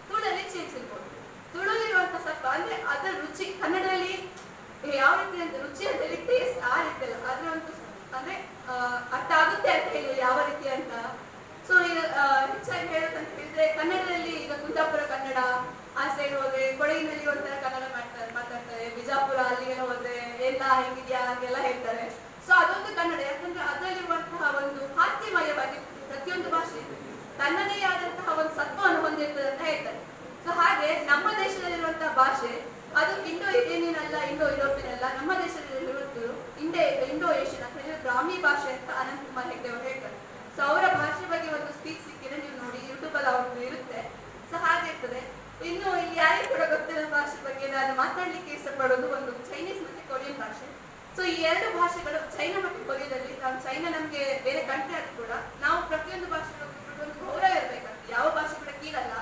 E: ತುಳಲ್ಲಿ ಚೇಂಜಿರ್ಬೋದು. ತುಳುಲಿರುವಂತಹ ಸತ್ವ ಅಂದ್ರೆ ಅದರ ರುಚಿ, ಕನ್ನಡದಲ್ಲಿ ಯಾವ ರೀತಿ ಅಂತ ರುಚಿ ಅಂತ ಹೇಳಿ ಟೇಸ್ಟ್ ಆ ರೀತಿ ಅಲ್ಲ, ಅದ್ರ ಒಂದು ಅಂದ್ರೆ ಅರ್ಥ ಆಗುತ್ತೆ ಅಂತ ಹೇಳಿ ಯಾವ ರೀತಿ ಅಂತ. ಸೊ ಈಗ ಹೆಚ್ಚಾಗಿ ಹೇಳೋದಂತ ಹೇಳಿದ್ರೆ, ಕನ್ನಡದಲ್ಲಿ ಈಗ ಕುಂದಾಪುರ ಕನ್ನಡ ಆ ಸೈಡ್ ಹೋದ್ರೆ, ಕೊಡಗಿನಲ್ಲಿ ಒಂಥರ ಕನ್ನಡ ಮಾತಾಡ್ತಾರೆ, ಬಿಜಾಪುರ ಅಲ್ಲಿಗೆಲ್ಲ ಹೋದ್ರೆ ಎಲ್ಲ ಹೇಗಿದ್ಯಾ ಹಾಗೆಲ್ಲ ಹೇಳ್ತಾರೆ. ಸೊ ಅದೊಂದು ಕನ್ನಡ, ಯಾಕಂದ್ರೆ ಅದರಲ್ಲಿರುವಂತಹ ಒಂದು ಹಾಸ್ಯಮಯವಾಗಿ ಪ್ರತಿಯೊಂದು ಭಾಷೆ ತನ್ನದೇ ಆದಂತಹ ಒಂದು ಸತ್ವವನ್ನು ಹೊಂದಿರ್ತದೆ ಅಂತ ಹೇಳ್ತಾರೆ. ಸೊ ಹಾಗೆ ನಮ್ಮ ದೇಶದಲ್ಲಿರುವಂತಹ ಭಾಷೆ ಅದು ಇಂಡೋ ಇಂಡಿಯನ್ ಅಲ್ಲ, ಇಂಡೋ ಯುರೋಪಿಯನ್ ಅಲ್ಲ, ನಮ್ಮ ದೇಶದಲ್ಲಿರುವುದು ಇಂಡೋ ಏಷ್ಯನ್ ಅಂತ ಹೇಳಿದ್ರೆ ಬ್ರಾಹ್ಮಿ ಭಾಷೆ ಅಂತ ಅನಂತ್ ಕುಮಾರ್ ಹೆಗ್ಡೆ ಅವರು ಹೇಳ್ತಾರೆ. ಸೊ ಅವರ ಭಾಷೆ ಬಗ್ಗೆ ಒಂದು ಸ್ಪೀಚ್ ಸಿಕ್ಕಿದ್ರೆ ನೀವು ನೋಡಿ, ಯೂಟ್ಯೂಬ್ ಅಲ್ಲಿ ಅವ್ರದ್ದು ಇರುತ್ತೆ. ಸೊ ಹಾಗಿರ್ತದೆ. ಇನ್ನು ಇಲ್ಲಿ ಯಾರಿಗೂ ಕೂಡ ಗೊತ್ತಿರೋ ಭಾಷೆ ಬಗ್ಗೆ ನಾನು ಮಾತಾಡ್ಲಿಕ್ಕೆ ಇಷ್ಟಪಡೋದು ಒಂದು ಚೈನೀಸ್ ಮತ್ತೆ ಕೊರಿಯನ್ ಭಾಷೆ. ಸೊ ಈ 2 ಭಾಷೆಗಳು, ಚೈನಾ ಮತ್ತು ಕೊರಿಯಾದಲ್ಲಿ, ನಾವು ಚೈನಾ ನಮ್ಗೆ ಬೇರೆ ಕಂಟ್ರಿ ಆದ್ರೂ ಕೂಡ ನಾವು ಪ್ರತಿಯೊಂದು ಭಾಷೆಗಳು ಒಂದು ಗೌರವ ಇರ್ಬೇಕಂತ. ಯಾವ ಭಾಷೆ ಕೂಡ ಕೀಳಲ್ಲ,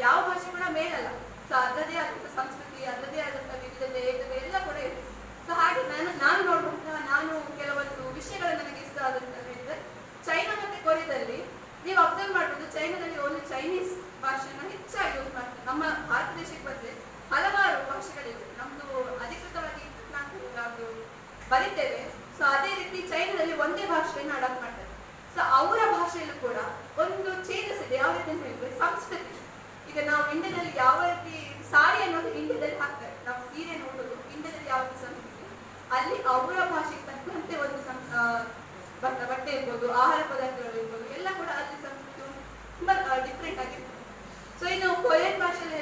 E: ಯಾವ ಭಾಷೆ ಕೂಡ ಮೇಲಲ್ಲ. ಸೊ ಅದರದೇ ಆದಂತಹ ಸಂಸ್ಕೃತಿ, ಅದರದೇ ಆದಂತಹ ವಿವಿಧತೆ, ಏಕತೆ ಎಲ್ಲ ಕೂಡ ಇದೆ. ಸೊ ಹಾಗೆ ನಾನು ನೋಡುವಂತಹ ಕೆಲವೊಂದು ವಿಷಯಗಳು ನನಗೆ ಇಷ್ಟ ಆದಂತ ಹೇಳಿದ್ರೆ, ಚೈನಾ ಮತ್ತೆ ಕೊರಿಯಾದಲ್ಲಿ ನೀವು ಅಬ್ಸರ್ವ್ ಮಾಡ್ಬೋದು, ಚೈನಾದಲ್ಲಿ ಓನ್ಲಿ ಚೈನೀಸ್ ಭಾಷೆನ ಹೆಚ್ಚಾಗಿ ಯೂಸ್ ಮಾಡ್ತಾರೆ. ನಮ್ಮ ಭಾರತ ದೇಶಕ್ಕೆ ಬಂದ್ರೆ ಹಲವಾರು ಭಾಷೆಗಳಿವೆ. ನಮ್ದು ಅಧಿಕೃತವಾಗಿ ನಾವು ಬರಿತೇವೆ. ಸೊ ಅದೇ ರೀತಿ ಚೈನಾದಲ್ಲಿ ಒಂದೇ ಭಾಷೆಯನ್ನು ಅಡಾಪ್ಟ್ ಮಾಡ್ತಾರೆ. ಸೊ ಅವರ ಭಾಷೆಯಲ್ಲೂ ಕೂಡ ಒಂದು ಚೇಂಜಸ್ ಇದೆ. ಯಾವ ರೀತಿ ಅಂತ ಹೇಳಿದ್ರೆ, ಸಂಸ್ಕೃತಿ. ಈಗ ನಾವು ಇಂಡಿಯಾದಲ್ಲಿ ಯಾವ ರೀತಿ ಸಾರಿ ಅನ್ನೋದು ಇಂಡಿಯಾದಲ್ಲಿ ಹಾಕ್ತಾರೆ, ನಾವು ಸೀರೆ ನೋಡೋದು ಇಂಡಿಯಾದಲ್ಲಿ ಯಾವ ಸಂಸ್ಕೃತಿ, ಅಲ್ಲಿ ಅವರ ಭಾಷೆಗೆ ತಕ್ಕಂತೆ ಒಂದು ಬಟ್ಟೆ ಇರ್ಬೋದು, ಆಹಾರ ಪದಾರ್ಥಗಳು ಇರ್ಬೋದು, ಎಲ್ಲ ಕೂಡ ಅಲ್ಲಿ ಸಂಸ್ಕೃತಿ ತುಂಬಾ ಡಿಫ್ರೆಂಟ್ ಆಗಿರ್ತದೆ. ಸೊ ಇನ್ನು ಕೊರಿಯನ್ ಭಾಷೆಯಲ್ಲಿ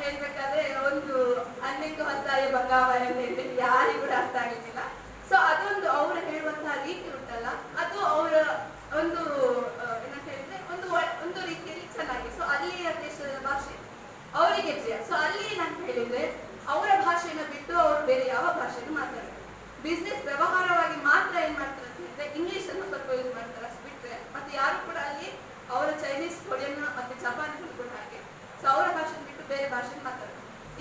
E: ಹೇಳ್ಬೇಕಾದ್ರೆ ಒಂದು ಅನ್ನೆಂದು ಹಸಾಯ ಬಂಗಾವರ ಅಂತ ಹೇಳಿ ಯಾರಿಗೂ ಕೂಡ ಅರ್ಥ ಆಗಲಿಕ್ಕಿಲ್ಲ. ಸೊ ಅದೊಂದು ಅವರು ಹೇಳುವಂತಹ ರೀತಿ ಉಂಟಲ್ಲ, ಅದು ಅವರ ಒಂದು ಏನಂತ ಹೇಳಿದ್ರೆ ಒಂದು ರೀತಿಯಲ್ಲಿ ಚೆನ್ನಾಗಿ. ಸೊ ಅಲ್ಲಿಯ ದೇಶದ ಭಾಷೆ ಅವರಿಗೆ ಪ್ರಿಯ. ಸೊ ಅಲ್ಲಿ ಏನಂತ ಹೇಳಿದ್ರೆ, ಅವರ ಭಾಷೆಯನ್ನು ಬಿಟ್ಟು ಅವರು ಬೇರೆ ಯಾವ ಭಾಷೆಯನ್ನು ಮಾತಾಡ್ತಾರೆ. ಬಿಸ್ನೆಸ್ ವ್ಯವಹಾರವಾಗಿ ಮಾತ್ರ ಏನ್ ಮಾಡ್ತಾರೆ ಅಂತ ಹೇಳಿದ್ರೆ ಇಂಗ್ಲಿಷ್ ಅನ್ನು ಸ್ವಲ್ಪ ಯೂಸ್ ಮಾಡ್ತಾರೆ, ಅಷ್ಟು ಬಿಟ್ರೆ ಮತ್ತೆ ಯಾರು ಕೂಡ ಅಲ್ಲಿ ಅವರ ಚೈನೀಸ್, ಕೊರಿಯನ್ ಮತ್ತೆ ಜಪಾನ್ ಕೂಡ ಹಾಗೆ. ಸೊ ಅವರ ಭಾಷೆ ಬಿಟ್ಟು ಬೇರೆ ಭಾಷೆ ಮಾತಾಡ್ತಾರೆ.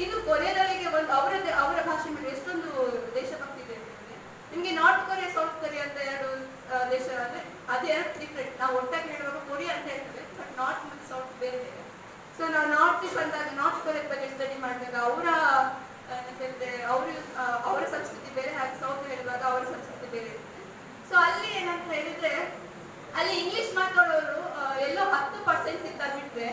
E: ಇನ್ನು ಕೊರಿಯಾದವರಿಗೆ ಒಂದು ಅವರ ಭಾಷೆ ಮೇಲೆ ಎಷ್ಟೊಂದು ದೇಶಭಕ್ತಿ ಇದೆ ಅಂತಂದ್ರೆ, ನಿಮ್ಗೆ ನಾರ್ತ್ ಕೊರಿಯಾ, ಸೌತ್ ಕೊರಿಯಾ ಅಂತ 2 ದೇಶ ಅಂದ್ರೆ ಅದು 2 ಡಿಫ್ರೆಂಟ್. ನಾವು ಒಟ್ಟಾಗಿ ಹೇಳುವಾಗ ಕೊರಿಯಾ ಅಂತ ಹೇಳ್ತೇವೆ, ಬಟ್ ನಾರ್ತ್ ಮತ್ತೆ ಸೌತ್ ಬೇರೆ ಬೇರೆ. ಸೊ ನಾವು ನಾರ್ತ್ ಬಂದಾಗ, ನಾರ್ತ್ ಕೊರಿಯಾ ಬಗ್ಗೆ ಸ್ಟಡಿ ಮಾಡಿದಾಗ ಅವರ ಅವರ ಸಂಸ್ಕೃತಿ ಬೇರೆ, ಹಾಗೆ ಸೌತ್ ಹೇಳುವಾಗ ಅವರ ಸಂಸ್ಕೃತಿ ಬೇರೆ ಇರುತ್ತೆ. ಸೊ ಅಲ್ಲಿ ಏನಂತ ಹೇಳಿದ್ರೆ, ಅಲ್ಲಿ ಇಂಗ್ಲಿಷ್ ಮಾತಾಡೋರು ಎಲ್ಲೋ 10% ಇರ್ತಾರೆ ಬಿಟ್ರೆ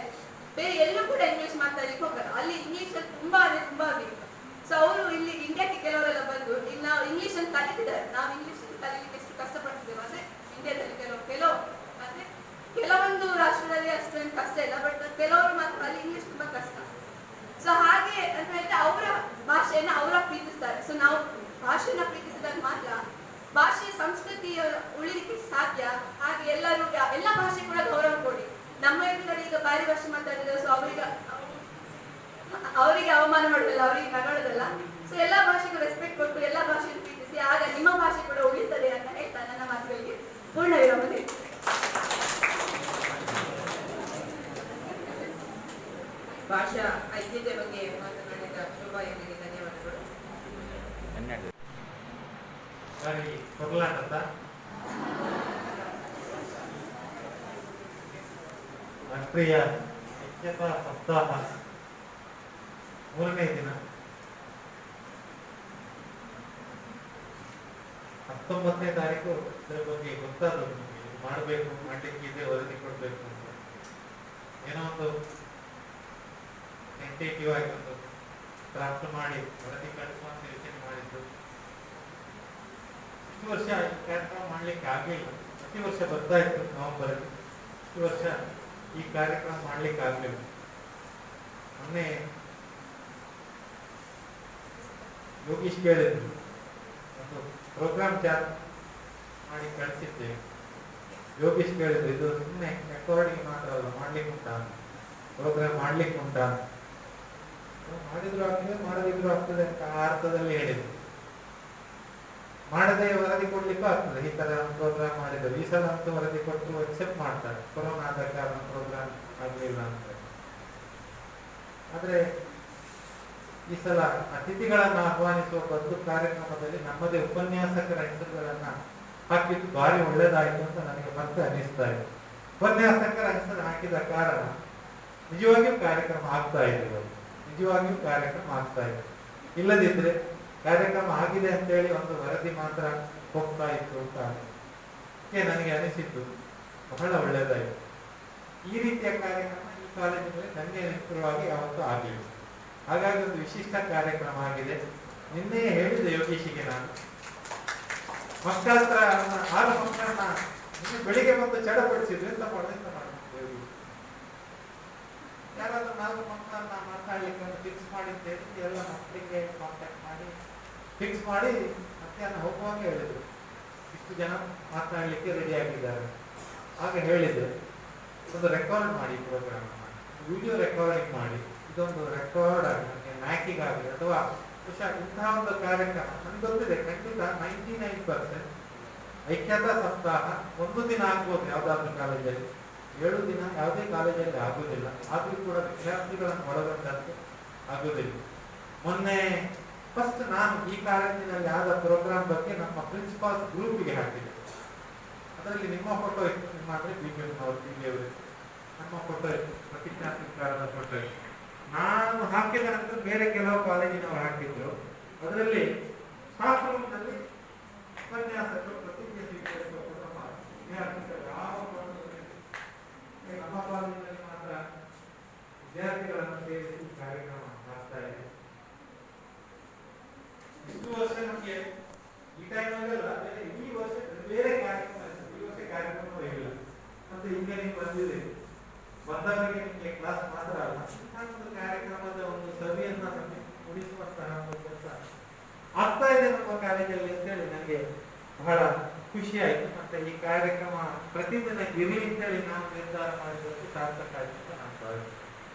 H: ಸೊ ನಾವು ಭಾಷೆನ ಪ್ರೀತಿಸಿದಾಗ ಮಾತ್ರ ಭಾಷೆಯ ಸಂಸ್ಕೃತಿಯ ಉಳಿಲಿಕ್ಕೆ ಸಾಧ್ಯ. ಹಾಗೆ ಎಲ್ಲರೂ ಎಲ್ಲ ಭಾಷೆ ಕೂಡ ಗೌರವ ಕೊಡಿ. ನಮ್ಮ ಎದುರುಗಡೆ ಈಗ ಬಾರಿ ಭಾಷೆ ಮಾತಾಡಿದ್ರೆ ಸೊ ಅವರಿಗೆ ಅವಮಾನ ಮಾಡೋದಲ್ಲ, ಅವರಿಗೆ ನಗಳೋದಲ್ಲ. ಸೊ ಎಲ್ಲ ಭಾಷೆಗೂ ರೆಸ್ಪೆಕ್ಟ್ ಕೊಟ್ಟು ಎಲ್ಲ ಭಾಷೆಯನ್ನು ಪ್ರೀತಿಸಿ, ಆಗ ನಿಮ್ಮ ಭಾಷೆ ಕೂಡ ಉಳಿತದೆ ಅಂತ ಹೇಳ್ತಾ ನನ್ನ ಮಾತುಗಳಿಗೆ ಪೂರ್ಣ ವಿರಾಮ ನೀಡ್ತೀನಿ.
C: ಭಾಷಾ ಐಕ್ಯತೆ ಬಗ್ಗೆ ಮಾತನಾಡಿದ ಶೋಭಾ ಇವರಿಗೆ ಧನ್ಯವಾದಗಳು.
A: ರಾಷ್ಟ್ರೀಯ ಐಕ್ಯತಾ ಸಪ್ತಾಹ 3ನೇ ದಿನ 19ನೇ ತಾರೀಕು ಇದರ ಬಗ್ಗೆ ಗೊತ್ತಾದದ್ದು ನಿಮಗೆ. ಮಾಡಬೇಕು, ಮಾಡಲಿಕ್ಕೆ ಇದೆ, ವರದಿ ಕೊಡಬೇಕು ಅಂತ ಏನೋ ಒಂದು ಟೆಂಟೇಟಿವ್ ಆಗಿ ಒಂದು ಡ್ರಾಫ್ಟ್ ಮಾಡಿ ವರದಿ ಕಳಿಸುವಂತ ಯೋಚನೆ ಮಾಡಿದ್ದು. ಇಷ್ಟು ವರ್ಷ ಈ ಕಾರ್ಯಕ್ರಮ ಮಾಡ್ಲಿಕ್ಕೆ ಆಗಲಿಲ್ಲ. ಪ್ರತಿ ವರ್ಷ ಬರ್ತಾ ಇತ್ತು ನವೆಂಬರಲ್ಲಿ. ಇಷ್ಟು ವರ್ಷ ಈ ಕಾರ್ಯಕ್ರಮ ಮಾಡ್ಲಿಕ್ಕೆ ಆಗಲಿಲ್ಲ. ಮೊನ್ನೆ ಯೋಗೀಶ್ ಕೇಳಿದ್ರು, ಒಂದು ಪ್ರೋಗ್ರಾಮ್ ಚಾರ್ಟ್ ಮಾಡಿ ಕಳಿಸಿದ್ದೇವೆ. ಯೋಗೀಶ್ ಕೇಳಿದ್ರು, ಇದು ಸುಮ್ಮನೆ ರೆಕಾರ್ಡಿಂಗ್ ಮಾತ್ರ ಅಲ್ಲ, ಮಾಡ್ಲಿಕ್ಕೆ ಉಂಟಾ, ಪ್ರೋಗ್ರಾಮ್ ಮಾಡ್ಲಿಕ್ಕೆ ಉಂಟಾ? ಮಾಡಿದ್ರು ಆಗ್ತದೆ, ಮಾಡದಿದ್ರು ಆಗ್ತದೆ ಅಂತ ಆ ಅರ್ಥದಲ್ಲಿ ಹೇಳಿದ್ರು. ಮಾಡದೆ ವರದಿ ಕೊಡ್ಲಿಕ್ಕೂ ಆಗ್ತದೆ. ಈ ತರ ಪ್ರೋಗ್ರಾಮ್ ಮಾಡಿದ್ರು, ಈ ಸಲ ಅಂತೂ ವರದಿ ಕೊಟ್ಟು ಅಕ್ಸೆಪ್ಟ್ ಮಾಡ್ತಾರೆ, ಕೊರೋನಾ ಆದ ಕಾರಣ ಪ್ರೋಗ್ರಾಮ್ ಆಗಲಿಲ್ಲ ಅಂತ. ಆದ್ರೆ ಈ ಸಲ ಅತಿಥಿಗಳನ್ನ ಆಹ್ವಾನಿಸುವ ಒಂದು ಕಾರ್ಯಕ್ರಮದಲ್ಲಿ ನಮ್ಮದೇ ಉಪನ್ಯಾಸಕರ ಹೆಸರುಗಳನ್ನ ಹಾಕಿದ್ದು ಭಾರಿ ಒಳ್ಳೇದಾಯ್ತು ಅಂತ ನನಗೆ ಮತ್ತೆ ಅನಿಸ್ತಾ ಇದೆ. ಉಪನ್ಯಾಸಕರ ಹೆಸರು ಹಾಕಿದ ಕಾರಣ ನಿಜವಾಗಿಯೂ ಕಾರ್ಯಕ್ರಮ ಆಗ್ತಾ ಇದೆ. ನಿಜವಾಗಿಯೂ ಕಾರ್ಯಕ್ರಮ ಆಗ್ತಾ ಇದೆ. ಇಲ್ಲದಿದ್ರೆ ಕಾರ್ಯಕ್ರಮ ಆಗಿದೆ ಅಂತೇಳಿ ಒಂದು ವರದಿ ಮಾತ್ರ ಹೋಗ್ತಾ ಇತ್ತು ಅಂತ ನನಗೆ ಅನಿಸಿದ್ದು ಬಹಳ ಒಳ್ಳೆಯದಾಯಿತು. ಈ ರೀತಿಯ ಕಾರ್ಯಕ್ರಮ ಈ ಕಾಲೇಜಿನಲ್ಲಿ ನನಗೆ ನಿಷ್ಠುರವಾಗಿ ಯಾವತ್ತೂ ಆಗಲಿಲ್ಲ. ಹಾಗಾಗಿ ಒಂದು ವಿಶಿಷ್ಟ ಕಾರ್ಯಕ್ರಮ ಆಗಿದೆ. ನಿನ್ನೆ ಹೇಳಿದೆ ಯೋಗೀಶಿಗೆ ನಾನು, ಮಕ್ಕಳ ಹತ್ರ 6 ಮಕ್ಕಳನ್ನ ಬೆಳಿಗ್ಗೆ ಬಂದು ಚಡಪಡಿಸಿದ್ರು. ಎಂತ ಮಾಡೋದು ಯೋಗೀಶ್, ಯಾರಾದ್ರೂ 4 ಮಕ್ಕಳನ್ನ ಮಾತಾಡ್ಲಿಕ್ಕೆ ಒಂದು ಫಿಕ್ಸ್ ಮಾಡಿದ್ದೇವೆ. ಎಲ್ಲ ಮಕ್ಕಳಿಗೆ ಕಾಂಟ್ಯಾಕ್ಟ್ ಮಾಡಿ ಫಿಕ್ಸ್ ಮಾಡಿ ಮಧ್ಯಾಹ್ನ ಹೋಗುವಾಗ ಹೇಳಿದ್ರು, ಇಷ್ಟು ಜನ ಮಾತನಾಡಲಿಕ್ಕೆ ರೆಡಿ ಆಗಿದ್ದಾರೆ. ಆಗ ಹೇಳಿದ್ರು, ಒಂದು ರೆಕಾರ್ಡ್ ಮಾಡಿ ಪ್ರೋಗ್ರಾಮ್ ಮಾಡಿ, ವಿಡಿಯೋ ರೆಕಾರ್ಡಿಂಗ್ ಮಾಡಿ, ಇದೊಂದು ರೆಕಾರ್ಡ್ ಆಗಿ ನನಗೆ ಮ್ಯಾಕಿಗಾಗಲಿ ಅಥವಾ ಇಂತಹ ಒಂದು ಕಾರ್ಯಕ್ರಮ ನನಗೆ ಗೊತ್ತಿದೆ ಖಂಡಿತ 99% ಐಕ್ಯತಾ ಸಪ್ತಾಹ ಒಂದು ದಿನ ಆಗ್ಬೋದು ಯಾವ್ದಾದ್ರು ಕಾಲೇಜಲ್ಲಿ, 7 ದಿನ ಯಾವುದೇ ಕಾಲೇಜಲ್ಲಿ ಆಗುದಿಲ್ಲ. ಆದ್ರೂ ಕೂಡ ವಿದ್ಯಾರ್ಥಿಗಳನ್ನು ಒಳಗೊಂಡಂತೆ ಆಗುದಿಲ್ಲ. ಮೊನ್ನೆ ಫಸ್ಟ್ ನಾನು ಈ ಕಾಲೇಜಿನಲ್ಲಿ ಆದ ಪ್ರೋಗ್ರಾಮ್ ಬಗ್ಗೆ ನಮ್ಮ ಪ್ರಿನ್ಸಿಪಾಲ್ಸ್ ಗ್ರೂಪಿಗೆ ಹಾಕಿದೆ. ಅದರಲ್ಲಿ ನಿಮ್ಮ ಫೋಟೋ ಇತ್ತು, ನಿಮ್ಮ ಅಂದ್ರೆ ಬಿಬಿಯವರು ನಮ್ಮ ಫೋಟೋ ಇತ್ತು, ಪ್ರತಿಜ್ಞಾ ಸ್ವೀಕಾರದ ಫೋಟೋ ಇತ್ತು. ನಾನು ಹಾಕಿದ ನಂತರ ಬೇರೆ ಕೆಲವು ಕಾಲೇಜಿನವರು ಹಾಕಿದ್ರು. ಅದರಲ್ಲಿ ಸ್ಟಾಫ್ ರೂಮ್ ನಲ್ಲಿ ಉಪನ್ಯಾಸಕರು ಪ್ರತಿಜ್ಞೆ ಸ್ವೀಕರಿಸುವ ವಿದ್ಯಾರ್ಥಿಗಳು ಯಾವ ನಮ್ಮ ಕಾಲೇಜಿನಲ್ಲಿ ಮಾತ್ರ ವಿದ್ಯಾರ್ಥಿಗಳನ್ನು ಸೇರಿಸಿ ಕಾರ್ಯಕ್ರಮ ಆಗ್ತಾ ಇದೆ. ಇಷ್ಟು ವರ್ಷ ನಮಗೆ ಈ ಟೈಮಲ್ಲೆಲ್ಲ ಈ ವರ್ಷ ಬೇರೆ ಕಾರ್ಯಕ್ರಮ, ಈ ವರ್ಷ ಕಾರ್ಯಕ್ರಮ ಇಲ್ಲ. ಮತ್ತೆ ಈಗ ನೀವು ಬಂದಿದೆ, ಬಂದವರಿಗೆ ನಿಮಗೆ ಕ್ಲಾಸ್ ಮಾತ್ರ ಅಲ್ಲ, ಒಂದು ಕಾರ್ಯಕ್ರಮದ ಒಂದು ಸವಿಯನ್ನ ನಮಗೆ ಉಳಿಸುವಂತಹ ಒಂದು ಕೆಲಸ ಆಗ್ತಾ ಇದೆ ನಮ್ಮ ಕಾಲೇಜಲ್ಲಿ ಅಂತೇಳಿ ನನಗೆ ಬಹಳ ಖುಷಿ ಆಯ್ತು. ಮತ್ತೆ ಈ ಕಾರ್ಯಕ್ರಮ ಪ್ರತಿದಿನ ಇರಲಿ ಅಂತೇಳಿ ನಾವು ನಿರ್ಧಾರ ಮಾಡಿದ್ದಕ್ಕೆ ಸಾರ್ಥಕ ಆಯ್ತು ಅಂತ ನಾನು ಭಾವಿಸ್ತೇನೆ.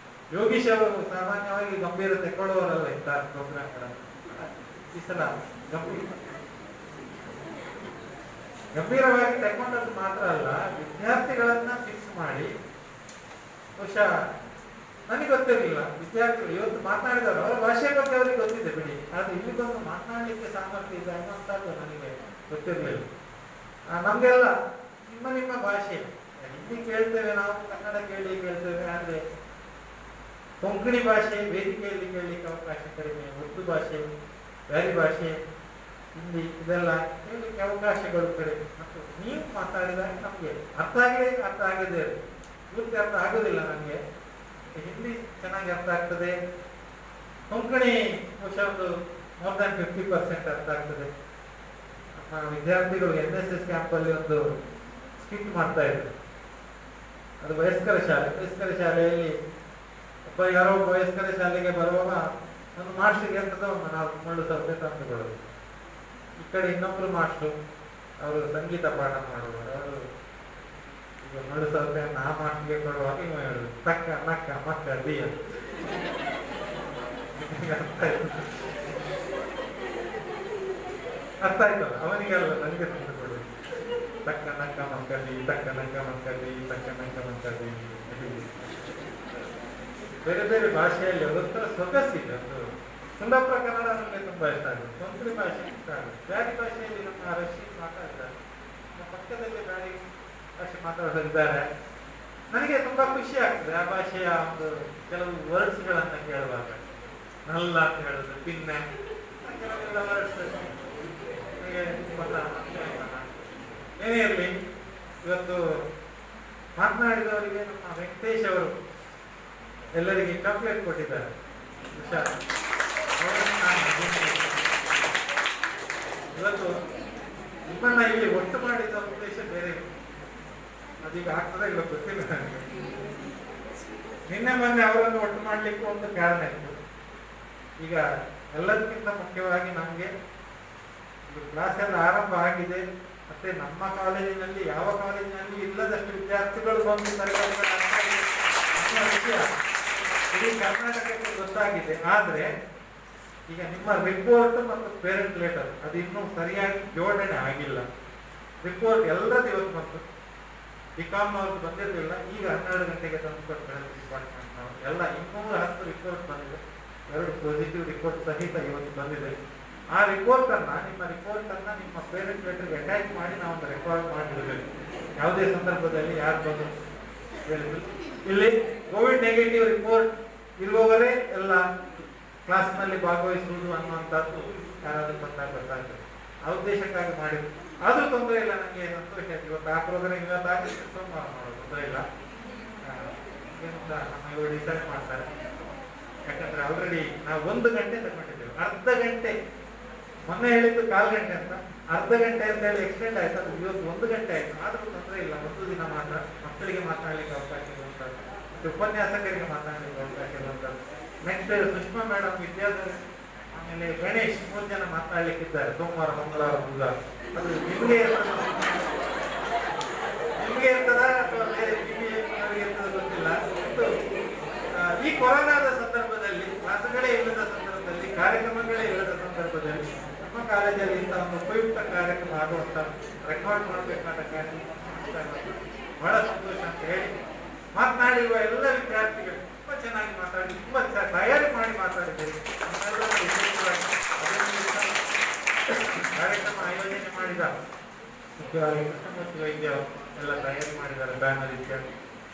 A: ಯೋಗೀಶ್ ಅವರು ಸಾಮಾನ್ಯವಾಗಿ ಗಂಭೀರ ತೆಕ್ಕೊಳ್ಳುವವರಲ್ಲ ಇಂತಹ ಪ್ರೋಗ್ರಾಮ್ಗಳನ್ನು. ಈ ಸಲ ಗಂಭೀರವಾಗಿ ತಗೊಂಡದ್ದು ಮಾತ್ರ ಅಲ್ಲ, ವಿದ್ಯಾರ್ಥಿಗಳನ್ನ ಫಿಕ್ಸ್ ಮಾಡಿ, ಬಹುಶಃ ನನಗೆ ಗೊತ್ತಿರಲಿಲ್ಲ ವಿದ್ಯಾರ್ಥಿಗಳು ಇವತ್ತು ಮಾತನಾಡಿದವರು ಅವರ ಭಾಷೆ ಬಗ್ಗೆ ಅವರಿಗೆ ಗೊತ್ತಿದೆ ಬಿಡಿ, ಆದ್ರೆ ಇಲ್ಲಿ ಬಂದು ಮಾತನಾಡಲಿಕ್ಕೆ ಸಾಮರ್ಥ್ಯ ಇದೆ ಅನ್ನೋಂಥದ್ದು ನನಗೆ ಗೊತ್ತಿರಲಿಲ್ಲ. ನಮ್ಗೆಲ್ಲ ನಿಮ್ಮ ಭಾಷೆ ಹಿಂದಿ ಕೇಳ್ತೇವೆ ನಾವು, ಕನ್ನಡ ಕೇಳ್ತೇವೆ, ಆದ್ರೆ ಕೊಂಕಣಿ ಭಾಷೆ ವೇದಿಕೆಯಲ್ಲಿ ಕೇಳಲಿಕ್ಕೆ ಅವಕಾಶ ಕಡಿಮೆ, ಉರ್ದು ಭಾಷೆ, ಬ್ಯಾರಿ ಭಾಷೆ, ಹಿಂದಿ ಇದೆಲ್ಲ ಕೇಳಲಿಕ್ಕೆ ಅವಕಾಶಗಳು ಕಡಿಮೆ. ಮತ್ತು ನೀವು ಮಾತಾಡಿದಾಗ ನಮಗೆ ಅರ್ಥ ಆಗಿದೆ, ಪೂರ್ತಿ ಅರ್ಥ ಆಗೋದಿಲ್ಲ. ನನಗೆ ಹಿಂದಿ ಚೆನ್ನಾಗಿ ಅರ್ಥ ಆಗ್ತದೆ, ಕೊಂಕಣಿ ಬಹುಶಃ ಒಂದು ಮೋರ್ ದ್ಯಾನ್ 50% ಅರ್ಥ ಆಗ್ತದೆ. ನಮ್ಮ ವಿದ್ಯಾರ್ಥಿಗಳು NSS ಕ್ಯಾಂಪಲ್ಲಿ ಒಂದು ಸ್ಕಿಟ್ ಮಾಡ್ತಾ ಇದ್ರು. ಅದು ವಯಸ್ಕರ ಶಾಲೆಯಲ್ಲಿ ಯಾರೋ ವಯಸ್ಕರ ಶಾಲೆಗೆ ಬರುವಾಗ
I: ಒಂದು ಮಾಸ್ಟರ್ಗೆ ಅಂತದ ಒಂದು 4 ಮುಳ್ಳು ಸೌತೆ ತಂದುಕೊಳ್ಳೋದು. ಈ ಕಡೆ ಇನ್ನೊಬ್ರು ಮಾಸ್ಟ್ರು ಅವರು ಸಂಗೀತ ಪಾಠ ಮಾಡೋರು, ಅವರು ಈಗ ಮುಳ್ಳು ಸೌತೆ ಆ ಮಾಸ್ಟರ್ಗೆ ಕೊಡುವಾಗ ಇವ ಹೇಳುದು ತಕ್ಕ ನಕ್ಕ ಮಕ್ಕ ದಿಯ. ಅರ್ಥ ಆಯ್ತಲ್ಲ ಅವನಿಗೆಲ್ಲ, ನನಗೆ ತಂದುಕೊಳ್ಳೋದು ತಕ್ಕ ನಕ್ಕ ಮಕ್ಕಳಿ, ತಕ್ಕ ನಕ್ಕ ಮಕ್ಕಳಿ, ತಕ್ಕ ನಕ್ಕ ಮಕ್ಕಳಿ. ಬೇರೆ ಬೇರೆ ಭಾಷೆಯಲ್ಲಿ ಅದೊಂಥರ ಸೊಗಸಿದೆ. ಅದು ಕುಂದಾಪುರ ಕನ್ನಡ ನನಗೆ ತುಂಬಾ ಇಷ್ಟ ಆಗುತ್ತೆ, ಕೊಂಕಣಿ ಭಾಷೆ ಇಷ್ಟ ಆಗುತ್ತೆ. ಬ್ಯಾರಿ ಭಾಷೆಯಲ್ಲಿ ನಮ್ಮ ರಶೀದ್ ಮಾತಾಡ್ತಾರೆ, ನಮ್ಮ ಪಕ್ಕದಲ್ಲಿ ಬ್ಯಾರಿ ಭಾಷೆ ಮಾತಾಡೋರಿದ್ದಾರೆ. ನನಗೆ ತುಂಬಾ ಖುಷಿ ಆಗ್ತದೆ ಆ ಭಾಷೆಯ ಒಂದು ಕೆಲವು ವರ್ಡ್ಸ್ಗಳನ್ನ ಕೇಳುವಾಗ. ನಲ್ಲ ಅಂತ ಹೇಳುದು, ಪಿನ್ನೆ, ಕೆಲವೆಲ್ಲ ವರ್ಡ್ಸ್ ನನಗೆ ತುಂಬಾ ಏನೇ ಇರಲಿ. ಇವತ್ತು ಮಾತನಾಡಿದವರಿಗೆ ನಮ್ಮ ವೆಂಕಟೇಶ್ ಅವರು ಎಲ್ಲರಿಗೆ ಚಾಕ್ಲೇಟ್ ಕೊಟ್ಟಿದ್ದಾರೆ. ಹುಷಾರ್. ಇವತ್ತು ನಿಮ್ಮನ್ನ ಇಲ್ಲಿ ಒಟ್ಟು ಮಾಡಿದ ಉದ್ದೇಶ ಬೇರೆ, ಅದೀಗ ಆಗ್ತದೆ ಇಲ್ಲ ಗೊತ್ತಿಲ್ಲ ನನಗೆ. ನಿನ್ನೆ ಮೊನ್ನೆ ಅವರನ್ನು ಒಟ್ಟು ಮಾಡ್ಲಿಕ್ಕೆ ಒಂದು ಕಾರಣ ಇತ್ತು. ಈಗ ಎಲ್ಲದಕ್ಕಿಂತ ಮುಖ್ಯವಾಗಿ ನಮಗೆ ಕ್ಲಾಸ್ ಎಲ್ಲ ಆರಂಭ ಆಗಿದೆ. ಮತ್ತೆ ನಮ್ಮ ಕಾಲೇಜಿನಲ್ಲಿ ಯಾವ ಕಾಲೇಜಿನಲ್ಲಿ ಇಲ್ಲದಷ್ಟು ವಿದ್ಯಾರ್ಥಿಗಳು ಬಂದು ತರಗತಿಗಳ ವಿಷಯ ಇಡೀ ಕರ್ನಾಟಕಕ್ಕೆ ಗೊತ್ತಾಗಿದೆ. ಆದ್ರೆ ಈಗ ನಿಮ್ಮ ರಿಪೋರ್ಟ್ ಮತ್ತು ಪೇರೆಂಟ್ ಲೆಟರ್ ಅದು ಇನ್ನೂ ಸರಿಯಾಗಿ ಜೋಡಣೆ ಆಗಿಲ್ಲ. ರಿಪೋರ್ಟ್ ಎಲ್ಲರದ್ದು ಇವತ್ತು ಬಂತು, ಬಿಕಾಮ್ ಅವ್ರದ್ದು ಬಂದಿರಲಿಲ್ಲ. ಈಗ 12 ಗಂಟೆಗೆ ತಂದುಕೊಟ್ಟು ಡಿಪಾರ್ಟ್ಮೆಂಟ್ ನಾವು ಎಲ್ಲ 210 ರಿಪೋರ್ಟ್ ಬಂದಿದೆ. 2 ಪಾಸಿಟಿವ್ ರಿಪೋರ್ಟ್ ಸಹಿತ ಇವತ್ತು ಬಂದಿದೆ. ಆ ರಿಪೋರ್ಟ್ ಅನ್ನ, ನಿಮ್ಮ ರಿಪೋರ್ಟ್ ಅನ್ನ ನಿಮ್ಮ ಪೇರೆಂಟ್ ಲೆಟರ್ಗೆ ಅಟ್ಯಾಚ್ ಮಾಡಿ ನಾವು ಒಂದು ರೆಕಾರ್ಡ್ ಮಾಡಿಬಿಡಬೇಕು. ಯಾವುದೇ ಸಂದರ್ಭದಲ್ಲಿ ಯಾರು ಬಂದು ಹೇಳಿದ್ರು. ಇಲ್ಲಿ ಕೋವಿಡ್ ನೆಗೆಟಿವ್ ರಿಪೋರ್ಟ್ ಇರುವವರೇ ಎಲ್ಲ ಕ್ಲಾಸ್ನಲ್ಲಿ ಭಾಗವಹಿಸುವುದು ಅನ್ನುವಂಥದ್ದು ಯಾರಾದ್ರೂ ಗೊತ್ತಾಗ್ತದೆ. ಆ ಉದ್ದೇಶಕ್ಕಾಗಿ ಮಾಡಿದ್ರು. ಅದು ತೊಂದರೆ ಇಲ್ಲ, ನನಗೆ ಸಂತೋಷ ಆಯ್ತು. ಇವತ್ತು ಆ ಪ್ರೋಗ್ರಾಮ್ ಇವತ್ತಾಗಿ ಸೋಮವಾರ ಮಾಡೋದು ತೊಂದರೆ ಇಲ್ಲ. ನಮ್ಮ ಇವರು ಡಿಸೈಡ್ ಮಾಡ್ತಾರೆ. ಯಾಕಂದ್ರೆ ಆಲ್ರೆಡಿ ನಾವು 1 ಗಂಟೆ ತಗೊಂಡಿದ್ದೇವೆ. ಅರ್ಧ ಗಂಟೆ ಮೊನ್ನೆ ಹೇಳಿದ್ದು 1/4 ಗಂಟೆ ಅಂತ, ಅರ್ಧ ಗಂಟೆ ಅಂತ ಹೇಳಿ ಎಕ್ಸ್ಟೆಂಡ್ ಆಯ್ತು. ಅದು ಇವತ್ತು 1 ಗಂಟೆ ಆಯ್ತು. ಆದ್ರೂ ತೊಂದರೆ ಇಲ್ಲ. 1 ದಿನ ಮಾತ್ರ ಮಕ್ಕಳಿಗೆ ಮಾತನಾಡ್ಲಿಕ್ಕೆ ಅವಕಾಶ ಇರುವಂಥದ್ದು, ಉಪನ್ಯಾಸಕರಿಗೆ ಮಾತನಾಡಲಿಕ್ಕೆ ಅವಕಾಶ ಇರುವಂಥದ್ದು. ನೆಕ್ಸ್ಟ್ ಸುಷ್ಮಾ ಮೇಡಮ್, ವಿದ್ಯಾಧರ್, ಆಮೇಲೆ ಗಣೇಶ್ 3 ಜನ ಮಾತನಾಡ್ಲಿಕ್ಕಿದ್ದಾರೆ ಸೋಮವಾರ, ಮಂಗಳವಾರ, ಬುಧವಾರ. ಅದು ನಿಮ್ಗೆ ಇರ್ತದ ಅಥವಾ ಬೇರೆ ಇರ್ತದ ಗೊತ್ತಿಲ್ಲ. ಈ ಕೊರೋನಾದ ಸಂದರ್ಭದಲ್ಲಿ, ಕ್ಲಾಸ್ಗಳೇ ಇಲ್ಲದ ಸಂದರ್ಭದಲ್ಲಿ, ಕಾರ್ಯಕ್ರಮಗಳೇ ಇಲ್ಲದ ಸಂದರ್ಭದಲ್ಲಿ ನಮ್ಮ ಕಾಲೇಜಲ್ಲಿ ಇಂಥ ಒಂದು ಉಪಯುಕ್ತ ಕಾರ್ಯಕ್ರಮ ಆಗುವಂತ ರೆಕಾರ್ಡ್ ಮಾಡಬೇಕಾದ ಕಾರ್ಯಕ್ರಮ ಬಹಳ ಸಂತೋಷ ಅಂತ ಹೇಳಿ, ಮಾತನಾಡಿರುವ ಎಲ್ಲ ವಿದ್ಯಾರ್ಥಿಗಳು ತುಂಬಾ ಚೆನ್ನಾಗಿ ಮಾತಾಡಿ, ತುಂಬಾ ತಯಾರಿ ಮಾಡಿ ಮಾತಾಡಿದ್ದಾರೆ. ಕಾರ್ಯಕ್ರಮ ಆಯೋಜನೆ ಮಾಡಿದ ಮುಖ್ಯವಾಗಿ ಕೃಷ್ಣಮೂರ್ತಿ ವೈದ್ಯ ಎಲ್ಲ ತಯಾರಿ ಮಾಡಿದ್ದಾರೆ. ಬ್ಯಾನರ್ ಇತ್ಯಾದಿ.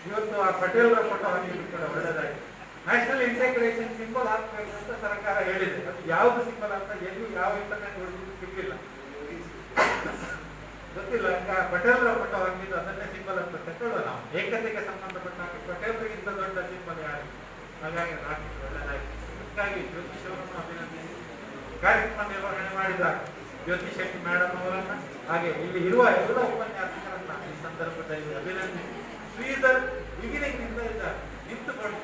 I: ಇವತ್ತು ಆ ಪಟೇಲ್ರ ಫೋಟೋ ಹಾಕಿದ್ದು ಕೂಡ ಒಳ್ಳೆದಾಗಿ. ನ್ಯಾಷನಲ್ ಇಂಟೆಗ್ರೇಷನ್ ಸಿಂಬಲ್ ಹಾಕ್ಬೇಕು ಅಂತ ಸರ್ಕಾರ ಹೇಳಿದೆ. ಅದು ಯಾವ್ದು ಸಿಂಬಲ್ ಅಂತ ಎಲ್ಲೂ ಯಾವ ಇಂಟರ್ನೆಟ್ ಹೊಡೆದು ಸಿಗ್ಲಿಲ್ಲ, ಗೊತ್ತಿಲ್ಲ. ಪಟೇಲ್ರ ಫೋಟೋ ಹಾಕಿದ್ದು ಅದನ್ನೇ ಸಿಂಬಲ್ ಅಂತ ತಗೊಳ್ಳುವ ನಾವು. ಏಕತೆಗೆ ಸಂಬಂಧಪಟ್ಟ ಪಟೇಲ್ರಿಗಿಂತ ದೊಡ್ಡ ಸಿಂಬಲ್ ಯಾರು? ಹಾಗಾಗಿ ಹಾಕಿದ್ದು ಒಳ್ಳೆದಾಗಿ. ಅದಕ್ಕಾಗಿ ಜ್ಯೋತಿಷ್ ಅವರನ್ನು ಅಭಿನಂದಿಸಿ, ಕಾರ್ಯಕ್ರಮ ನಿರ್ವಹಣೆ ಮಾಡಿದ ಜ್ಯೋತಿ ಶೆಟ್ಟಿ ಮೇಡಮ್ ಅವರನ್ನ, ಹಾಗೆ ಇಲ್ಲಿ ಇರುವ ಎಲ್ಲ ಉಪನ್ಯಾಸಕರನ್ನ ಈ ಸಂದರ್ಭದಲ್ಲಿ ಅಭಿನಂದಿಸಿ, ಶ್ರೀಧರ್ ಬಿಗಿನಿಂಗ್ ನಿಂದ ಇದ್ದಾರೆ, ನಿಂತುಕೊಂಡು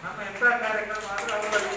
I: ನಮ್ಮ ಎಂತ ಕಾರ್ಯಕ್ರಮ ಆದ್ರೂ ಅವರಲ್ಲಿ